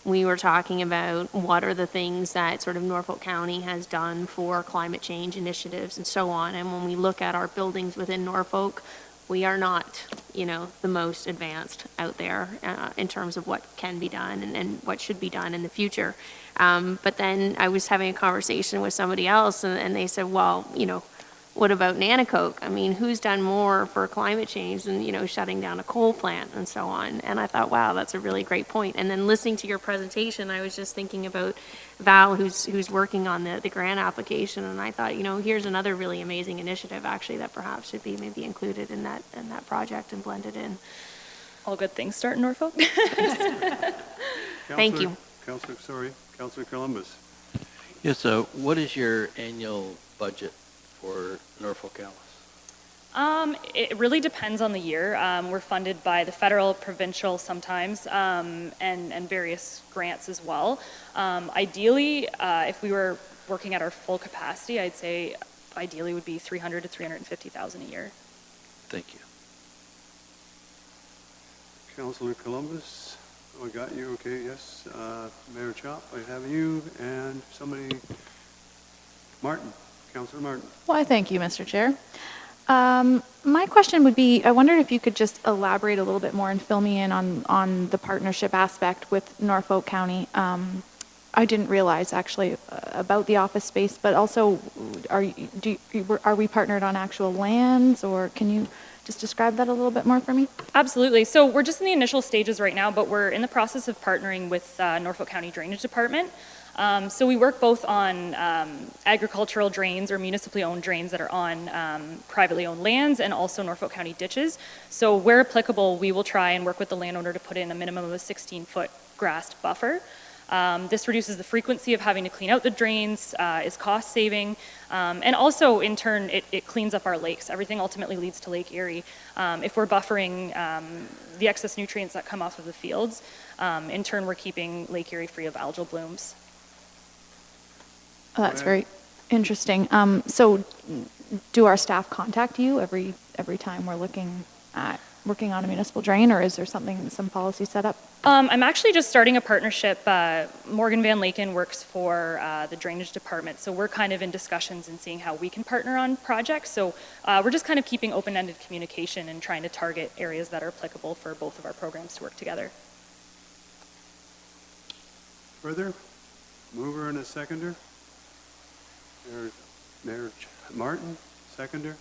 we were talking about what are the things that sort of Norfolk County has done for climate change initiatives and so on. And when we look at our buildings within Norfolk, we are not, the most advanced out there in terms of what can be done and what should be done in the future. But then I was having a conversation with somebody else, and they said, well, what about Nanticoke? I mean, who's done more for climate change than, shutting down a coal plant and so on? And I thought, wow, that's a really great point. And then listening to your presentation, I was just thinking about Val, who's working on the grant application, and I thought, here's another really amazing initiative actually that perhaps should be maybe included in that project and blended in. All good things start in Norfolk. Thank you. Councillor Columbus. Yes, so what is your annual budget for Norfolk ALUS? It really depends on the year. We're funded by the federal, provincial sometimes, and various grants as well. Ideally, if we were working at our full capacity, I'd say ideally would be $300,000 to $350,000 a year. Thank you. Councillor Columbus, I got you. Okay, yes. Mayor Chop, I have you, and somebody, Martin. Councillor Martin. Why, thank you, Mr. Chair. My question would be, I wondered if you could just elaborate a little bit more and fill me in on the partnership aspect with Norfolk County. I didn't realize actually about the office space, but also are we partnered on actual lands, or can you just describe that a little bit more for me? Absolutely. So we're just in the initial stages right now, but we're in the process of partnering with Norfolk County Drainage Department. So we work both on agricultural drains or municipally owned drains that are on privately owned lands, and also Norfolk County ditches. So where applicable, we will try and work with the landowner to put in a minimum of a 16-foot grassed buffer. This reduces the frequency of having to clean out the drains, is cost saving, and also in turn it cleans up our lakes. Everything ultimately leads to Lake Erie. If we're buffering the excess nutrients that come off of the fields, in turn we're keeping Lake Erie free of algal blooms. Oh, that's very interesting. So do our staff contact you every time we're looking on a municipal drain, or is there some policy set up? I'm actually just starting a partnership. Morgan Van Laken works for the drainage department, so we're kind of in discussions and seeing how we can partner on projects. So we're just kind of keeping open-ended communication and trying to target areas that are applicable for both of our programs to work together. Further? Mover and a seconder? Mayor Martin, seconder.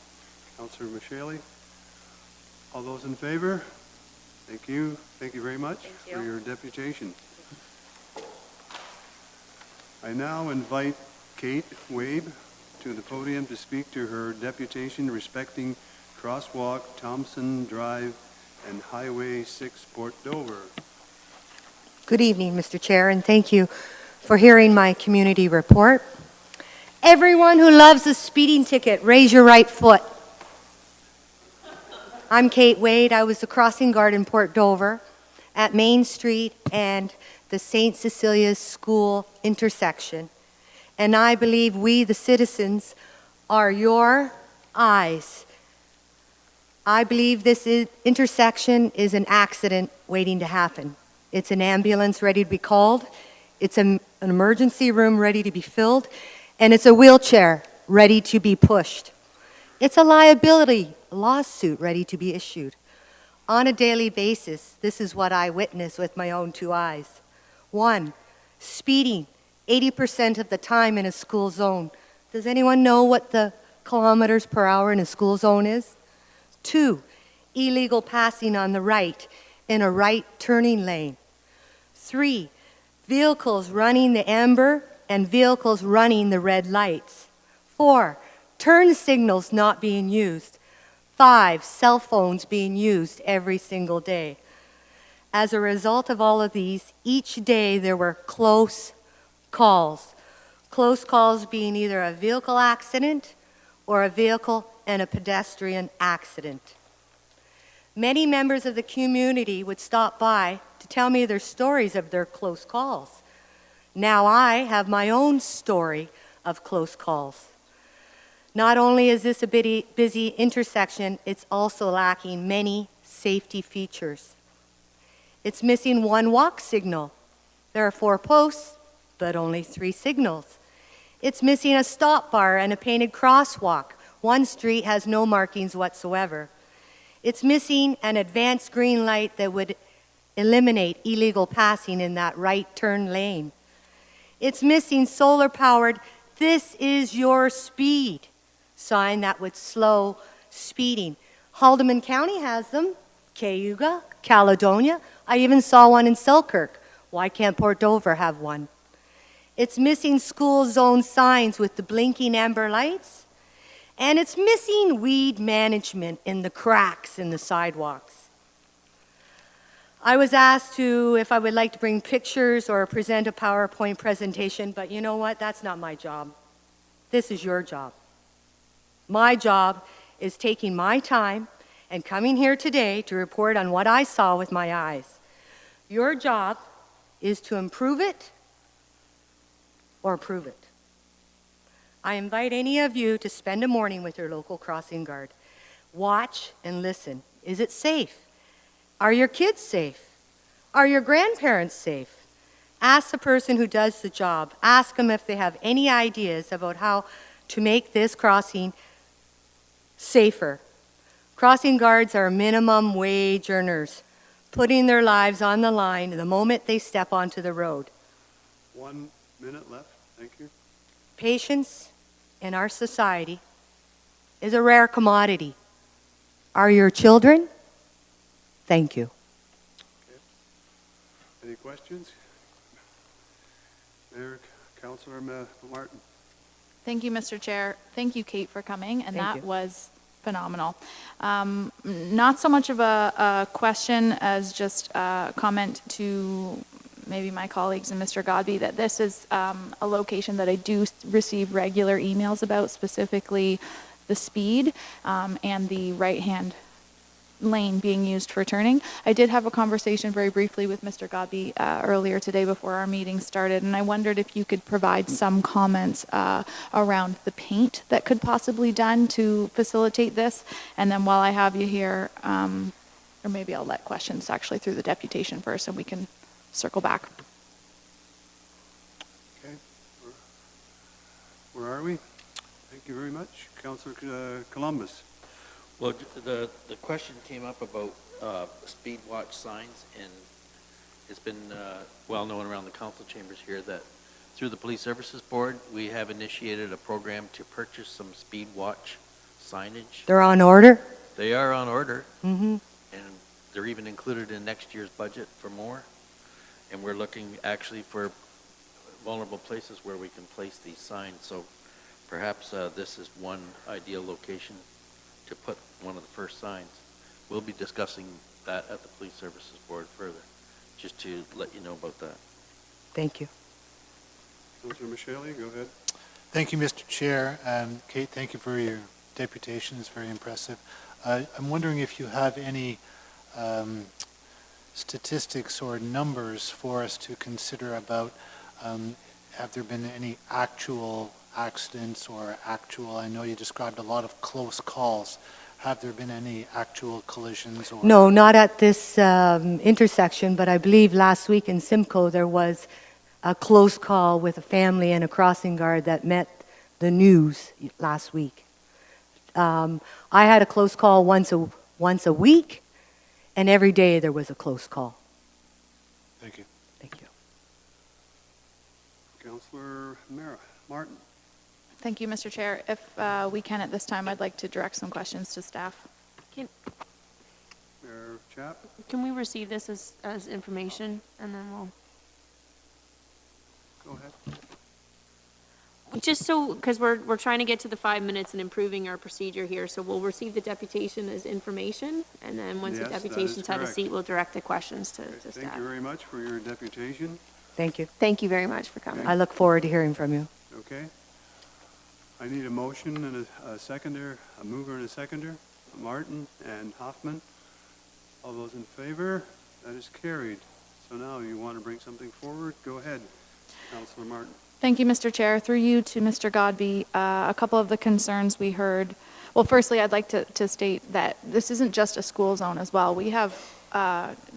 Councillor Michele. All those in favor? Thank you. Thank you very much for your deputation. I now invite Kate Wabe to the podium to speak to her deputation respecting Crosswalk, Thompson Drive, and Highway 6 Port Dover. Good evening, Mr. Chair, and thank you for hearing my community report. Everyone who loves a speeding ticket, raise your right foot. I'm Kate Wade. I was the crossing guard in Port Dover at Main Street and the St. Cecilia's School intersection. And I believe we, the citizens, are your eyes. I believe this intersection is an accident waiting to happen. It's an ambulance ready to be called. It's an emergency room ready to be filled. And it's a wheelchair ready to be pushed. It's a liability lawsuit ready to be issued. On a daily basis, this is what I witness with my own two eyes. 1, speeding 80% of the time in a school zone. Does anyone know what the kilometers per hour in a school zone is? 2, illegal passing on the right in a right turning lane. 3, vehicles running the amber and vehicles running the red lights. 4, turn signals not being used. 5, cell phones being used every single day. As a result of all of these, each day there were close calls. Close calls being either a vehicle accident or a vehicle and a pedestrian accident. Many members of the community would stop by to tell me their stories of their close calls. Now I have my own story of close calls. Not only is this a busy intersection, it's also lacking many safety features. It's missing 1 walk signal. There are 4 posts, but only 3 signals. It's missing a stop bar and a painted crosswalk. One street has no markings whatsoever. It's missing an advanced green light that would eliminate illegal passing in that right turn lane. It's missing solar-powered, "This is your speed" sign that would slow speeding. Haldeman County has them, Cayuga, Caledonia. I even saw one in Selkirk. Why can't Port Dover have one? It's missing school zone signs with the blinking amber lights. And it's missing weed management in the cracks in the sidewalks. I was asked if I would like to bring pictures or present a PowerPoint presentation, but you know what? That's not my job. This is your job. My job is taking my time and coming here today to report on what I saw with my eyes. Your job is to improve it or prove it. I invite any of you to spend a morning with your local crossing guard. Watch and listen. Is it safe? Are your kids safe? Are your grandparents safe? Ask the person who does the job. Ask them if they have any ideas about how to make this crossing safer. Crossing guards are minimum wage earners, putting their lives on the line the moment they step onto the road. 1 minute left. Thank you. Patience in our society is a rare commodity. Are your children? Thank you. Okay. Any questions? Mayor, Councillor Martin. Thank you, Mr. Chair. Thank you, Kate, for coming, and that was phenomenal. Not so much of a question as just a comment to maybe my colleagues and Mr. Godby, that this is a location that I do receive regular emails about, specifically the speed and the right-hand lane being used for turning. I did have a conversation very briefly with Mr. Godby earlier today before our meeting started, and I wondered if you could provide some comments around the paint that could possibly be done to facilitate this. And then while I have you here, or maybe I'll let questions actually through the deputation first and we can circle back. Okay. Where are we? Thank you very much. Councillor Columbus. Well, the question came up about speed watch signs, and it's been well known around the council chambers here that through the Police Services Board, we have initiated a program to purchase some speed watch signage. They're on order? They are on order. Mm-hmm. And they're even included in next year's budget for more. And we're looking actually for vulnerable places where we can place these signs. So perhaps this is one ideal location to put one of the first signs. We'll be discussing that at the Police Services Board further, just to let you know about that. Thank you. Councillor Michele, go ahead. Thank you, Mr. Chair. Kate, thank you for your deputation. It's very impressive. I'm wondering if you have any statistics or numbers for us to consider about have there been any actual accidents or actual, I know you described a lot of close calls. Have there been any actual collisions? Or No, not at this intersection, but I believe last week in Simcoe there was a close call with a family and a crossing guard that met the news last week. I had a close call once a week, and every day there was a close call. Thank you. Thank you. Councillor Martin. Thank you, Mr. Chair. If we can at this time, I'd like to direct some questions to staff. Mayor Chap. Can we receive this as information, and then we'll... Go ahead. Just so, because we're trying to get to the 5 minutes and improving our procedure here, so we'll receive the deputation as information, and then once the deputations have a seat, we'll direct the questions to staff. Thank you very much for your deputation. Thank you. Thank you very much for coming. I look forward to hearing from you. Okay. I need a motion and a seconder, a mover and a seconder, Martin and Hoffman. All those in favor? That is carried. So now you want to bring something forward? Go ahead, Councillor Martin. Thank you, Mr. Chair. Through you to Mr. Godby, a couple of the concerns we heard. Well, firstly, I'd like to state that this isn't just a school zone as well. We have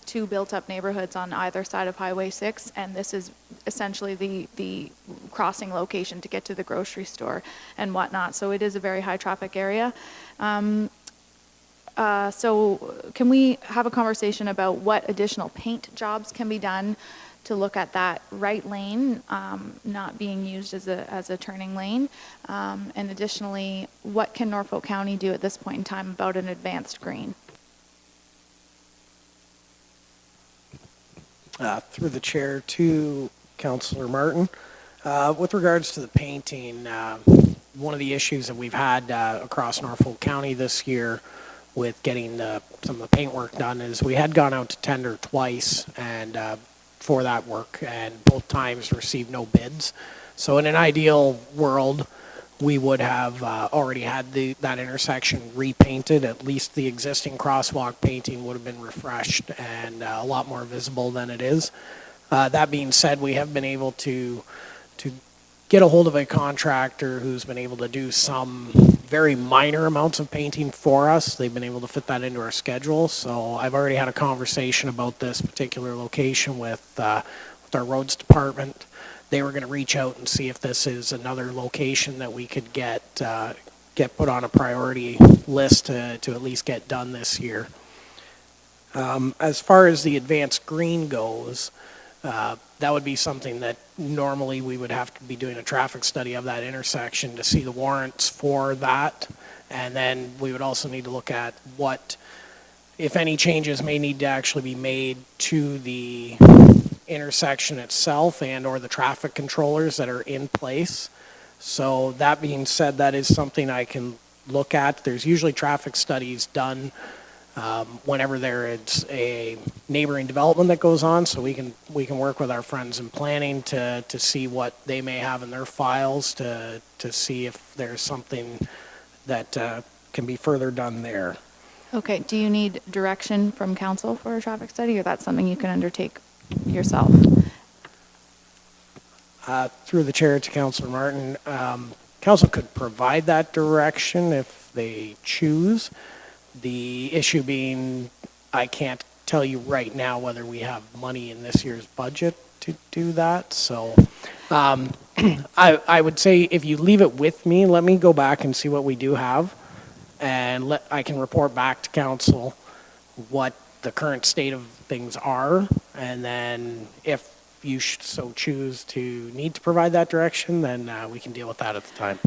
2 built-up neighborhoods on either side of Highway 6, and this is essentially the crossing location to get to the grocery store and whatnot. So it is a very high-traffic area. So can we have a conversation about what additional paint jobs can be done to look at that right lane not being used as a turning lane? And additionally, what can Norfolk County do at this point in time about an advanced green? Through the chair to Councillor Martin. With regards to the painting, one of the issues that we've had across Norfolk County this year with getting some of the paint work done is we had gone out to tender twice and for that work, and both times received no bids. So in an ideal world, we would have already had that intersection repainted. At least the existing crosswalk painting would have been refreshed and a lot more visible than it is. That being said, we have been able to get a hold of a contractor who's been able to do some very minor amounts of painting for us. They've been able to fit that into our schedule. So I've already had a conversation about this particular location with our roads department. They were going to reach out and see if this is another location that we could get put on a priority list to at least get done this year. As far as the advanced green goes, that would be something that normally we would have to be doing a traffic study of that intersection to see the warrants for that. And then we would also need to look at what, if any changes may need to actually be made to the intersection itself and or the traffic controllers that are in place. So that being said, that is something I can look at. There's usually traffic studies done whenever there is a neighboring development that goes on, so we can work with our friends in planning to see what they may have in their files to see if there's something that can be further done there. Okay, do you need direction from council for a traffic study, or that's something you can undertake yourself? Through the chair to Councillor Martin, council could provide that direction if they choose. The issue being, I can't tell you right now whether we have money in this year's budget to do that. So I would say if you leave it with me, let me go back and see what we do have, and I can report back to council what the current state of things are, and then if you so choose to need to provide that direction, then we can deal with that at the time.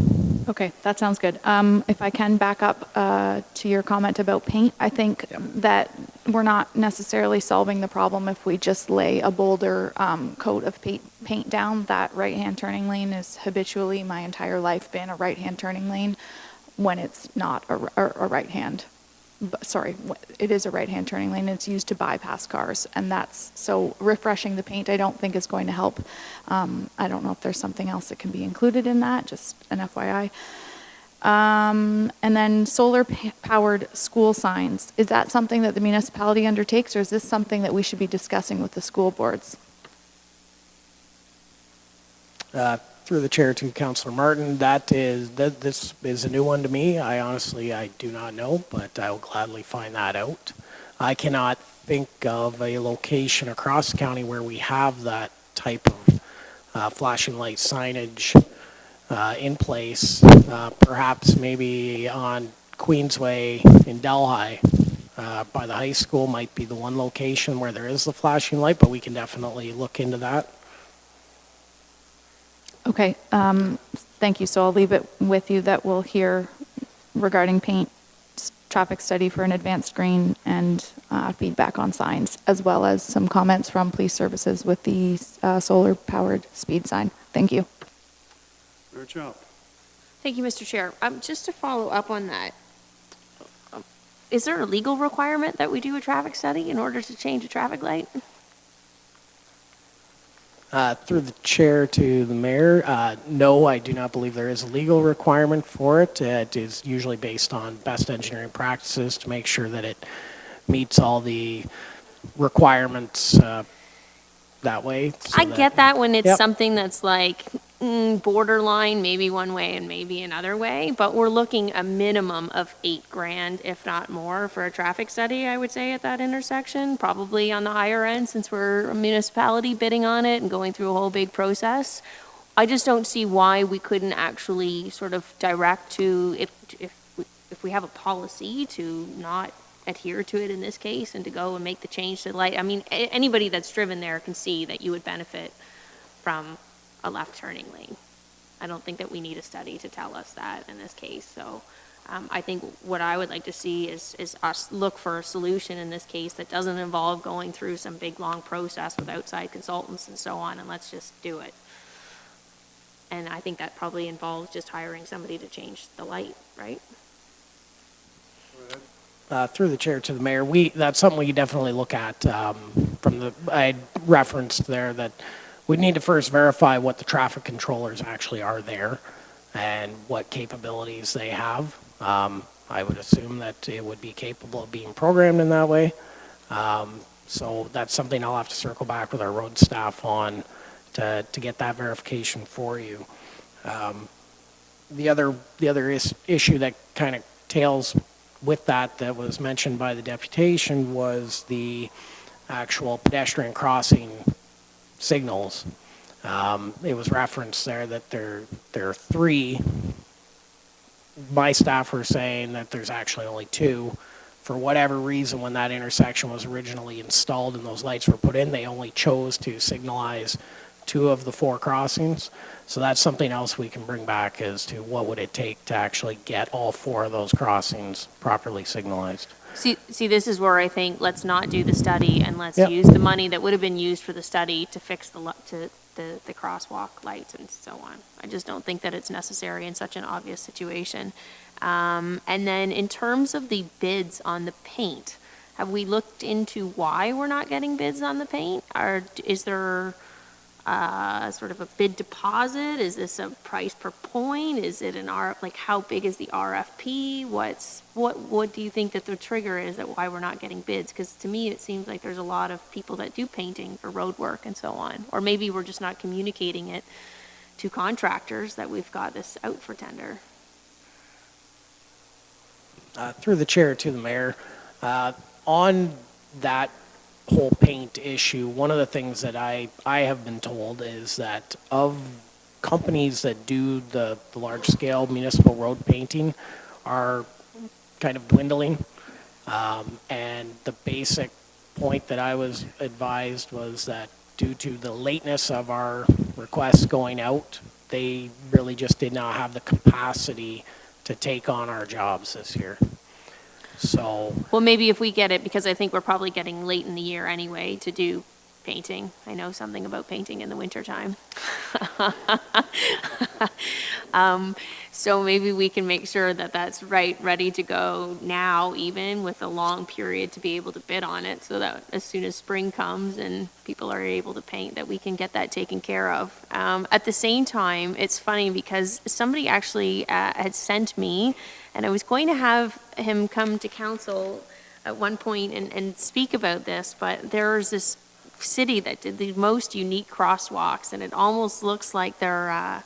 Okay, that sounds good. If I can back up to your comment about paint, I think that we're not necessarily solving the problem if we just lay a bolder coat of paint down. That right-hand turning lane is habitually my entire life been a right-hand turning lane when it's not a right-hand. Sorry, it is a right-hand turning lane. It's used to bypass cars, and that's so refreshing the paint I don't think is going to help. I don't know if there's something else that can be included in that, just an FYI. And then solar-powered school signs. Is that something that the municipality undertakes, or is this something that we should be discussing with the school boards? Through the chair to Councillor Martin, this is a new one to me. I do not know, but I will gladly find that out. I cannot think of a location across the county where we have that type of flashing light signage in place. Perhaps maybe on Queensway in Delhi by the high school might be the one location where there is the flashing light, but we can definitely look into that. Okay, thank you. So I'll leave it with you that we'll hear regarding paint, traffic study for an advanced green, and feedback on signs, as well as some comments from police services with the solar-powered speed sign. Thank you. Good job. Thank you, Mr. Chair. Just to follow up on that, is there a legal requirement that we do a traffic study in order to change a traffic light? Through the chair to the mayor, no, I do not believe there is a legal requirement for it. It is usually based on best engineering practices to make sure that it meets all the requirements that way. I get that when it's something that's like borderline, maybe one way and maybe another way, but we're looking a minimum of $8,000, if not more, for a traffic study, I would say, at that intersection, probably on the higher end since we're a municipality bidding on it and going through a whole big process. I just don't see why we couldn't actually sort of direct to, if we have a policy to not adhere to it in this case and to go and make the change to the light. I mean, anybody that's driven there can see that you would benefit from a left turning lane. I don't think that we need a study to tell us that in this case. So I think what I would like to see is us look for a solution in this case that doesn't involve going through some big long process with outside consultants and so on, and let's just do it. And I think that probably involves just hiring somebody to change the light, right? Through the chair to the mayor, that's something we definitely look at. I referenced there that we need to first verify what the traffic controllers actually are there and what capabilities they have. I would assume that it would be capable of being programmed in that way. So that's something I'll have to circle back with our road staff on to get that verification for you. The other issue that kind of tails with that was mentioned by the deputation was the actual pedestrian crossing signals. It was referenced there that there are 3. My staff were saying that there's actually only 2. For whatever reason, when that intersection was originally installed and those lights were put in, they only chose to signalize 2 of the 4 crossings. So that's something else we can bring back as to what would it take to actually get all 4 of those crossings properly signalized. See, this is where I think let's not do the study and let's Yep. use the money that would have been used for the study to fix the crosswalk lights and so on. I just don't think that it's necessary in such an obvious situation. And then in terms of the bids on the paint, have we looked into why we're not getting bids on the paint? Or is there sort of a bid deposit? Is this a price per point? Is it like how big is the RFP? What do you think that the trigger is that why we're not getting bids? Because to me it seems like there's a lot of people that do painting for road work and so on. Or maybe we're just not communicating it to contractors that we've got this out for tender. Through the chair to the mayor, on that whole paint issue, one of the things that I have been told is that of companies that do the large-scale municipal road painting are kind of dwindling. And the basic point that I was advised was that due to the lateness of our requests going out, they really just did not have the capacity to take on our jobs this year. So, Well, maybe if we get it, because I think we're probably getting late in the year anyway to do painting. I know something about painting in the wintertime. So maybe we can make sure that that's ready to go now, even with a long period to be able to bid on it, so that as soon as spring comes and people are able to paint, that we can get that taken care of. At the same time, it's funny because somebody actually had sent me, and I was going to have him come to council at one point and speak about this, but there's this city that did the most unique crosswalks, and it almost looks like they're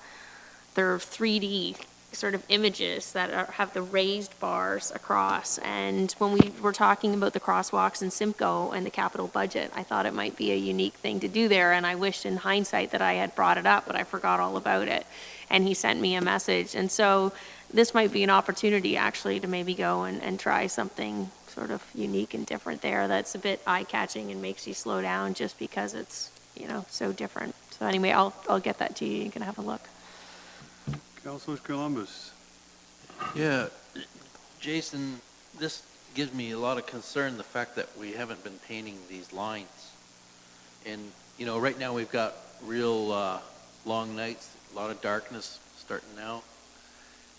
3D sort of images that have the raised bars across. And when we were talking about the crosswalks in Simcoe and the capital budget, I thought it might be a unique thing to do there, and I wished in hindsight that I had brought it up, but I forgot all about it. And he sent me a message, and so this might be an opportunity actually to maybe go and try something sort of unique and different there that's a bit eye-catching and makes you slow down just because it's, so different. So anyway, I'll get that to you. You can have a look. Councilor Columbus. Yeah, Jason, this gives me a lot of concern, the fact that we haven't been painting these lines. And, right now we've got real long nights, a lot of darkness starting now.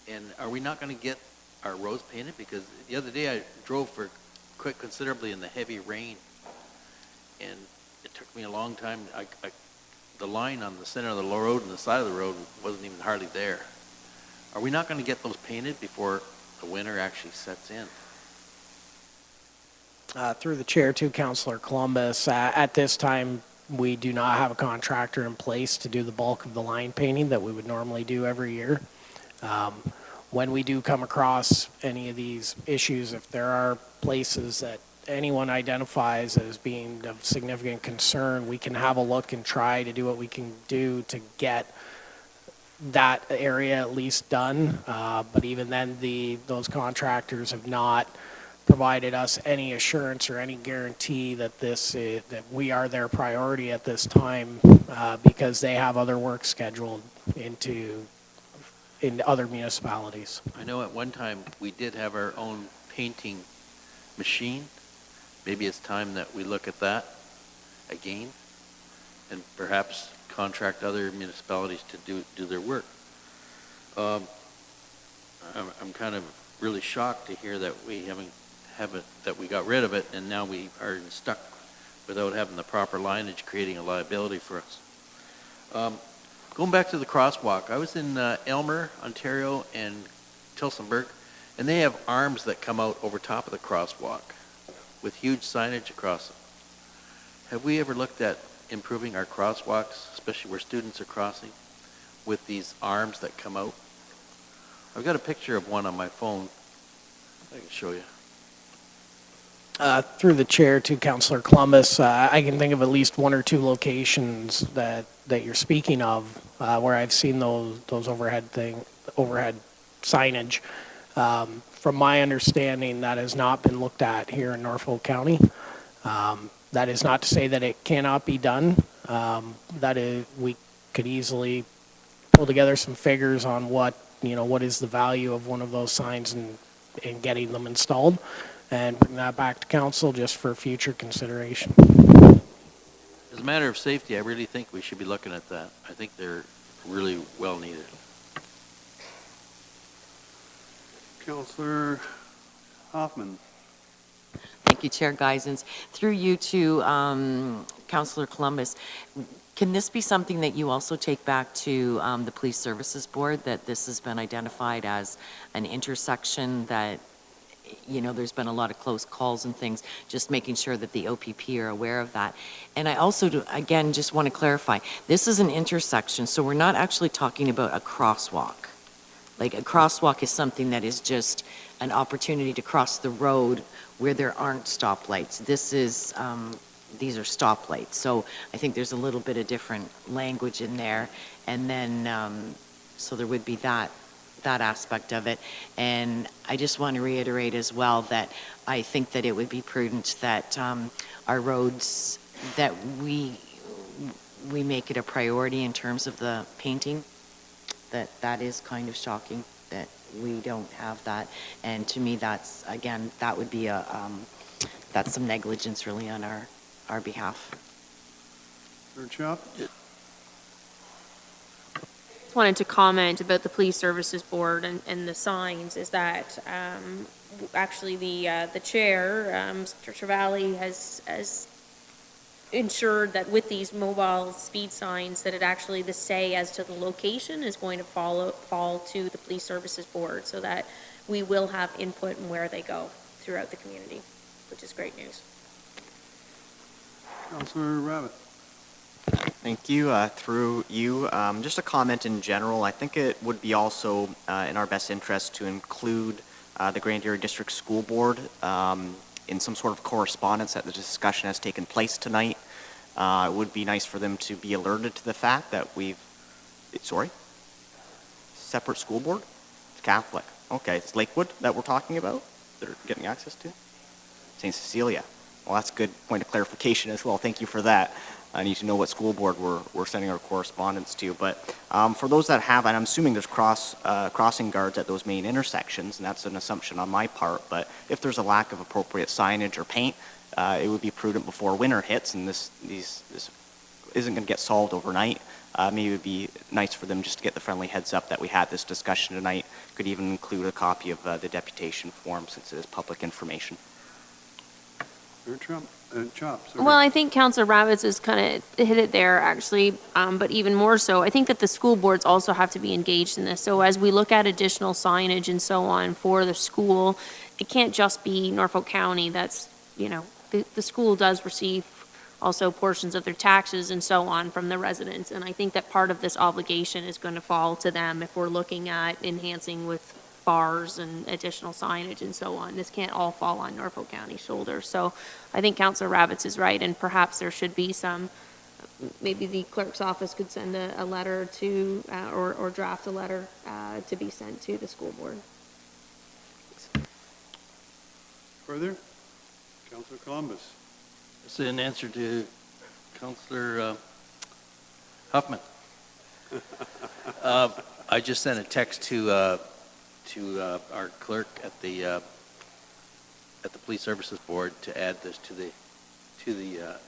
And are we not going to get our roads painted? Because the other day I drove for quite considerably in the heavy rain, and it took me a long time. The line on the center of the road and the side of the road wasn't even hardly there. Are we not going to get those painted before the winter actually sets in? through the chair to Councillor Columbus, at this time we do not have a contractor in place to do the bulk of the line painting that we would normally do every year. When we do come across any of these issues, if there are places that anyone identifies as being of significant concern, we can have a look and try to do what we can do to get that area at least done. But even then, those contractors have not provided us any assurance or any guarantee that that we are their priority at this time, because they have other work scheduled in other municipalities. I know at one time we did have our own painting machine. Maybe it's time that we look at that again and perhaps contract other municipalities to do their work. I'm kind of really shocked to hear that we that we got rid of it, and now we are stuck without having the proper lineage, creating a liability for us. Going back to the crosswalk, I was in Aylmer, Ontario, and Tillsonburg, and they have arms that come out over top of the crosswalk with huge signage across them. Have we ever looked at improving our crosswalks, especially where students are crossing, with these arms that come out? I've got a picture of one on my phone I can show you. Through the chair to Councillor Columbus, I can think of at least one or two locations that you're speaking of where I've seen those overhead signage. From my understanding, that has not been looked at here in Norfolk County. That is not to say that it cannot be done. We could easily pull together some figures on what is the value of one of those signs and getting them installed. and bring that back to council just for future consideration. As a matter of safety, I really think we should be looking at that. I think they're really well needed. Councillor Hoffman. Thank you, Chair Geisens. Through you to Councillor Columbus, can this be something that you also take back to the Police Services Board, that this has been identified as an intersection that, you know, there's been a lot of close calls and things, just making sure that the OPP are aware of that. And I also, again, just want to clarify, this is an intersection, so we're not actually talking about a crosswalk. Like, a crosswalk is something that is just an opportunity to cross the road where there aren't stoplights. This is, these are stoplights. So I think there's a little bit of different language in there. And then, so there would be that aspect of it. And I just want to reiterate as well that I think that it would be prudent that our roads, that we make it a priority in terms of the painting. That is kind of shocking that we don't have that. And to me, that's, again, that would be that's some negligence really on our behalf. Third chop. Just wanted to comment about the Police Services Board and the signs, is that actually the chair, Mr. Trevally, has ensured that with these mobile speed signs that it actually, the say as to the location is going to fall to the Police Services Board, so that we will have input in where they go throughout the community, which is great news. Councillor Rabbit. Thank you. Through you, just a comment in general. I think it would be also in our best interest to include the Grand Erie District School Board in some sort of correspondence that the discussion has taken place tonight. It would be nice for them to be alerted to the fact that separate school board? It's Catholic. Okay, it's Lakewood that we're talking about, that are getting access to? St. Cecilia. Well, that's a good point of clarification as well. Thank you for that. I need to know what school board we're sending our correspondence to. But for those that have, and I'm assuming there's crossing guards at those main intersections, and that's an assumption on my part, but if there's a lack of appropriate signage or paint, it would be prudent before winter hits, and this isn't going to get solved overnight. Maybe it would be nice for them just to get the friendly heads up that we had this discussion tonight. Could even include a copy of the deputation form, since it is public information. Well, I think Councillor Ravitz has kind of hit it there, actually, but even more so, I think that the school boards also have to be engaged in this. So as we look at additional signage and so on for the school, it can't just be Norfolk County. That's, you know, the school does receive also portions of their taxes and so on from the residents. And I think that part of this obligation is going to fall to them if we're looking at enhancing with bars and additional signage and so on. This can't all fall on Norfolk County's shoulders. So I think Councillor Ravitz is right, and perhaps there should be some, maybe the clerk's office could send a letter to, or draft a letter to be sent to the school board. Further? Councillor Columbus. It's in answer to Councillor Huffman. I just sent a text to our clerk at the Police Services Board to add this to the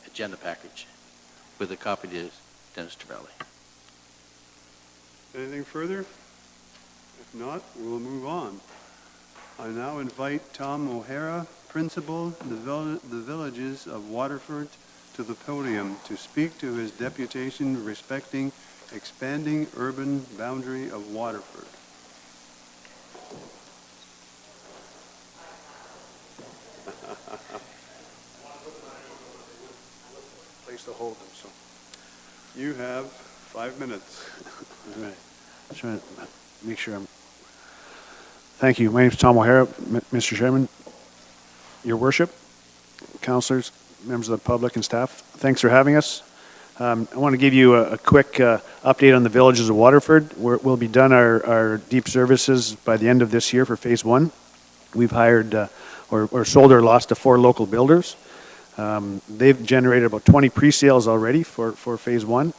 agenda package with a copy to Dennis Trevally. Anything further? If not, we'll move on. I now invite Tom O'Hara, Principal, the Villages of Waterford, to the podium to speak to his deputation respecting expanding urban boundary of Waterford. Place to hold them, so. You have 5 minutes. All right. Just trying to make sure I'm. Thank you. My name is Tom O'Hara, Mr. Chairman, Your Worship, councillors, members of the public and staff. Thanks for having us. I want to give you a quick update on the Villages of Waterford. We'll be done our deep services by the end of this year for phase 1. We've hired or sold our lots to 4 local builders. They've generated about 20 pre-sales already for phase 1.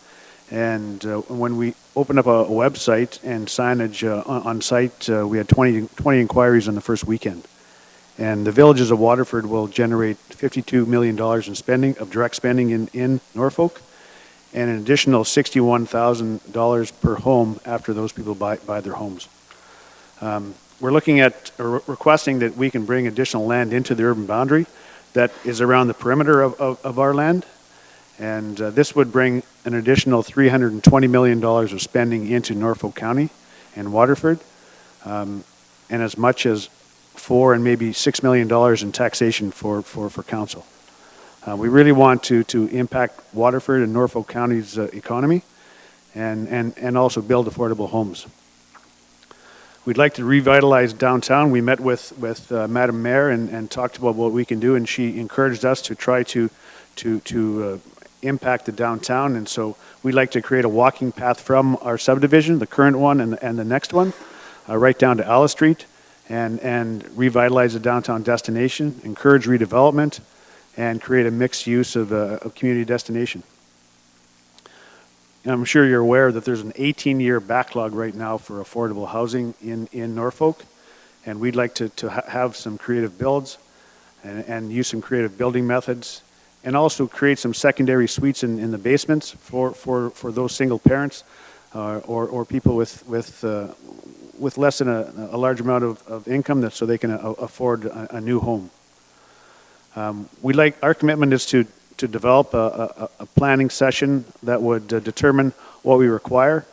And when we opened up a website and signage on site, we had 20 inquiries on the first weekend. And the villages of Waterford will generate $52 million in spending, of direct spending in Norfolk, and an additional $61,000 per home after those people buy their homes. We're looking at requesting that we can bring additional land into the urban boundary that is around the perimeter of our land. And this would bring an additional $320 million of spending into Norfolk County and Waterford, and as much as $4 and maybe $6 million in taxation for council. We really want to impact Waterford and Norfolk County's economy and also build affordable homes. We'd like to revitalize downtown. We met with Madam Mayor and talked about what we can do, and she encouraged us to try to impact the downtown. And so we'd like to create a walking path from our subdivision, the current one and the next one, right down to ALUS Street, and revitalize the downtown destination, encourage redevelopment, and create a mixed use of a community destination. And I'm sure you're aware that there's an 18-year backlog right now for affordable housing in Norfolk, and we'd like to have some creative builds and use some creative building methods, and also create some secondary suites in the basements for those single parents or people with less than a large amount of income, so they can afford a new home. Our commitment is to develop a planning session that would determine what we require,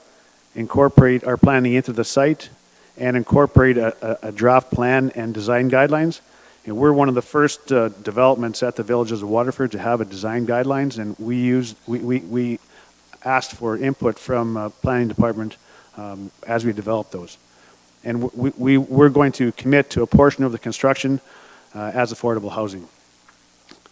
incorporate our planning into the site, and incorporate a draft plan and design guidelines. And we're one of the first developments at the Villages of Waterford to have a design guidelines, and we asked for input from planning department as we develop those. And we're going to commit to a portion of the construction as affordable housing.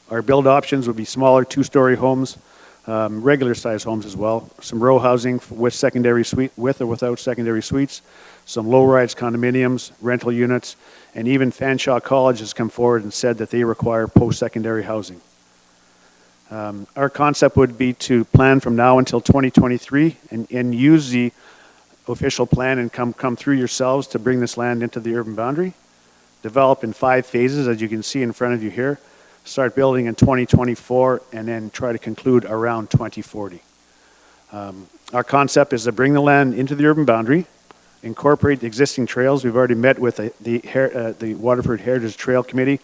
Our build options would be smaller two-story homes, regular size homes as well, some row housing with secondary suite, with or without secondary suites, some low-rise condominiums, rental units, and even Fanshawe College has come forward and said that they require post-secondary housing. Our concept would be to plan from now until 2023 and use the official plan and come through yourselves to bring this land into the urban boundary. Develop in 5 phases, as you can see in front of you here. Start building in 2024 and then try to conclude around 2040. Our concept is to bring the land into the urban boundary, incorporate the existing trails. We've already met with the Waterford Heritage Trail Committee,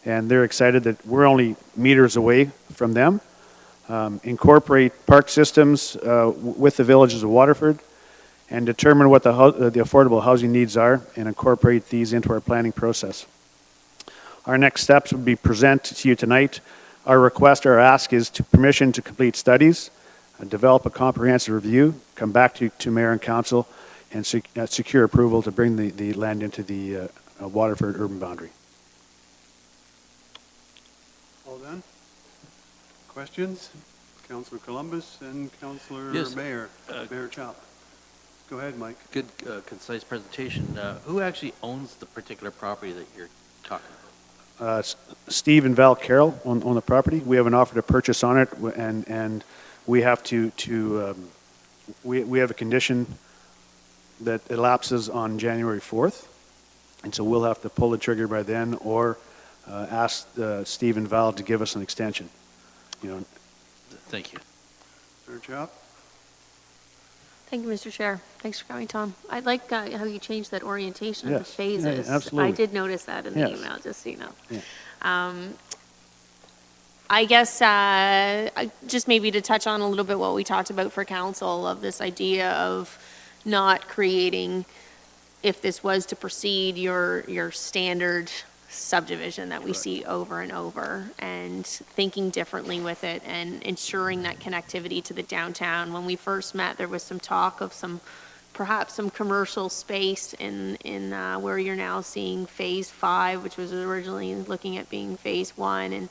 and they're excited that we're only meters away from them. Incorporate park systems with the Villages of Waterford, and determine what the affordable housing needs are, and incorporate these into our planning process. Our next steps would be present to you tonight. Our request, our ask is to permission to complete studies, develop a comprehensive review, come back to Mayor and Council, and secure approval to bring the land into the Waterford urban boundary. All done? Questions? Councillor Columbus and Councillor Yes. Mayor Chop. Go ahead, Mike. Good, concise presentation. Who actually owns the particular property that you're talking about? Steve and Val Carroll on the property. We have an offer to purchase on it, and we have we have a condition that elapses on January 4th, and so we'll have to pull the trigger by then, or ask Steve and Val to give us an extension. Thank you. Mayor Chop. Thank you, Mr. Chair. Thanks for coming, Tom. I like how you changed that orientation of the Yes. phases. Yeah, absolutely. I did notice that in the Yes. email, just so you know. Yeah. I guess just maybe to touch on a little bit what we talked about for council of this idea of not creating, if this was to proceed, your standard subdivision that we see over and over, and thinking differently with it and ensuring that connectivity to the downtown. When we first met, there was some talk of perhaps some commercial space in where you're now seeing phase 5, which was originally looking at being phase 1. And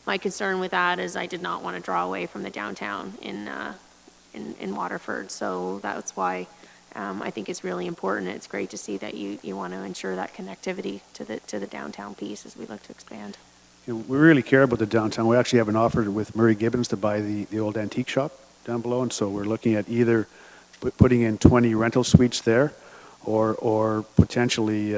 my concern with that is I did not want to draw away from the downtown in Waterford. So that's why I think it's really important. It's great to see that you want to ensure that connectivity to the downtown piece as we look to expand. We really care about the downtown. We actually have an offer with Murray Gibbons to buy the old antique shop down below, and so we're looking at either putting in 20 rental suites there, or potentially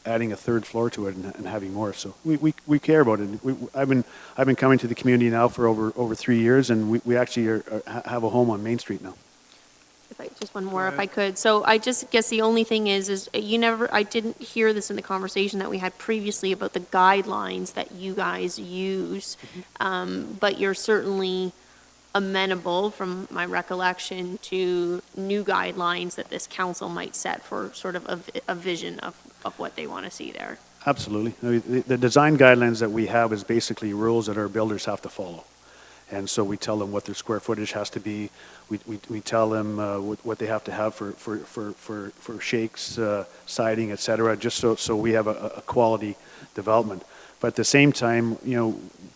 adding a third floor to it and having more. So we care about it. I've been coming to the community now for over 3 years, and we actually have a home on Main Street now. Just one more, if I could. So I just guess the only thing is I didn't hear this in the conversation that we had previously about the guidelines that you guys use, but you're certainly amenable, from my recollection, to new guidelines that this council might set for sort of a vision of what they want to see there. Absolutely. The design guidelines that we have is basically rules that our builders have to follow. And so we tell them what their square footage has to be. We tell them what they have to have for shakes, siding, et cetera, just so we have a quality development. But at the same time,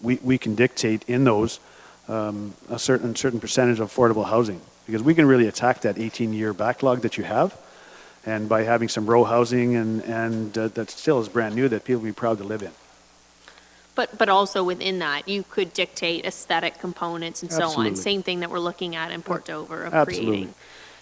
we can dictate in those a certain percentage of affordable housing, because we can really attack that 18-year backlog that you have. And by having some row housing and that still is brand new that people will be proud to live in. But also within that, you could dictate aesthetic components and so Absolutely. on. Same thing that we're looking at in Port Dover of Absolutely. creating.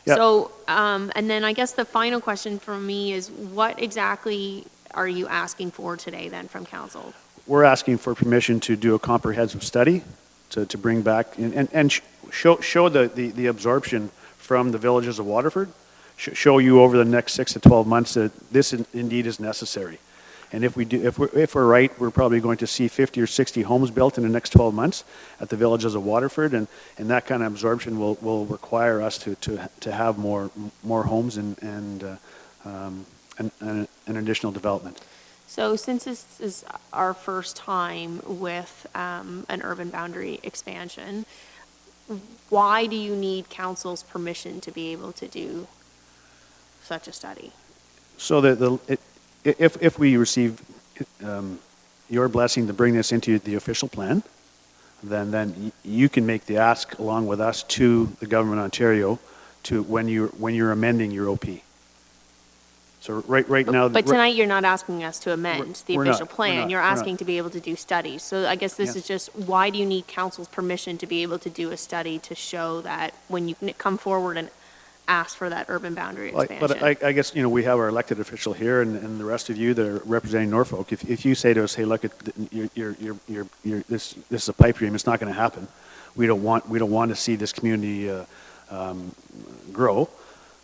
Yeah. So, and then I guess the final question from me is, what exactly are you asking for today then from council? We're asking for permission to do a comprehensive study to bring back and show the absorption from the villages of Waterford. Show you over the next 6 to 12 months that this indeed is necessary. And if we're right, we're probably going to see 50 or 60 homes built in the next 12 months at the villages of Waterford, and that kind of absorption will require us to have more homes and additional development. So since this is our first time with an urban boundary expansion, why do you need council's permission to be able to do such a study? So if we receive your blessing to bring this into the official plan, then you can make the ask along with us to the government of Ontario to when you're amending your OP. So right now. But tonight you're not asking us to amend the official plan. You're asking not. to be able to do studies. So I guess this is just, why do you need council's permission to be able to do a study to show that when you come forward and ask for that urban boundary expansion? But I guess, we have our elected official here and the rest of you that are representing Norfolk. If you say to us, hey, look, this is a pipe dream, it's not going to happen. We don't want to see this community grow.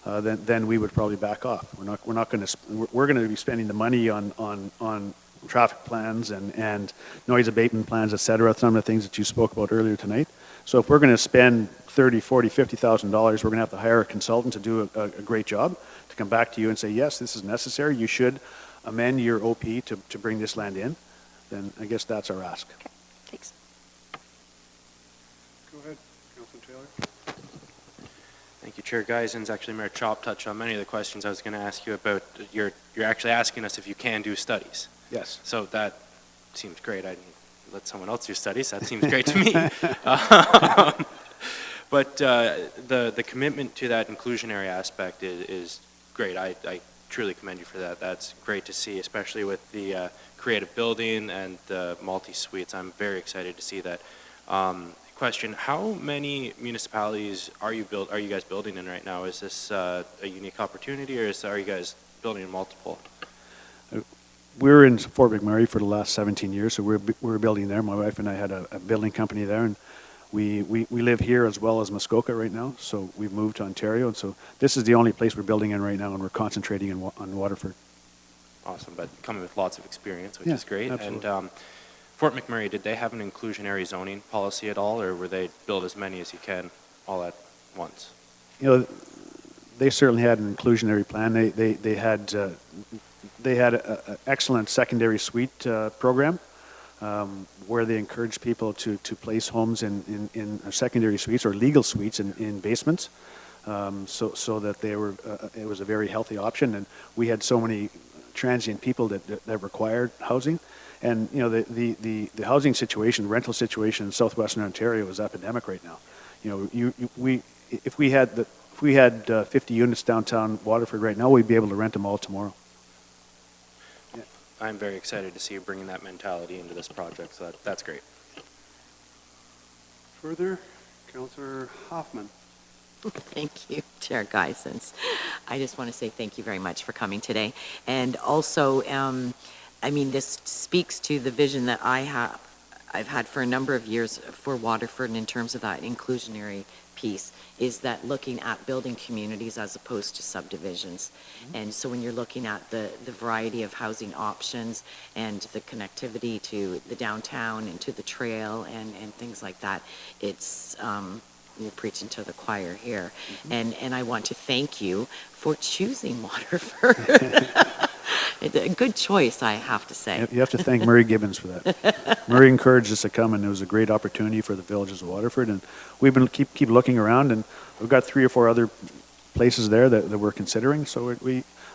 Then we would probably back off. We're going to be spending the money on traffic plans and noise abatement plans, et cetera, some of the things that you spoke about earlier tonight. So if we're going to spend $30,000, $40,000, $50,000, we're going to have to hire a consultant to do a great job to come back to you and say, yes, this is necessary. You should amend your OP to bring this land in. Then I guess that's our ask. Okay, thanks. Go ahead, Councilor Taylor. Thank you, Chair Geisens. Actually, Mayor Chop touched on many of the questions I was going to ask you about. You're actually asking us if you can do studies. Yes. So that seems great. I didn't let someone else do studies. That seems great to me. But the commitment to that inclusionary aspect is great. I truly commend you for that. That's great to see, especially with the creative building and the multi-suites. I'm very excited to see that. Question: how many municipalities are you guys building in right now? Is this a unique opportunity, or are you guys building in multiple? We're in Fort McMurray for the last 17 years, so we're building there. My wife and I had a building company there, and we live here as well as Muskoka right now. So we've moved to Ontario, and so this is the only place we're building in right now, and we're concentrating on Waterford. Awesome, but coming with lots of experience, which Yeah, is great. absolutely. And Fort McMurray, did they have an inclusionary zoning policy at all, or were they build as many as you can all at once? They certainly had an inclusionary plan. They had an excellent secondary suite program where they encouraged people to place homes in secondary suites or legal suites in basements, so that it was a very healthy option. And we had so many transient people that required housing. And the housing situation, rental situation in southwestern Ontario is epidemic right now. If we had 50 units downtown Waterford right now, we'd be able to rent them all tomorrow. Yeah. I'm very excited to see you bringing that mentality into this project. So that's great. Further, Councillor Hoffman. Thank you, Chair Geisens. I just want to say thank you very much for coming today. And also, I mean, this speaks to the vision that I've had for a number of years for Waterford, and in terms of that inclusionary piece, is that looking at building communities as opposed to subdivisions. And so when you're looking at the variety of housing options and the connectivity to the downtown and to the trail and things like that, it's you're preaching to the choir here. And I want to thank you for choosing Waterford. It's a good choice, I have to say. You have to thank Murray Gibbons for that. Murray encouraged us to come, and it was a great opportunity for the villages of Waterford. And we've been keep looking around, and we've got 3 or 4 other places there that we're considering. So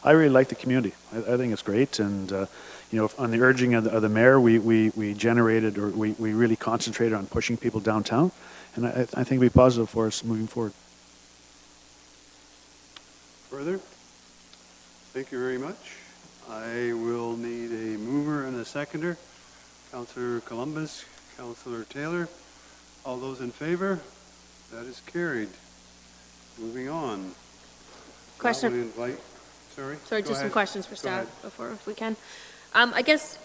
I really like the community. I think it's great. And you know, on the urging of the mayor, we generated, or we really concentrated on pushing people downtown. And I think it'll be positive for us moving forward. Further? Thank you very much. I will need a mover and a seconder. Councillor Columbus, Councillor Taylor. All those in favor? That is carried. Moving on. Question. Now we invite, sorry? Sorry, Go just some ahead. questions for Go staff ahead. before, if we can. I guess,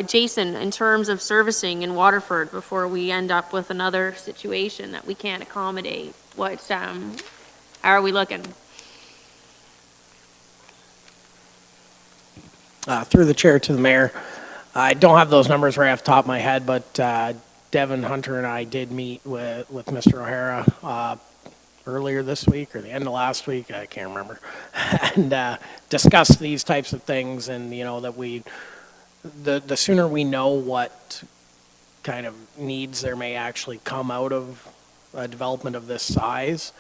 Jason, in terms of servicing in Waterford, before we end up with another situation that we can't accommodate, how are we looking? Through the chair to the mayor, I don't have those numbers right off the top of my head, but Devin Hunter and I did meet with Mr. O'Hara earlier this week or the end of last week, I can't remember, and discussed these types of things. And you know that the sooner we know what kind of needs there may actually come out of a development of this size,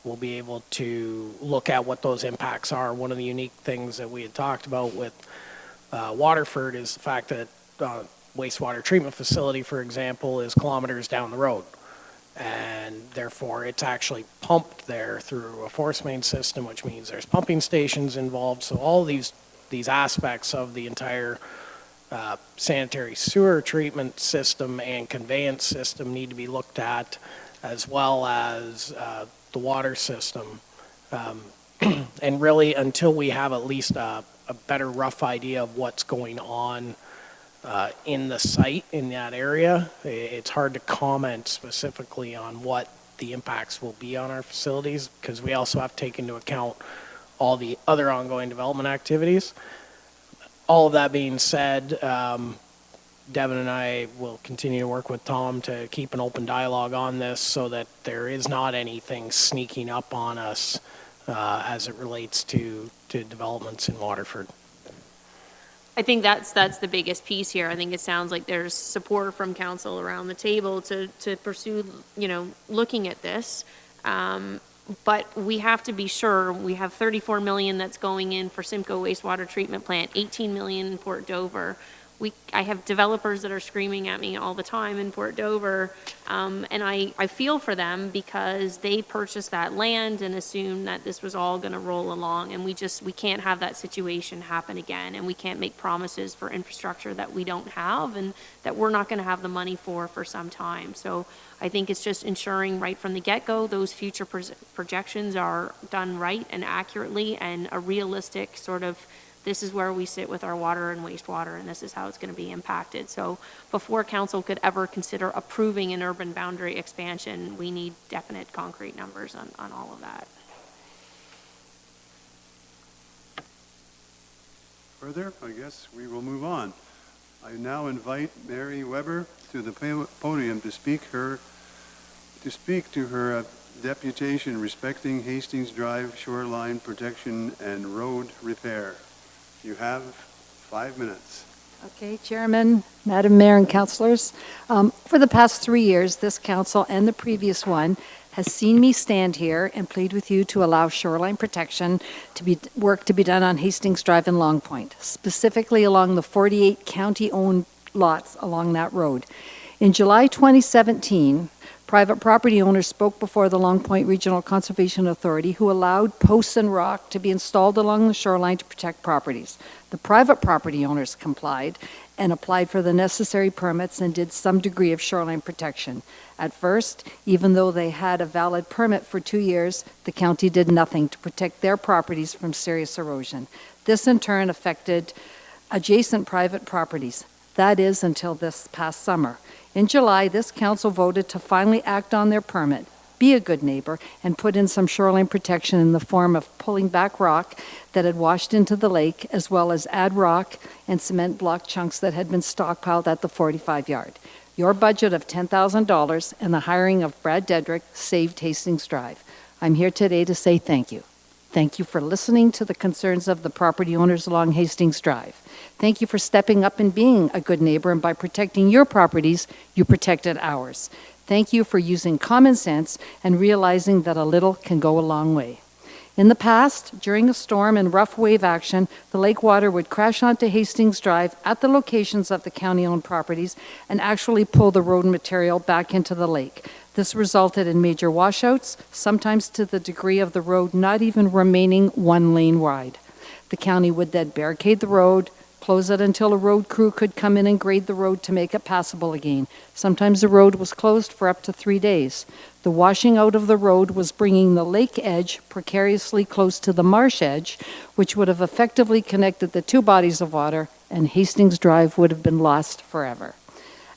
we'll be able to look at what those impacts are. One of the unique things that we had talked about with Waterford is the fact that wastewater treatment facility, for example, is kilometers down the road. And therefore, it's actually pumped there through a force main system, which means there's pumping stations involved. So all these aspects of the entire sanitary sewer treatment system and conveyance system need to be looked at, as well as the water system. And really, until we have at least a better rough idea of what's going on in the site in that area, it's hard to comment specifically on what the impacts will be on our facilities, because we also have to take into account all the other ongoing development activities. All of that being said, Devin and I will continue to work with Tom to keep an open dialogue on this so that there is not anything sneaking up on us as it relates to developments in Waterford. I think that's the biggest piece here. I think it sounds like there's support from council around the table to pursue, you know, looking at this. But we have to be sure. We have 34 million that's going in for Simcoe wastewater treatment plant, 18 million in Port Dover. I have developers that are screaming at me all the time in Port Dover, and I feel for them because they purchased that land and assumed that this was all going to roll along, and we can't have that situation happen again, and we can't make promises for infrastructure that we don't have and that we're not going to have the money for some time. So I think it's just ensuring right from the get-go those future projections are done right and accurately, and a realistic sort of, this is where we sit with our water and wastewater, and this is how it's going to be impacted. So before council could ever consider approving an urban boundary expansion, we need definite concrete numbers on all of that. Further, I guess we will move on. I now invite Mary Weber to the podium to speak to her deputation respecting Hastings Drive shoreline protection and road repair. You have 5 minutes. Okay, Chairman, Madam Mayor, and councillors. For the past 3 years, this council and the previous one has seen me stand here and plead with you to allow shoreline protection work to be done on Hastings Drive and Long Point, specifically along the 48 county-owned lots along that road. In July 2017, private property owners spoke before the Long Point Regional Conservation Authority, who allowed posts and rock to be installed along the shoreline to protect properties. The private property owners complied, and applied for the necessary permits and did some degree of shoreline protection. At first, even though they had a valid permit for 2 years, the county did nothing to protect their properties from serious erosion. This in turn affected adjacent private properties. That is until this past summer. In July, this council voted to finally act on their permit, be a good neighbor, and put in some shoreline protection in the form of pulling back rock that had washed into the lake, as well as add rock and cement block chunks that had been stockpiled at the 45-yard. Your budget of $10,000 and the hiring of Brad Dedrick saved Hastings Drive. I'm here today to say thank you. Thank you for listening to the concerns of the property owners along Hastings Drive. Thank you for stepping up and being a good neighbor, and by protecting your properties, you protected ours. Thank you for using common sense and realizing that a little can go a long way. In the past, during a storm and rough wave action, the lake water would crash onto Hastings Drive at the locations of the county-owned properties and actually pull the road material back into the lake. This resulted in major washouts, sometimes to the degree of the road not even remaining 1 lane wide. The county would then barricade the road, close it until a road crew could come in and grade the road to make it passable again. Sometimes the road was closed for up to 3 days. The washing out of the road was bringing the lake edge precariously close to the marsh edge, which would have effectively connected the two bodies of water, and Hastings Drive would have been lost forever.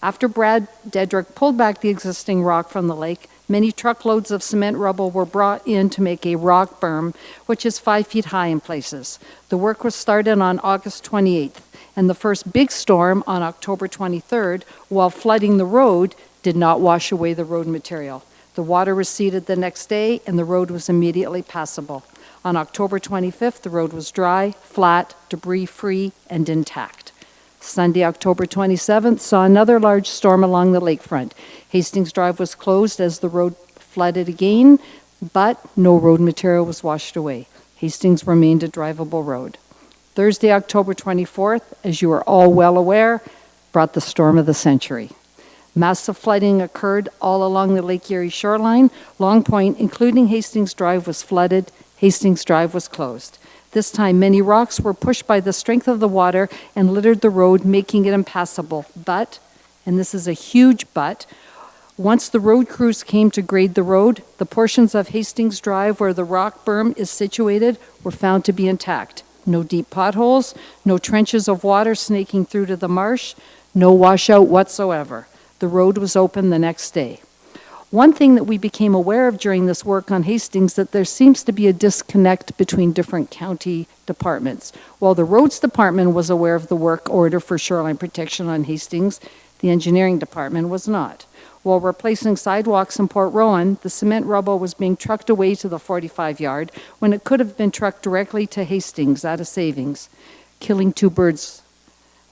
After Brad Dedrick pulled back the existing rock from the lake, many truckloads of cement rubble were brought in to make a rock berm, which is 5 feet high in places. The work was started on August 28th, and the first big storm on October 23rd, while flooding the road, did not wash away the road material. The water receded the next day, and the road was immediately passable. On October 25th, the road was dry, flat, debris-free, and intact. Sunday, October 27th, saw another large storm along the lakefront. Hastings Drive was closed as the road flooded again, but no road material was washed away. Hastings remained a drivable road. Thursday, October 24th, as you are all well aware, brought the storm of the century. Massive flooding occurred all along the Lake Erie shoreline. Long Point, including Hastings Drive, was flooded. Hastings Drive was closed. This time, many rocks were pushed by the strength of the water and littered the road, making it impassable. But, and this is a huge but, once the road crews came to grade the road, the portions of Hastings Drive where the rock berm is situated were found to be intact. No deep potholes, no trenches of water snaking through to the marsh, no washout whatsoever. The road was open the next day. One thing that we became aware of during this work on Hastings that there seems to be a disconnect between different county departments. While the roads department was aware of the work order for shoreline protection on Hastings, the engineering department was not. While replacing sidewalks in Port Rowan, the cement rubble was being trucked away to the 45-yard when it could have been trucked directly to Hastings at a savings, killing two birds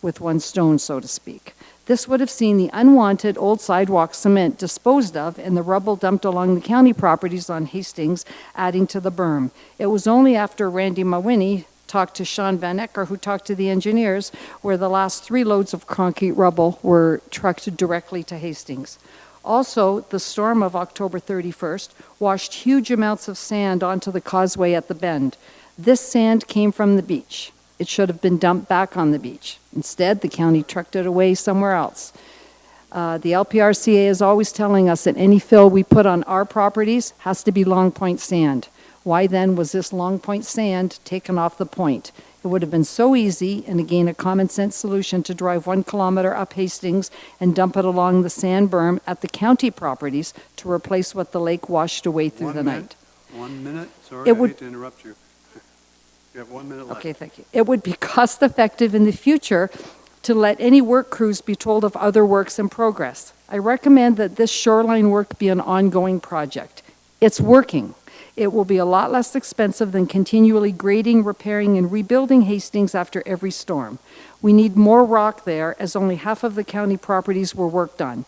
with one stone, so to speak. This would have seen the unwanted old sidewalk cement disposed of and the rubble dumped along the county properties on Hastings, adding to the berm. It was only after Randy Mawhinney talked to Sean Van Ecker, who talked to the engineers, where the last 3 loads of concrete rubble were trucked directly to Hastings. Also, the storm of October 31st washed huge amounts of sand onto the causeway at the bend. This sand came from the beach. It should have been dumped back on the beach. Instead, the county trucked it away somewhere else. The LPRCA is always telling us that any fill we put on our properties has to be Long Point sand. Why then was this Long Point sand taken off the point? It would have been so easy, and again a common sense solution, to drive 1 kilometer up Hastings and dump it along the sand berm at the county properties to replace what the lake washed away through the night. 1 minute? Sorry, I hate to interrupt you. You have 1 minute left. Okay, thank you. It would be cost effective in the future to let any work crews be told of other works in progress. I recommend that this shoreline work be an ongoing project. It's working. It will be a lot less expensive than continually grading, repairing, and rebuilding Hastings after every storm. We need more rock there, as only half of the county properties were worked on.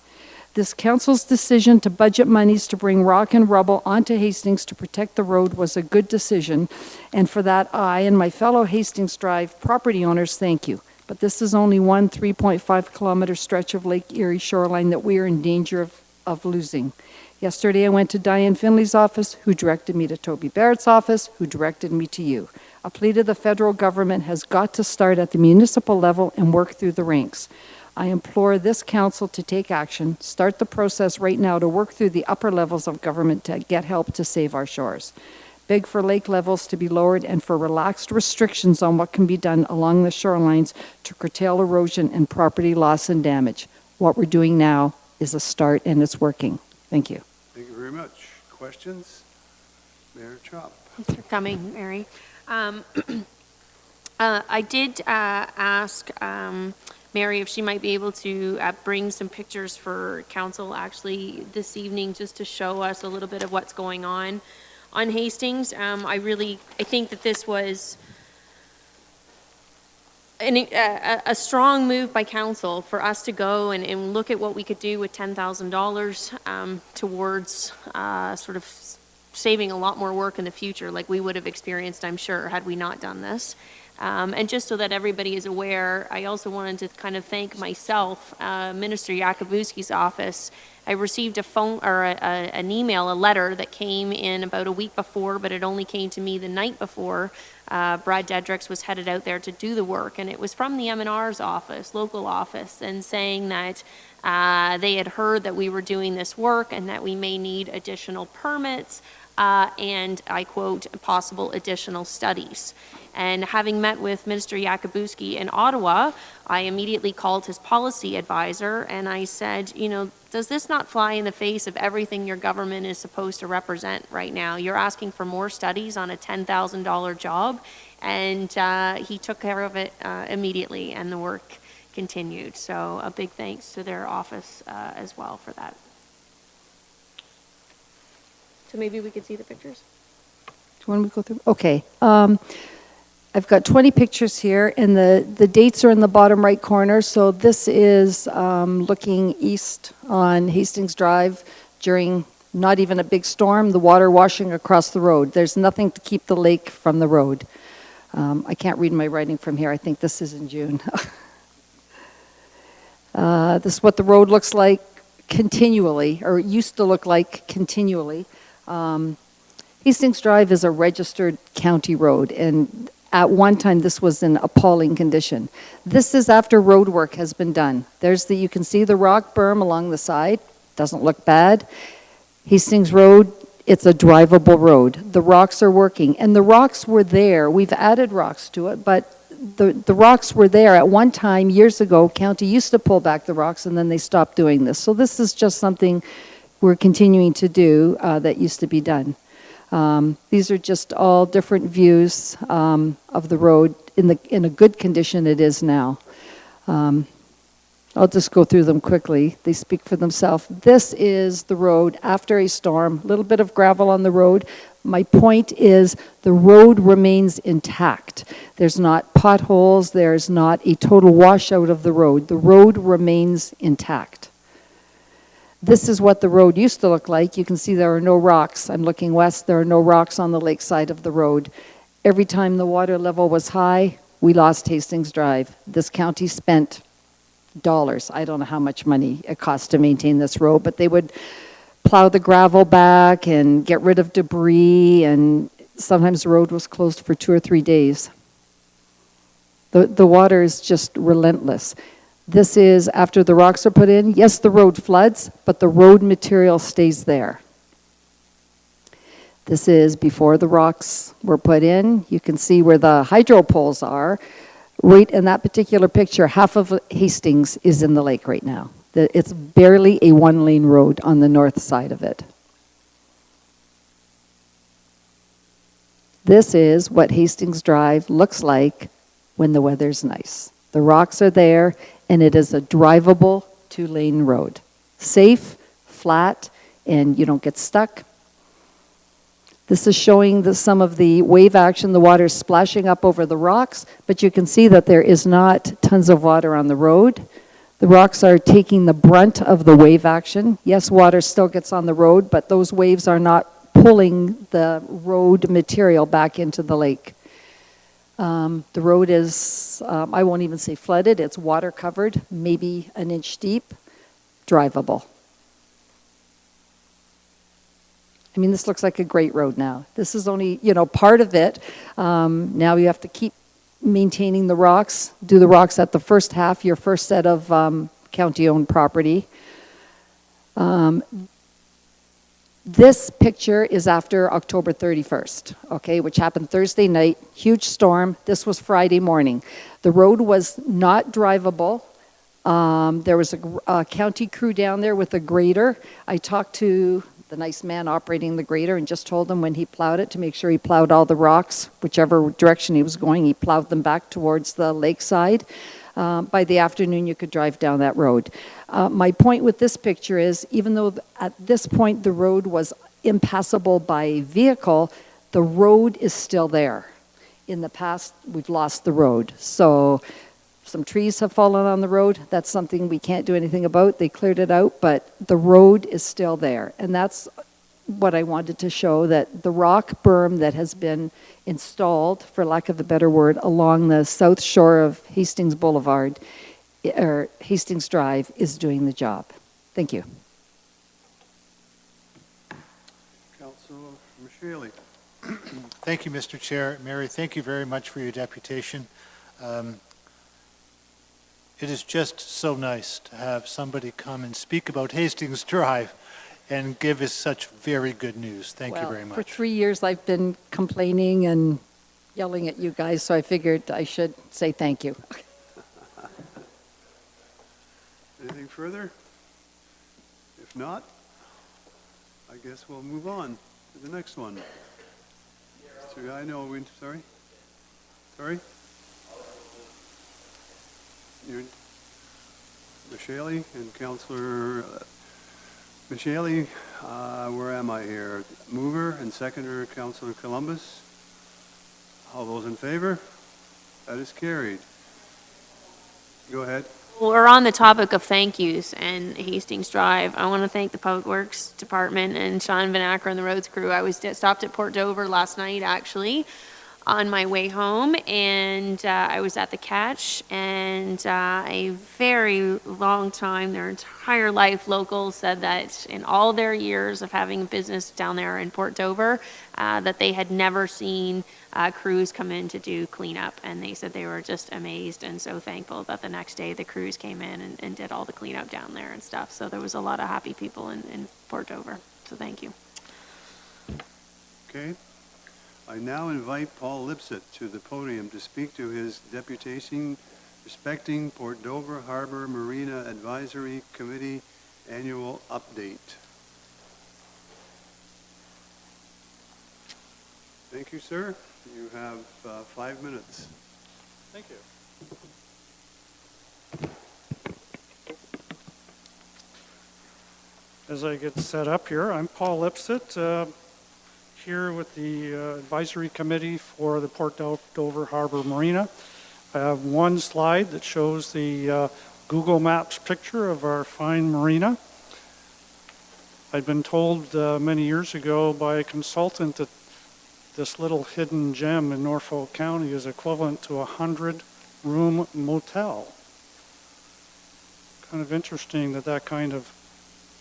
This council's decision to budget monies to bring rock and rubble onto Hastings to protect the road was a good decision, and for that I and my fellow Hastings Drive property owners thank you. But this is only one 3.5 kilometer stretch of Lake Erie shoreline that we are in danger of losing. Yesterday I went to Diane Finley's office, who directed me to Toby Barrett's office, who directed me to you. A plea to the federal government has got to start at the municipal level and work through the ranks. I implore this council to take action, start the process right now to work through the upper levels of government to get help to save our shores. Beg for lake levels to be lowered and for relaxed restrictions on what can be done along the shorelines to curtail erosion and property loss and damage. What we're doing now is a start and it's working. Thank you. Thank you very much. Questions? Mayor Chop. Thanks for coming, Mary. I did ask Mary if she might be able to bring some pictures for council actually this evening just to show us a little bit of what's going on Hastings. I think that this was a strong move by council for us to go and look at what we could do with $10,000 towards sort of saving a lot more work in the future, like we would have experienced, I'm sure, had we not done this. And just so that everybody is aware, I also wanted to kind of thank myself, Minister Yakubuski's office. I received a phone or an email, a letter that came in about a week before, but it only came to me the night before. Brad Dedricks was headed out there to do the work, and it was from the M&R's office, local office, and saying that they had heard that we were doing this work and that we may need additional permits and, I quote, possible additional studies. And having met with Minister Yakubuski in Ottawa, I immediately called his policy advisor and I said, you know, does this not fly in the face of everything your government is supposed to represent right now? You're asking for more studies on a $10,000 job, and he took care of it immediately, and the work continued. So a big thanks to their office as well for that. So maybe we could see the pictures. Do you want me to go through? Okay. I've got 20 pictures here, and the dates are in the bottom right corner. So this is looking east on Hastings Drive during not even a big storm, the water washing across the road. There's nothing to keep the lake from the road. I can't read my writing from here. I think this is in June. This is what the road looks like continually, or used to look like continually. Hastings Drive is a registered county road, and at one time this was in appalling condition. This is after road work has been done. You can see the rock berm along the side. Doesn't look bad. Hastings Road, it's a drivable road. The rocks are working, and the rocks were there. We've added rocks to it, but the rocks were there. At one time, years ago, county used to pull back the rocks, and then they stopped doing this. So this is just something we're continuing to do that used to be done. These are just all different views of the road in a good condition it is now. I'll just go through them quickly. They speak for themselves. This is the road after a storm, a little bit of gravel on the road. My point is the road remains intact. There's not potholes. There's not a total washout of the road. The road remains intact. This is what the road used to look like. You can see there are no rocks. I'm looking west. There are no rocks on the lakeside of the road. Every time the water level was high, we lost Hastings Drive. This county spent dollars. I don't know how much money it cost to maintain this road, but they would plow the gravel back and get rid of debris, and sometimes the road was closed for 2 or 3 days. The water is just relentless. This is after the rocks are put in. Yes, the road floods, but the road material stays there. This is before the rocks were put in. You can see where the hydro poles are. Right in that particular picture, half of Hastings is in the lake right now. It's barely a one-lane road on the north side of it. This is what Hastings Drive looks like when the weather's nice. The rocks are there, and it is a drivable 2-lane road. Safe, flat, and you don't get stuck. This is showing some of the wave action. The water is splashing up over the rocks, but you can see that there is not tons of water on the road. The rocks are taking the brunt of the wave action. Yes, water still gets on the road, but those waves are not pulling the road material back into the lake. The road is, I won't even say flooded, it's water covered, maybe an inch deep, drivable. I mean, this looks like a great road now. This is only, you know, part of it. Now you have to keep maintaining the rocks, do the rocks at the first half, your first set of county-owned property. This picture is after October 31st, okay, which happened Thursday night, huge storm. This was Friday morning. The road was not drivable. There was a county crew down there with a grader. I talked to the nice man operating the grader and just told him when he plowed it to make sure he plowed all the rocks, whichever direction he was going, he plowed them back towards the lakeside. By the afternoon, you could drive down that road. My point with this picture is, even though at this point the road was impassable by vehicle, the road is still there. In the past, we've lost the road. So some trees have fallen on the road. That's something we can't do anything about. They cleared it out, but the road is still there. And that's what I wanted to show, that the rock berm that has been installed, for lack of a better word, along the south shore of Hastings Boulevard, or Hastings Drive, is doing the job. Thank you. Councillor Michele. Thank you, Mr. Chair. Mary, thank you very much for your deputation. It is just so nice to have somebody come and speak about Hastings Drive and give us such very good news. Thank you very much. For 3 years, I've been complaining and yelling at you guys, so I figured I should say thank you. Anything further? If not, I guess we'll move on to the next one. I know, sorry? Sorry? You're Michele and Councillor Michele, where am I here? Mover and seconder, Councillor Columbus. All those in favor? That is carried. Go ahead. Well, we're on the topic of thank yous and Hastings Drive. I want to thank the Public Works Department and Sean Van Acker and the roads crew. I was stopped at Port Dover last night, actually, on my way home, and I was at the catch, and a very long time, their entire life, locals said that in all their years of having business down there in Port Dover, that they had never seen crews come in to do cleanup, and they said they were just amazed and so thankful that the next day the crews came in and did all the cleanup down there and stuff. So there was a lot of happy people in Port Dover, so thank you. Okay. I now invite Paul Lipsett to the podium to speak to his deputation respecting Port Dover Harbor Marina Advisory Committee annual update. Thank you, sir. You have 5 minutes. Thank you. As I get set up here, I'm Paul Lipsett, here with the advisory committee for the Port Dover Harbor Marina. I have one slide that shows the Google Maps picture of our fine marina. I'd been told many years ago by a consultant that this little hidden gem in Norfolk County is equivalent to a 100-room motel. Kind of interesting that that kind of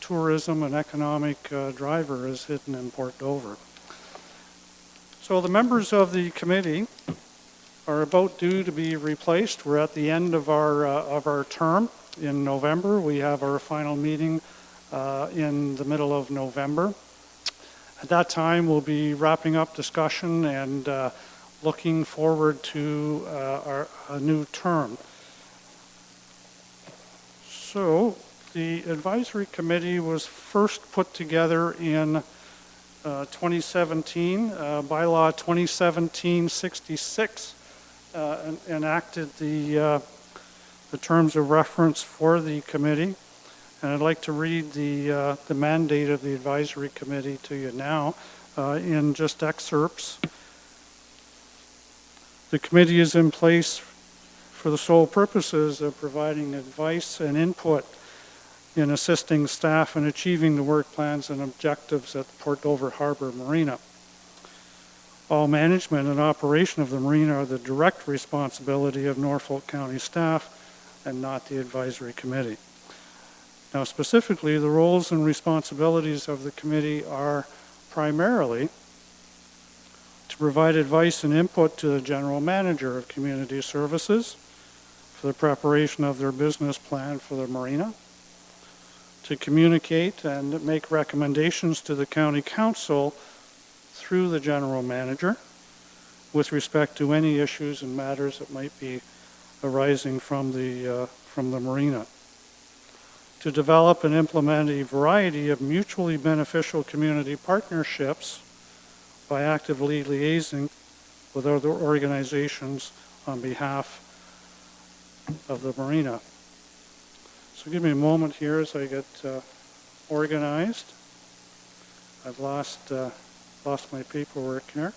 tourism and economic driver is hidden in Port Dover. So the members of the committee are about due to be replaced. We're at the end of our term in November. We have our final meeting in the middle of November. At that time, we'll be wrapping up discussion and looking forward to a new term. So the advisory committee was first put together in 2017, bylaw 2017-66 enacted the terms of reference for the committee. And I'd like to read the mandate of the advisory committee to you now in just excerpts. The committee is in place for the sole purposes of providing advice and input in assisting staff in achieving the work plans and objectives at the Port Dover Harbor Marina. All management and operation of the marina are the direct responsibility of Norfolk County staff and not the advisory committee. Now specifically, the roles and responsibilities of the committee are primarily to provide advice and input to the General Manager of Community Services for the preparation of their business plan for the Marina, to communicate and make recommendations to the County Council through the General Manager with respect to any issues and matters that might be arising from the Marina, to develop and implement a variety of mutually beneficial community partnerships by actively liaising with other organizations on behalf of the Marina. So give me a moment here as I get organized. I've lost my paperwork here.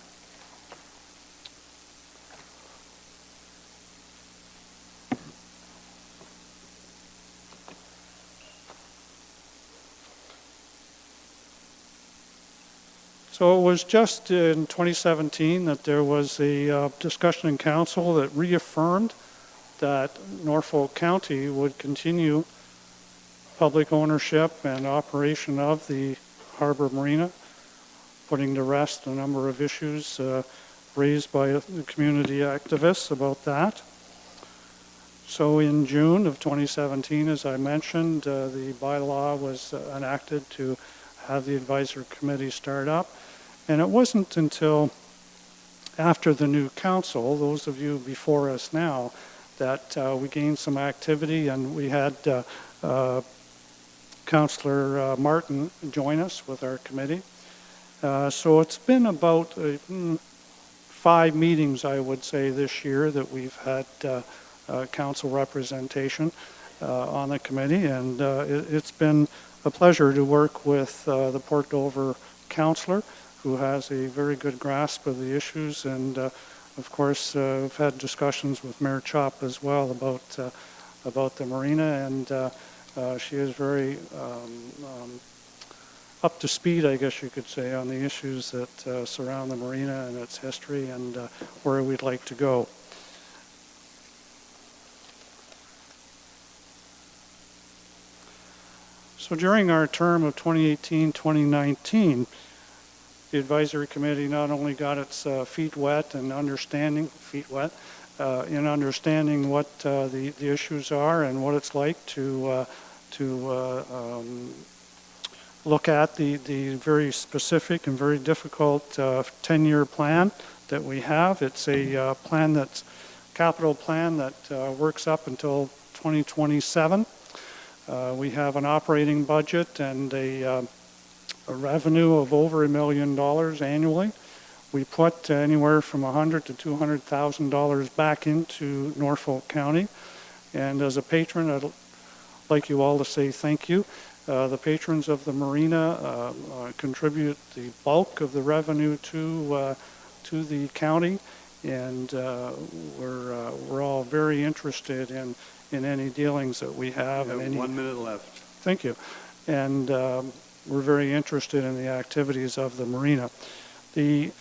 So it was just in 2017 that there was a discussion in council that reaffirmed that Norfolk County would continue public ownership and operation of the Harbor Marina, putting to rest a number of issues raised by the community activists about that. So in June of 2017, as I mentioned, the bylaw was enacted to have the advisory committee start up. And it wasn't until after the new council, those of you before us now, that we gained some activity, and we had Councillor Martin join us with our committee. So it's been about 5 meetings, I would say, this year that we've had council representation on the committee, and it's been a pleasure to work with the Port Dover councillor, who has a very good grasp of the issues, and of course we've had discussions with Mayor Chop as well about the Marina, and she is very up to speed, I guess you could say, on the issues that surround the Marina and its history and where we'd like to go. So during our term of 2018-2019, the advisory committee not only got its feet wet in understanding what the issues are and what it's like to look at the very specific and very difficult 10-year plan that we have. It's a capital plan that works up until 2027. We have an operating budget and a revenue of over $1 million annually. We put anywhere from $100,000 to $200,000 back into Norfolk County. And as a patron, I'd like you all to say thank you. The patrons of the Marina contribute the bulk of the revenue to the county, and we're all very interested in any dealings that we have. You have 1 minute left. Thank you. And we're very interested in the activities of the Marina. The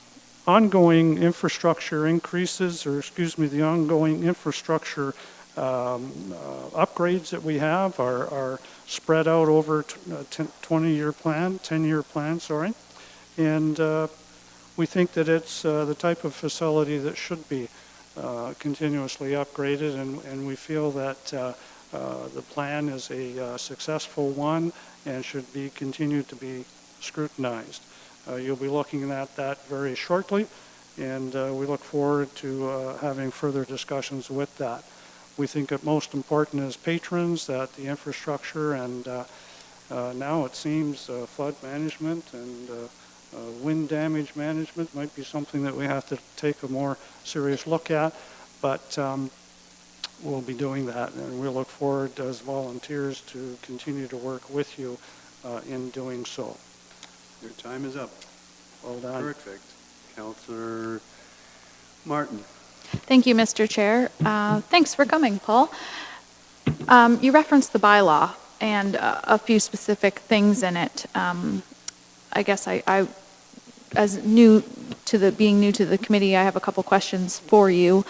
ongoing infrastructure increases, or excuse me, the ongoing infrastructure upgrades that we have are spread out over a 10-year plan, sorry. And we think that it's the type of facility that should be continuously upgraded, and we feel that the plan is a successful one and should be continued to be scrutinized. You'll be looking at that very shortly, and we look forward to having further discussions with that. We think it most important as patrons that the infrastructure and now it seems flood management and wind damage management might be something that we have to take a more serious look at, but we'll be doing that, and we look forward as volunteers to continue to work with you in doing so. Your time is up. Well done. Perfect. Councillor Martin. Thank you, Mr. Chair. Thanks for coming, Paul. You referenced the bylaw and a few specific things in it. I guess I as being new to the committee, I have a couple questions for you.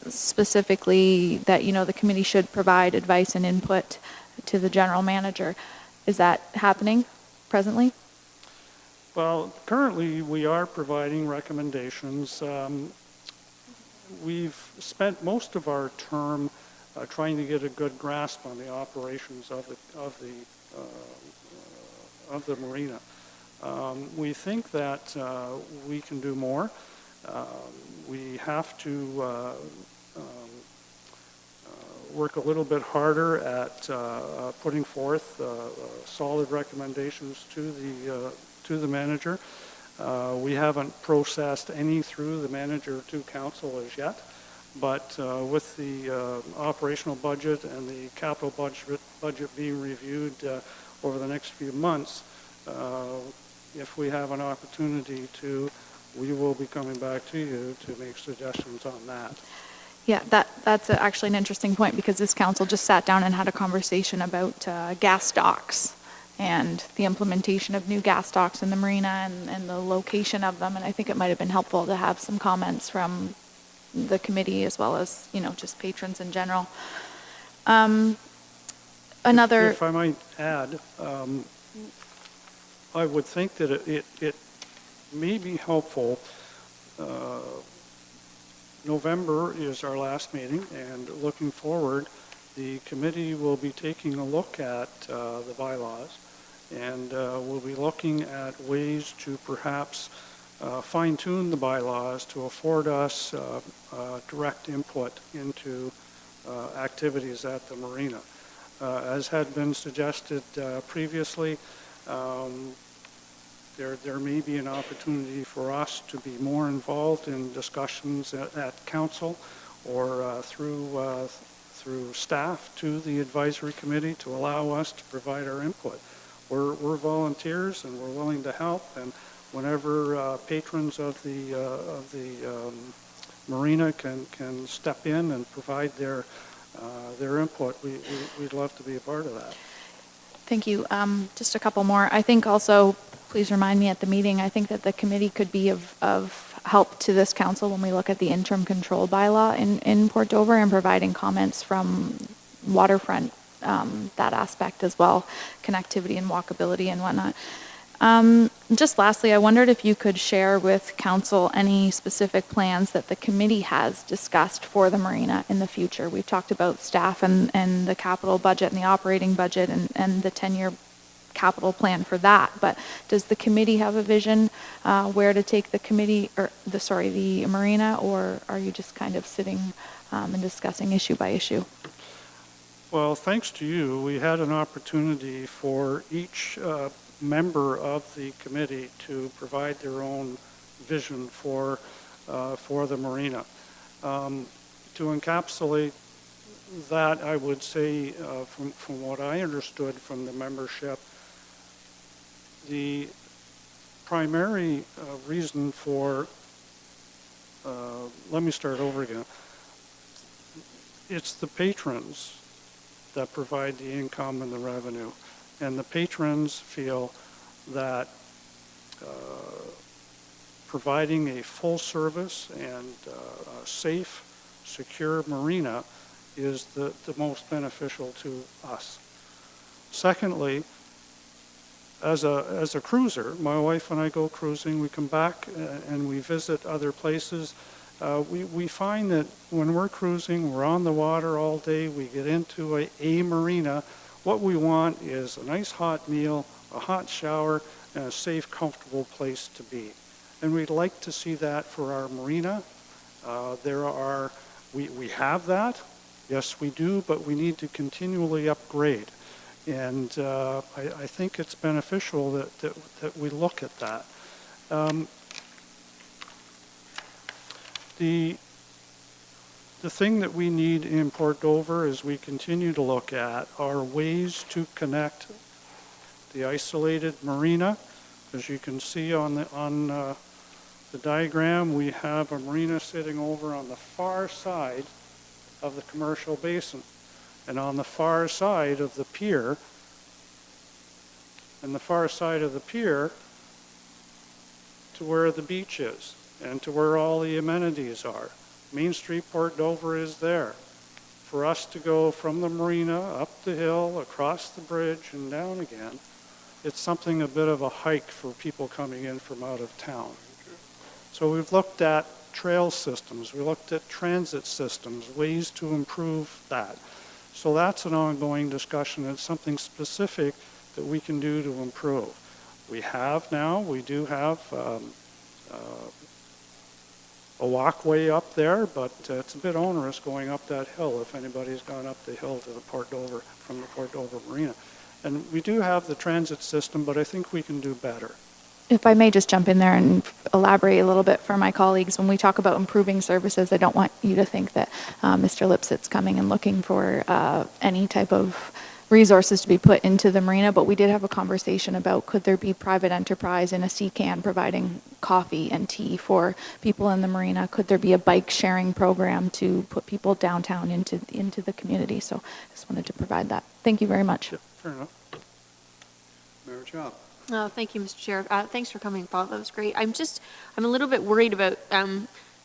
Specifically that, the committee should provide advice and input to the general manager. Is that happening presently? Well, currently we are providing recommendations. We've spent most of our term trying to get a good grasp on the operations of the marina. We think that we can do more. We have to work a little bit harder at putting forth solid recommendations to the manager. We haven't processed any through the manager to council as yet, but with the operational budget and the capital budget being reviewed over the next few months, if we have an opportunity to, we will be coming back to you to make suggestions on that. Yeah, that's actually an interesting point, because this council just sat down and had a conversation about gas docks and the implementation of new gas docks in the marina and the location of them. And I think it might have been helpful to have some comments from the committee as well as, just patrons in general. If I might add, I would think that it may be helpful. November is our last meeting, and looking forward, the committee will be taking a look at the bylaws, and we'll be looking at ways to perhaps fine-tune the bylaws to afford us direct input into activities at the marina. As had been suggested previously, there may be an opportunity for us to be more involved in discussions at council or through staff to the advisory committee to allow us to provide our input. We're volunteers and we're willing to help, and whenever patrons of the marina can step in and provide their input, we'd love to be a part of that. Thank you. Just a couple more. I think also, please remind me at the meeting, I think that the committee could be of help to this council when we look at the interim control bylaw in Port Dover and providing comments from waterfront, that aspect as well, connectivity and walkability and whatnot. Just lastly, I wondered if you could share with council any specific plans that the committee has discussed for the marina in the future. We've talked about staff and the capital budget and the operating budget and the 10-year capital plan for that, but does the committee have a vision where to take the committee, or the marina, or are you just kind of sitting and discussing issue by issue? Well, thanks to you, we had an opportunity for each member of the committee to provide their own vision for the marina. To encapsulate that, I would say, from what I understood from the membership, the primary reason for, let me start over again, it's the patrons that provide the income and the revenue. And the patrons feel that providing a full service and a safe, secure marina is the most beneficial to us. Secondly, as a cruiser, my wife and I go cruising, we come back and we visit other places. We find that when we're cruising, we're on the water all day, we get into a marina. What we want is a nice hot meal, a hot shower, and a safe, comfortable place to be. And we'd like to see that for our marina. We have that, yes we do, but we need to continually upgrade. And I think it's beneficial that we look at that. The thing that we need in Port Dover as we continue to look at are ways to connect the isolated marina. As you can see on the diagram, we have a marina sitting over on the far side of the commercial basin. And on the far side of the pier, to where the beach is and to where all the amenities are. Main Street, Port Dover is there. For us to go from the marina up the hill, across the bridge, and down again it's something a bit of a hike for people coming in from out of town. So we've looked at trail systems, we looked at transit systems, ways to improve that. So that's an ongoing discussion. It's something specific that we can do to improve. We do have a walkway up there, but it's a bit onerous going up that hill if anybody's gone up the hill to the Port Dover, from the Port Dover Marina. And we do have the transit system, but I think we can do better. If I may just jump in there and elaborate a little bit for my colleagues, when we talk about improving services, I don't want you to think that Mr. Lipsett's coming and looking for any type of resources to be put into the marina, but we did have a conversation about could there be private enterprise in a sea can providing coffee and tea for people in the marina? Could there be a bike sharing program to put people downtown into the community? So I just wanted to provide that. Thank you very much. Yeah, fair enough. Mayor Chop. Oh, thank you, Mr. Chair. Thanks for coming, Paul. That was great. I'm a little bit worried about,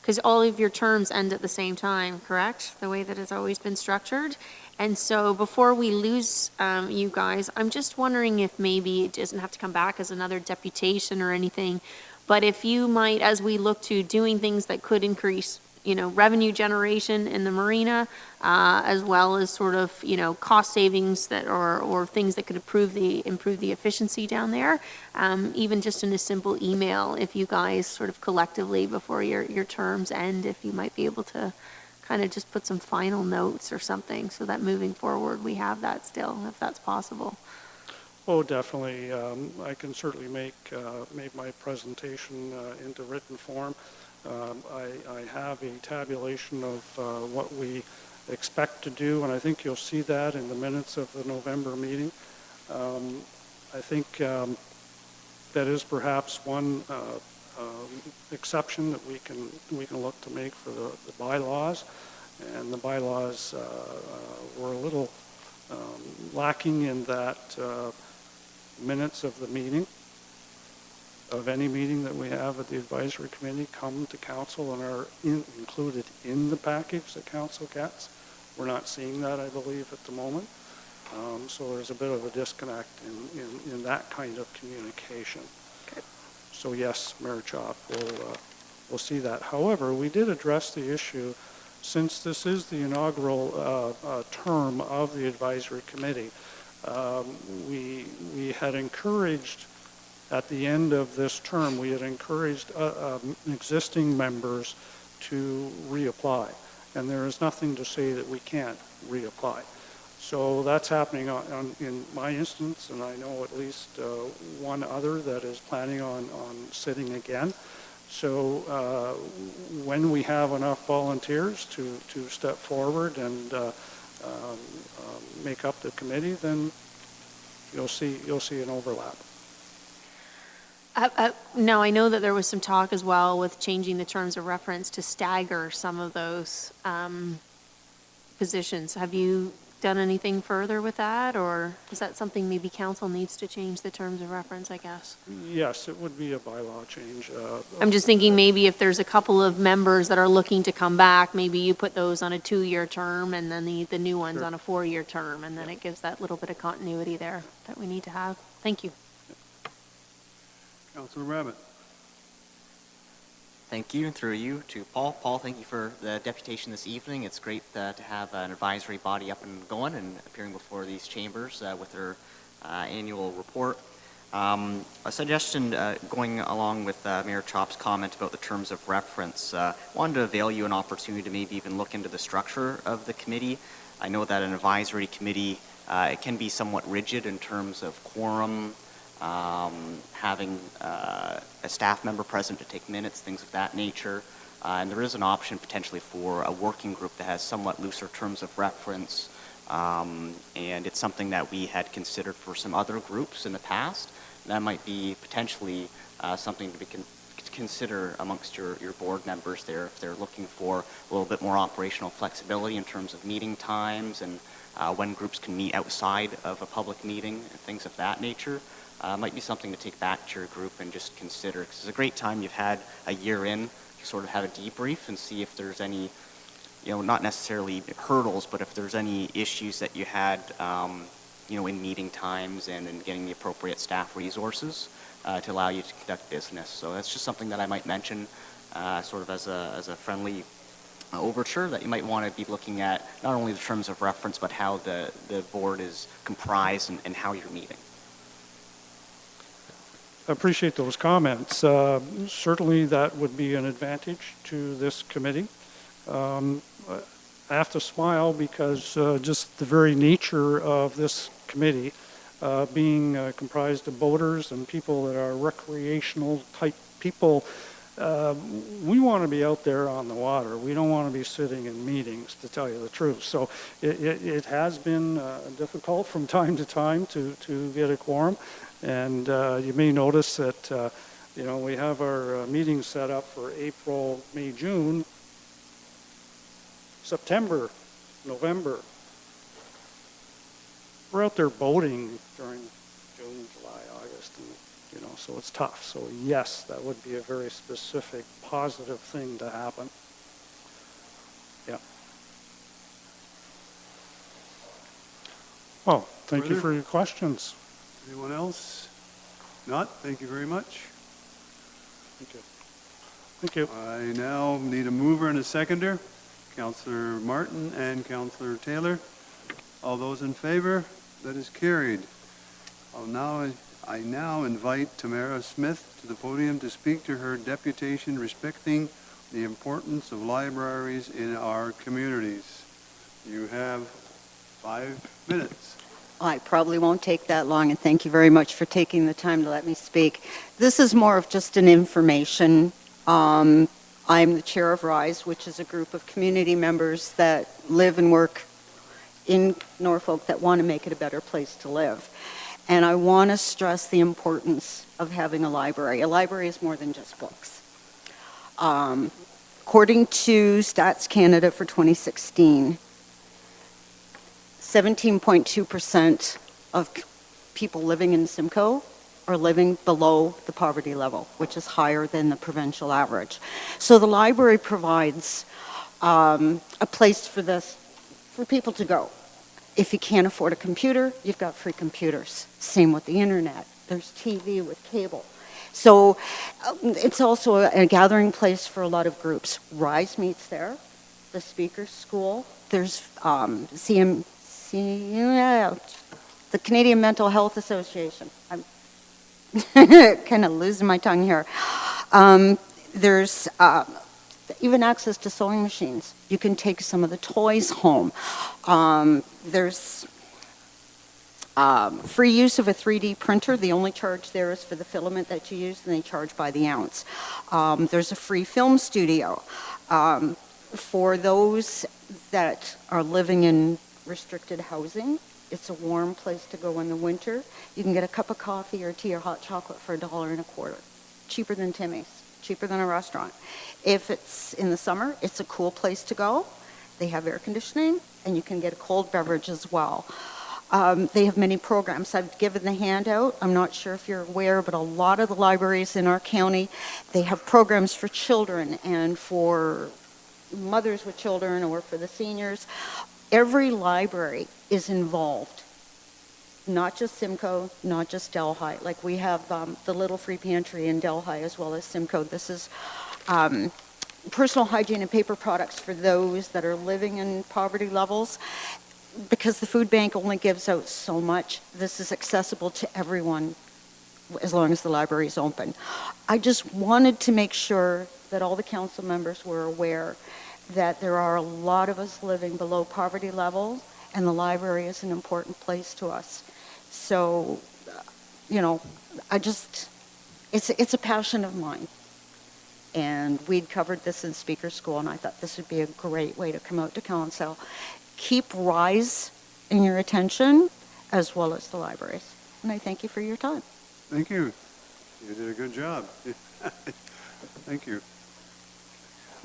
because all of your terms end at the same time, correct? The way that it's always been structured. And so before we lose you guys, I'm just wondering if maybe it doesn't have to come back as another deputation or anything, but if you might, as we look to doing things that could increase, revenue generation in the marina, as well as sort of, cost savings that or things that could improve the efficiency down there, even just in a simple email, if you guys sort of collectively before your terms end, if you might be able to kind of just put some final notes or something so that moving forward we have that still, if that's possible. Oh, definitely. I can certainly make my presentation into written form. I have a tabulation of what we expect to do, and I think you'll see that in the minutes of the November meeting. I think that is perhaps one exception that we can look to make for the bylaws, and the bylaws were a little lacking in that minutes of the meeting, of any meeting that we have at the advisory committee come to council and are included in the package that council gets. We're not seeing that, I believe, at the moment. So there's a bit of a disconnect in that kind of communication. Okay. So yes, Mayor Chop, we'll see that. However, we did address the issue, since this is the inaugural term of the advisory committee. We had encouraged, at the end of this term, we had encouraged existing members to reapply. And there is nothing to say that we can't reapply. So that's happening in my instance, and I know at least one other that is planning on sitting again. So when we have enough volunteers to step forward and make up the committee, then you'll see an overlap. Now, I know that there was some talk as well with changing the terms of reference to stagger some of those positions. Have you done anything further with that, or is that something maybe council needs to change the terms of reference, I guess? Yes, it would be a bylaw change. I'm just thinking maybe if there's a couple of members that are looking to come back, maybe you put those on a 2-year term and then the new ones Sure. on a 4-year term, and then it gives that little bit of continuity there that we need to have. Thank you. Councilor Rabbit. Thank you, and through you to Paul. Paul, thank you for the deputation this evening. It's great to have an advisory body up and going and appearing before these chambers with their annual report. A suggestion going along with Mayor Chop's comment about the terms of reference. Wanted to avail you an opportunity to maybe even look into the structure of the committee. I know that an advisory committee it can be somewhat rigid in terms of quorum, having a staff member present to take minutes, things of that nature. And there is an option potentially for a working group that has somewhat looser terms of reference. And it's something that we had considered for some other groups in the past. That might be potentially something to consider amongst your board members there if they're looking for a little bit more operational flexibility in terms of meeting times and when groups can meet outside of a public meeting and things of that nature. Might be something to take back to your group and just consider, because it's a great time you've had a year in to sort of have a debrief and see if there's any, not necessarily hurdles, but if there's any issues that you had in meeting times and in getting the appropriate staff resources to allow you to conduct business. So that's just something that I might mention sort of as a friendly overture that you might want to be looking at, not only the terms of reference, but how the board is comprised and how you're meeting. I appreciate those comments. Certainly that would be an advantage to this committee. I have to smile because just the very nature of this committee being comprised of boaters and people that are recreational type people, we want to be out there on the water. We don't want to be sitting in meetings, to tell you the truth. So it has been difficult from time to time to get a quorum. And you may notice that, we have our meetings set up for April, May, June, September, November. We're out there boating during June, July, August, and so it's tough. So yes, that would be a very specific, positive thing to happen. Yeah. Well, thank you for your questions. Anyone else? Not? Thank you very much. Thank you. Thank you. I now need a mover and a seconder. Councillor Martin and Councillor Taylor. All those in favor? That is carried. I now invite Tamara Smith to the podium to speak to her deputation respecting the importance of libraries in our communities. You have 5 minutes. I probably won't take that long, and thank you very much for taking the time to let me speak. This is more of just an information. I'm the chair of RISE, which is a group of community members that live and work in Norfolk that want to make it a better place to live. And I want to stress the importance of having a library. A library is more than just books. According to Stats Canada for 2016, 17.2% of people living in Simcoe are living below the poverty level, which is higher than the provincial average. So the library provides a place for people to go. If you can't afford a computer, you've got free computers. Same with the internet. There's TV with cable. So it's also a gathering place for a lot of groups. RISE meets there, the Speakers School. There's the Canadian Mental Health Association. I'm kind of losing my tongue here. There's even access to sewing machines. You can take some of the toys home. There's free use of a 3D printer. The only charge there is for the filament that you use, and they charge by the ounce. There's a free film studio. For those that are living in restricted housing, it's a warm place to go in the winter. You can get a cup of coffee or tea or hot chocolate for $1.25. Cheaper than Timmy's, cheaper than a restaurant. If it's in the summer, it's a cool place to go. They have air conditioning, and you can get a cold beverage as well. They have many programs. I've given the handout. I'm not sure if you're aware, but a lot of the libraries in our county, they have programs for children and for mothers with children or for the seniors. Every library is involved, not just Simcoe, not just Delhi. Like we have the Little Free Pantry in Delhi as well as Simcoe. This is personal hygiene and paper products for those that are living in poverty levels. Because the food bank only gives out so much, this is accessible to everyone as long as the library is open. I just wanted to make sure that all the council members were aware that there are a lot of us living below poverty level, and the library is an important place to us. So, it's a passion of mine. And we'd covered this in Speaker School, and I thought this would be a great way to come out to council. Keep RISE in your attention, as well as the libraries. And I thank you for your time. Thank you. You did a good job. Thank you.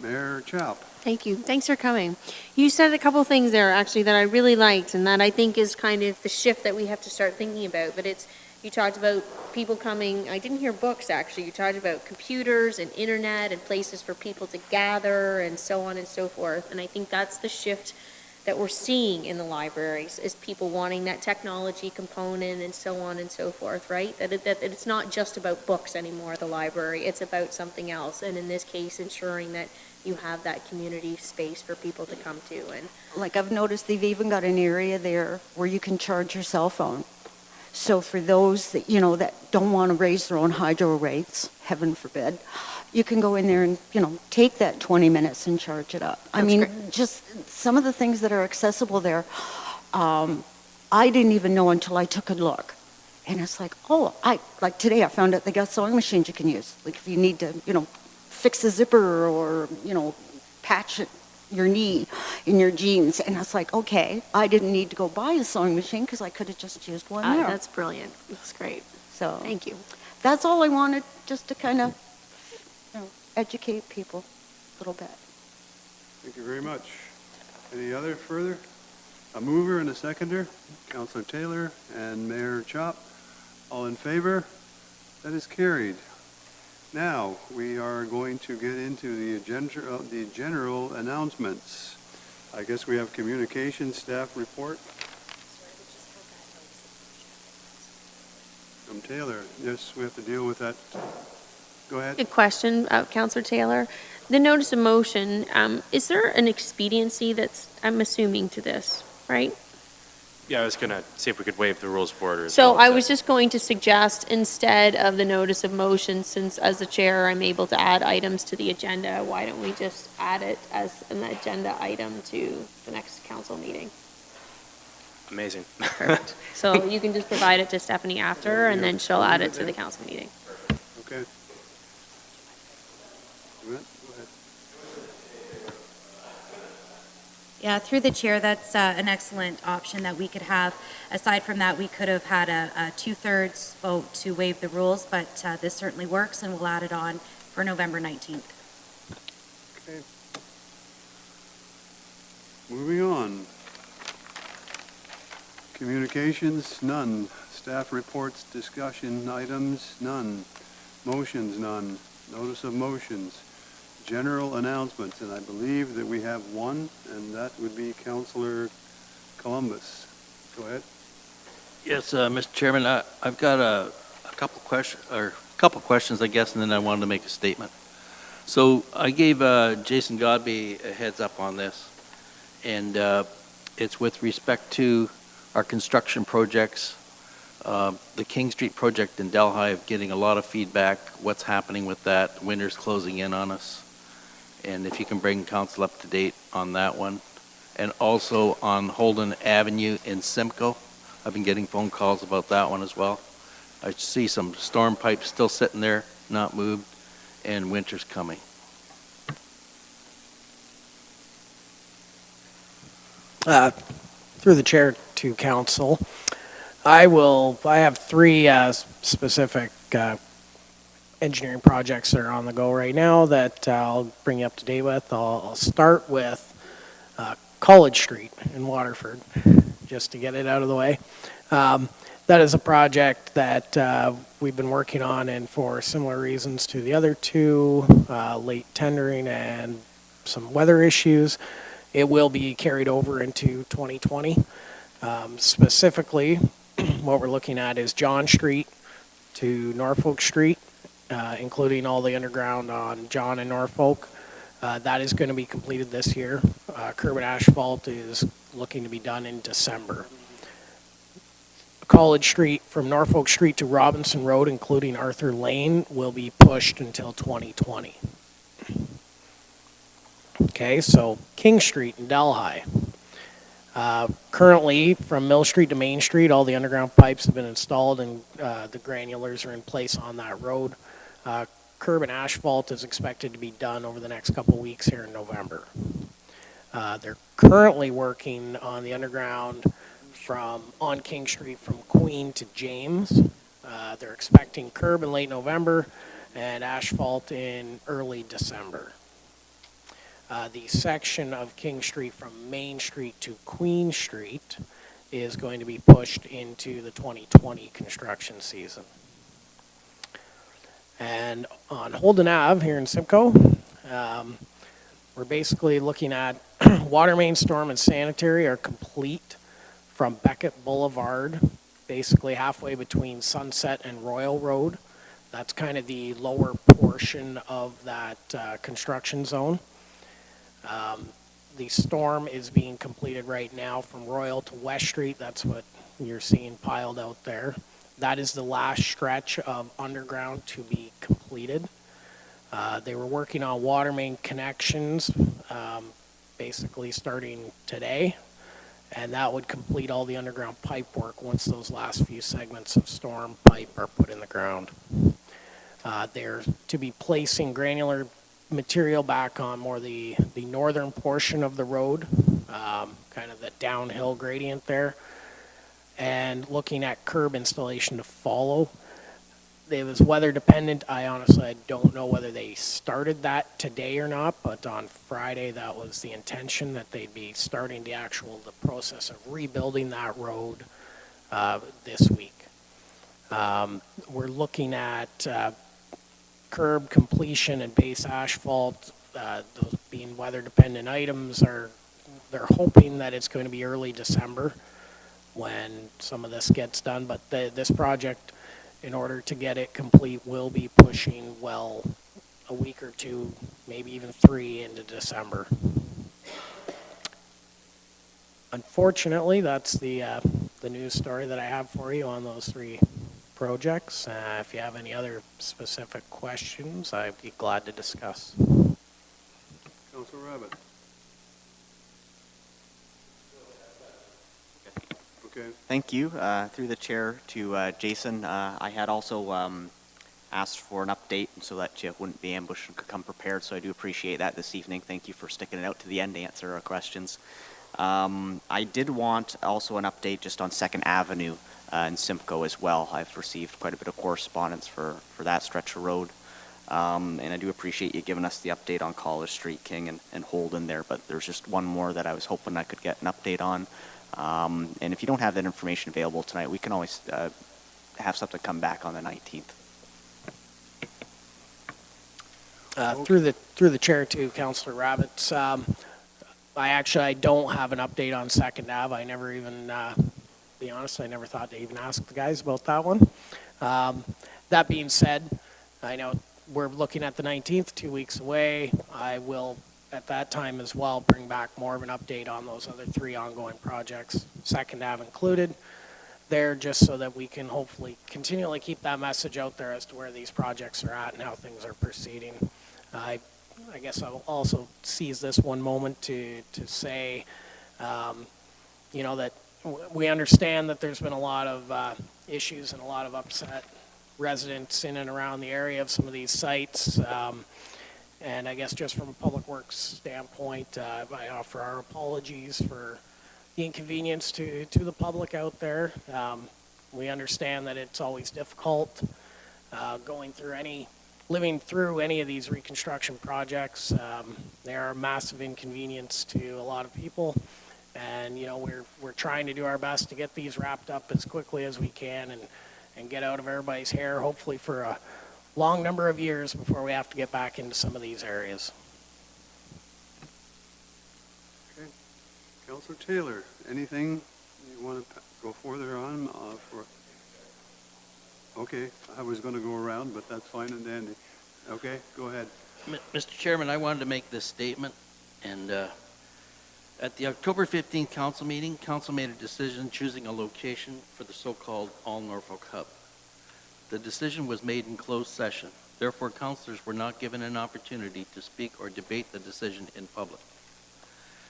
Mayor Chaup. Thank you. Thanks for coming. You said a couple things there, actually, that I really liked, and that I think is kind of the shift that we have to start thinking about. But you talked about people coming, I didn't hear books, actually. You talked about computers and internet and places for people to gather and so on and so forth. And I think that's the shift that we're seeing in the libraries is people wanting that technology component and so on and so forth, right? That it's not just about books anymore, the library, it's about something else. And in this case, ensuring that you have that community space for people to come to. And like I've noticed they've even got an area there where you can charge your cell phone. So for those that, you know, that don't want to raise their own hydro rates, heaven forbid, you can go in there and, you know, take that 20 minutes and charge it up. I mean, just some of the things that are accessible there, I didn't even know until I took a look. And it's like, oh, like today I found out they got sewing machines you can use. Like if you need to, you know, fix a zipper or, you know, patch your knee in your jeans. And I was like, okay, I didn't need to go buy a sewing machine because I could have just used one there. That's brilliant. That's great. So thank you. That's all I wanted, just to kind of, you know, educate people a little bit. Thank you very much. Any other further? A mover and a seconder, Councillor Taylor and Mayor Chop. All in favor? That is carried. Now, we are going to get into the general announcements. I guess we have communication staff report. From Taylor. Yes, we have to deal with that. Go ahead. Good question, Councillor Taylor. The notice of motion, is there an expediency that's, I'm assuming, to this, right? Yeah, I was going to see if we could waive the rules of order. So I was just going to suggest, instead of the notice of motion, since as the chair I'm able to add items to the agenda, why don't we just add it as an agenda item to the next council meeting? Amazing. Perfect. So you can just provide it to Stephanie after, and then she'll add it to the council meeting. Okay. Go ahead. Yeah, through the chair, that's an excellent option that we could have. Aside from that, we could have had a 2/3 vote to waive the rules, but this certainly works, and we'll add it on for November 19th. Okay. Moving on. Communications, none. Staff reports, discussion items, none. Motions, none. Notice of motions. General announcements, and I believe that we have one, and that would be Councillor Columbus. Go ahead. Yes, Mr. Chairman, I've got a couple questions, I guess, and then I wanted to make a statement. So I gave Jason Godby a heads up on this, and it's with respect to our construction projects. The King Street project in Delhi, of getting a lot of feedback, what's happening with that, winter's closing in on us. And if you can bring council up to date on that one. And also on Holden Avenue in Simcoe, I've been getting phone calls about that one as well. I see some storm pipes still sitting there, not moved, and winter's coming. Through the chair to council, I have three specific engineering projects that are on the go right now that I'll bring you up to date with. I'll start with College Street in Waterford, just to get it out of the way. That is a project that we've been working on, and for similar reasons to the other two, late tendering and some weather issues, it will be carried over into 2020. Specifically, what we're looking at is John Street to Norfolk Street, including all the underground on John and Norfolk. That is going to be completed this year. Curb and asphalt is looking to be done in December. College Street from Norfolk Street to Robinson Road, including Arthur Lane, will be pushed until 2020. Okay, so King Street in Delhi. Currently, from Mill Street to Main Street, all the underground pipes have been installed, and the granulars are in place on that road. Curb and asphalt is expected to be done over the next couple of weeks here in November. They're currently working on the underground on King Street from Queen to James. They're expecting curb in late November and asphalt in early December. The section of King Street from Main Street to Queen Street is going to be pushed into the 2020 construction season. And on Holden Ave here in Simcoe, We're basically looking at water main, storm, and sanitary are complete from Beckett Boulevard, basically halfway between Sunset and Royal Road. That's kind of the lower portion of that construction zone. The storm is being completed right now from Royal to West Street. That's what you're seeing piled out there. That is the last stretch of underground to be completed. They were working on water main connections, basically starting today, and that would complete all the underground pipe work once those last few segments of storm pipe are put in the ground. They're to be placing granular material back on more the northern portion of the road, kind of the downhill gradient there, and looking at curb installation to follow. It was weather dependent. I honestly don't know whether they started that today or not, but on Friday that was the intention, that they'd be starting the process of rebuilding that road this week. We're looking at curb completion and base asphalt. Those being weather dependent items, they're hoping that it's going to be early December when some of this gets done, but this project, in order to get it complete, will be pushing well a week or two, maybe even 3 into December. Unfortunately, that's the news story that I have for you on those 3 projects. If you have any other specific questions, I'd be glad to discuss. Councilor Rabbit. Okay. Thank you. Through the chair to Jason, I had also asked for an update so that you wouldn't be ambushed and could come prepared, so I do appreciate that this evening. Thank you for sticking it out to the end to answer our questions. I did want also an update just on 2nd Avenue in Simcoe as well. I've received quite a bit of correspondence for that stretch of road. And I do appreciate you giving us the update on College Street, King, and Holden there, but there's just one more that I was hoping I could get an update on. And if you don't have that information available tonight, we can always have something come back on the 19th. Through the chair to Councillor Rabbits, I don't have an update on 2nd Ave. I never even, be honest, I never thought to even ask the guys about that one. That being said, I know we're looking at the 19th, 2 weeks away. I will, at that time as well, bring back more of an update on those other 3 ongoing projects, 2nd Ave included, there, just so that we can hopefully continually keep that message out there as to where these projects are at and how things are proceeding. I guess I'll also seize this one moment to say, that we understand that there's been a lot of issues and a lot of upset residents in and around the area of some of these sites. And I guess just from a public works standpoint, I offer our apologies for the inconvenience to the public out there. We understand that it's always difficult living through any of these reconstruction projects. They are a massive inconvenience to a lot of people. And, we're trying to do our best to get these wrapped up as quickly as we can and get out of everybody's hair, hopefully for a long number of years before we have to get back into some of these areas. Okay. Councilor Taylor, anything you want to go further on? Okay, I was going to go around, but that's fine and dandy. Okay, go ahead. Mr. Chairman, I wanted to make this statement, and at the October 15th council meeting, council made a decision choosing a location for the so-called All Norfolk Hub. The decision was made in closed session. Therefore, councillors were not given an opportunity to speak or debate the decision in public.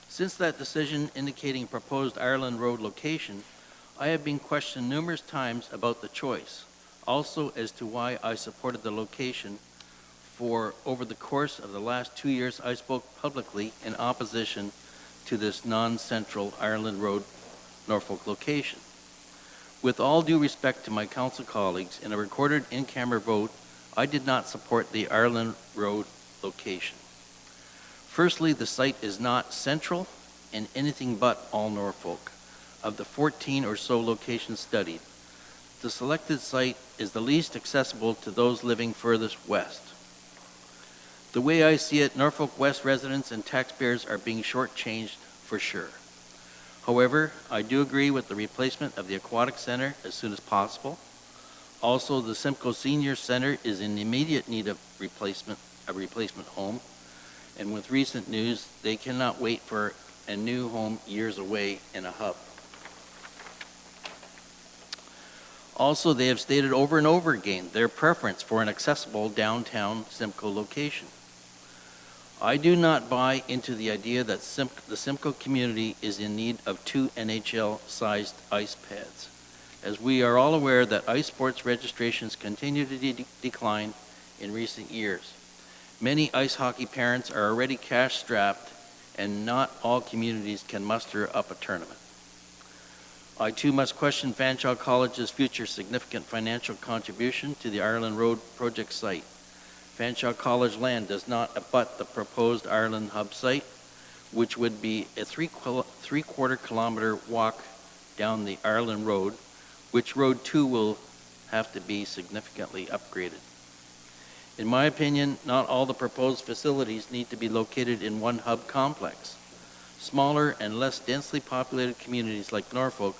Since that decision indicating proposed Ireland Road location, I have been questioned numerous times about the choice, also as to why I supported the location. For over the course of the last 2 years, I spoke publicly in opposition to this non-central Ireland Road Norfolk location. With all due respect to my council colleagues, in a recorded in-camera vote, I did not support the Ireland Road location. Firstly, the site is not central and anything but all Norfolk. Of the 14 or so locations studied, the selected site is the least accessible to those living furthest west. The way I see it, Norfolk West residents and taxpayers are being shortchanged for sure. However, I do agree with the replacement of the aquatic center as soon as possible. Also, the Simcoe Senior Center is in immediate need of a replacement home. And with recent news, they cannot wait for a new home years away in a hub. Also, they have stated over and over again their preference for an accessible downtown Simcoe location. I do not buy into the idea that the Simcoe community is in need of 2 NHL-sized ice pads, as we are all aware that ice sports registrations continue to decline in recent years. Many ice hockey parents are already cash-strapped, and not all communities can muster up a tournament. I too must question Fanshawe College's future significant financial contribution to the Ireland Road project site. Fanshawe College land does not abut the proposed Ireland Hub site, which would be a three-quarter kilometer walk down the Ireland Road, which road too will have to be significantly upgraded. In my opinion, not all the proposed facilities need to be located in one hub complex. Smaller and less densely populated communities like Norfolk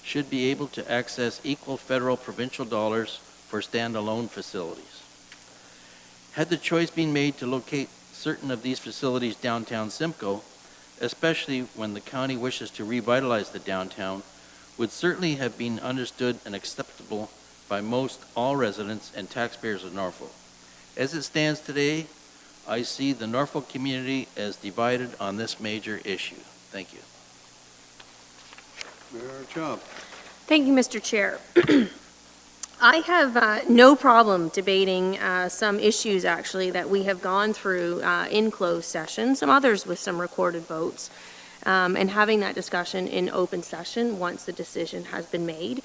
should be able to access equal federal provincial dollars for standalone facilities. Had the choice been made to locate certain of these facilities downtown Simcoe, especially when the county wishes to revitalize the downtown, would certainly have been understood and acceptable by most all residents and taxpayers of Norfolk. As it stands today, I see the Norfolk community as divided on this major issue. Thank you. Mayor Chubb. Thank you, Mr. Chair. I have no problem debating some issues, actually, that we have gone through in closed session, some others with some recorded votes, and having that discussion in open session once the decision has been made.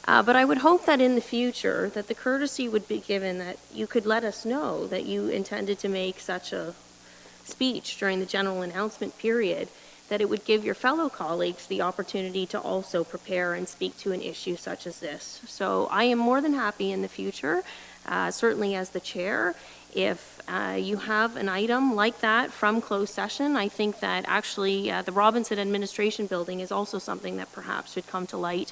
But I would hope that in the future that the courtesy would be given that you could let us know that you intended to make such a speech during the general announcement period, that it would give your fellow colleagues the opportunity to also prepare and speak to an issue such as this. So I am more than happy in the future, certainly as the chair, if you have an item like that from closed session. I think that actually the Robinson Administration Building is also something that perhaps should come to light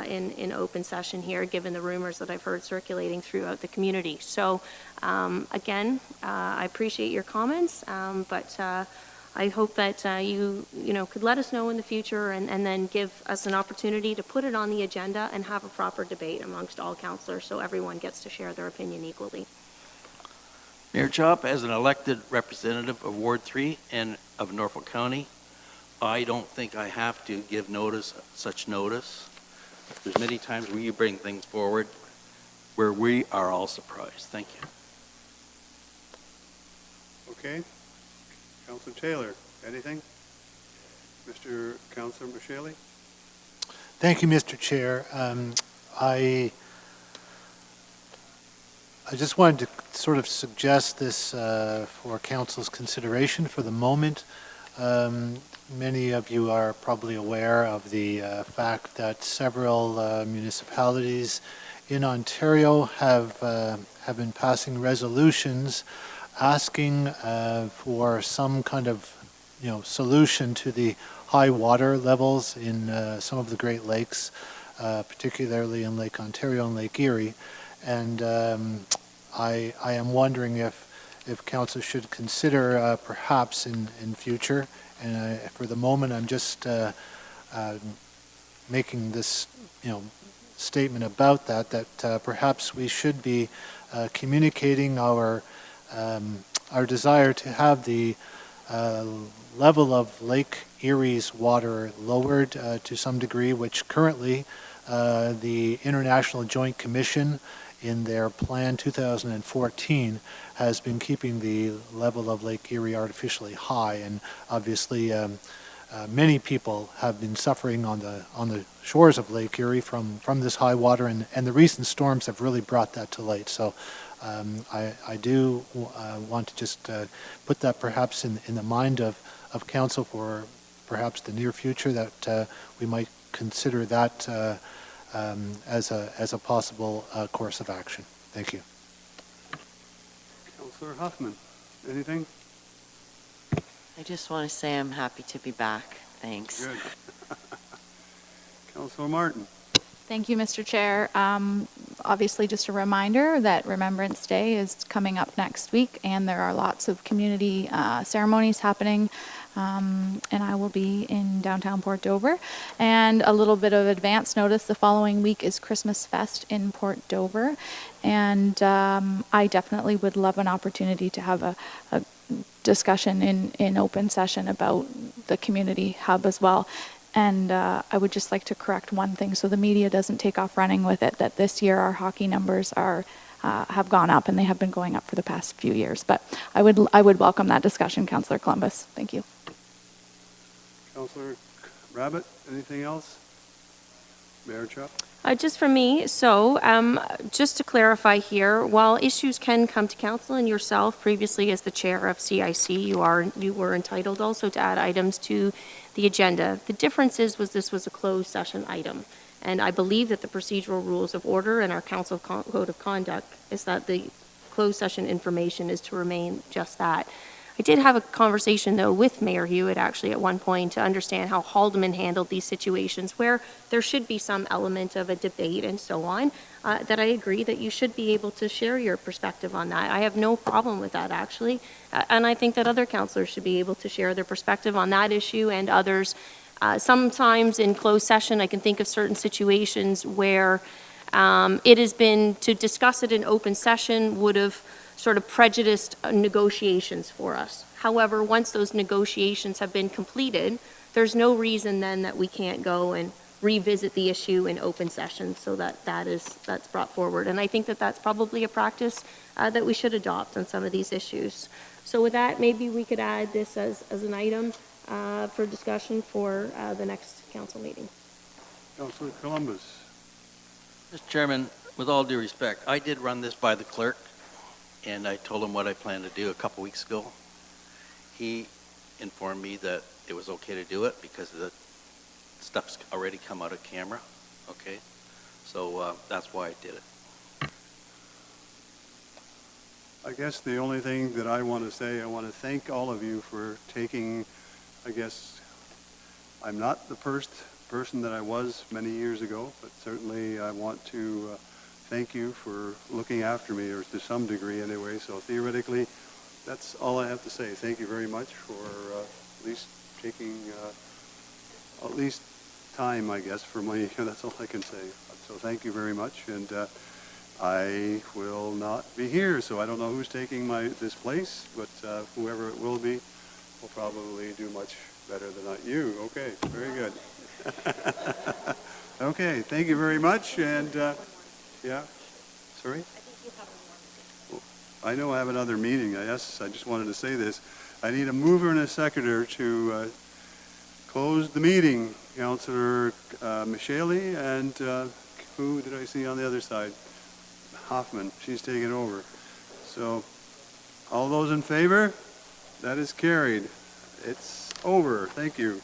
in open session here, given the rumors that I've heard circulating throughout the community. So again, I appreciate your comments, but I hope that you could let us know in the future and then give us an opportunity to put it on the agenda and have a proper debate amongst all councillors so everyone gets to share their opinion equally. Mayor Chop, as an elected representative of Ward 3 and of Norfolk County, I don't think I have to give such notice. There's many times where you bring things forward where we are all surprised. Thank you. Okay. Councillor Taylor, anything? Mr. Councillor Michele? Thank you, Mr. Chair. I just wanted to sort of suggest this for Council's consideration for the moment. Many of you are probably aware of the fact that several municipalities in Ontario have been passing resolutions asking for some kind of solution to the high water levels in some of the Great Lakes, particularly in Lake Ontario and Lake Erie. And I am wondering if Council should consider perhaps in future, and for the moment I'm just making this statement about that perhaps we should be communicating our desire to have the level of Lake Erie's water lowered to some degree, which currently the International Joint Commission in their Plan 2014 has been keeping the level of Lake Erie artificially high, and obviously many people have been suffering on the shores of Lake Erie from this high water, and the recent storms have really brought that to light. So I do want to just put that perhaps in the mind of Council for perhaps the near future, that we might consider that as a possible course of action. Thank you. Councillor Huffman. anything? I just want to say I'm happy to be back. Thanks. Good. Councilor Martin. Thank you, Mr. Chair. Obviously, just a reminder that Remembrance Day is coming up next week, and there are lots of community ceremonies happening, and I will be in downtown Port Dover. And a little bit of advance notice, the following week is Christmas Fest in Port Dover, and I definitely would love an opportunity to have a discussion in open session about the community hub as well. And I would just like to correct one thing so the media doesn't take off running with it, that this year our hockey numbers are have gone up, and they have been going up for the past few years. But I would welcome that discussion, Councillor Columbus. Thank you. Councillor Rabbit, anything else? Mayor Chuck? Just from me, so just to clarify here, while issues can come to council and yourself previously as the chair of CIC, you were entitled also to add items to the agenda. The difference this was a closed session item, and I believe that the procedural rules of order and our council code of conduct is that the closed session information is to remain just that. I did have a conversation, though, with Mayor Hewitt, actually, at one point to understand how Haldeman handled these situations where there should be some element of a debate and so on, that I agree that you should be able to share your perspective on that. I have no problem with that, actually, and I think that other councillors should be able to share their perspective on that issue and others. Sometimes in closed session, I can think of certain situations where it has been to discuss it in open session would have sort of prejudiced negotiations for us. However, once those negotiations have been completed, there's no reason then that we can't go and revisit the issue in open session, so that's brought forward. And I think that that's probably a practice that we should adopt on some of these issues. So with that, maybe we could add this as an item for discussion for the next council meeting. Councillor Columbus. Mr. Chairman, with all due respect, I did run this by the clerk, and I told him what I planned to do a couple weeks ago. He informed me that it was okay to do it because the stuff's already come out of camera, okay? So that's why I did it. I guess the only thing that I want to say, I want to thank all of you for taking, I guess, I'm not the first person that I was many years ago, but certainly I want to thank you for looking after me, or to some degree anyway. So theoretically, that's all I have to say. Thank you very much for at least taking at least time, I guess, for me. That's all I can say. So thank you very much. And I will not be here, so I don't know who's taking this place, but whoever it will be will probably do much better than you. Okay, very good. Okay, thank you very much. And yeah, sorry? I think you have one more. I know I have another meeting. Yes, I just wanted to say this. I need a mover and a seconder to close the meeting. Councillor Michele and who did I see on the other side? Hoffman. She's taking over. So all those in favor? That is carried. It's over. Thank you.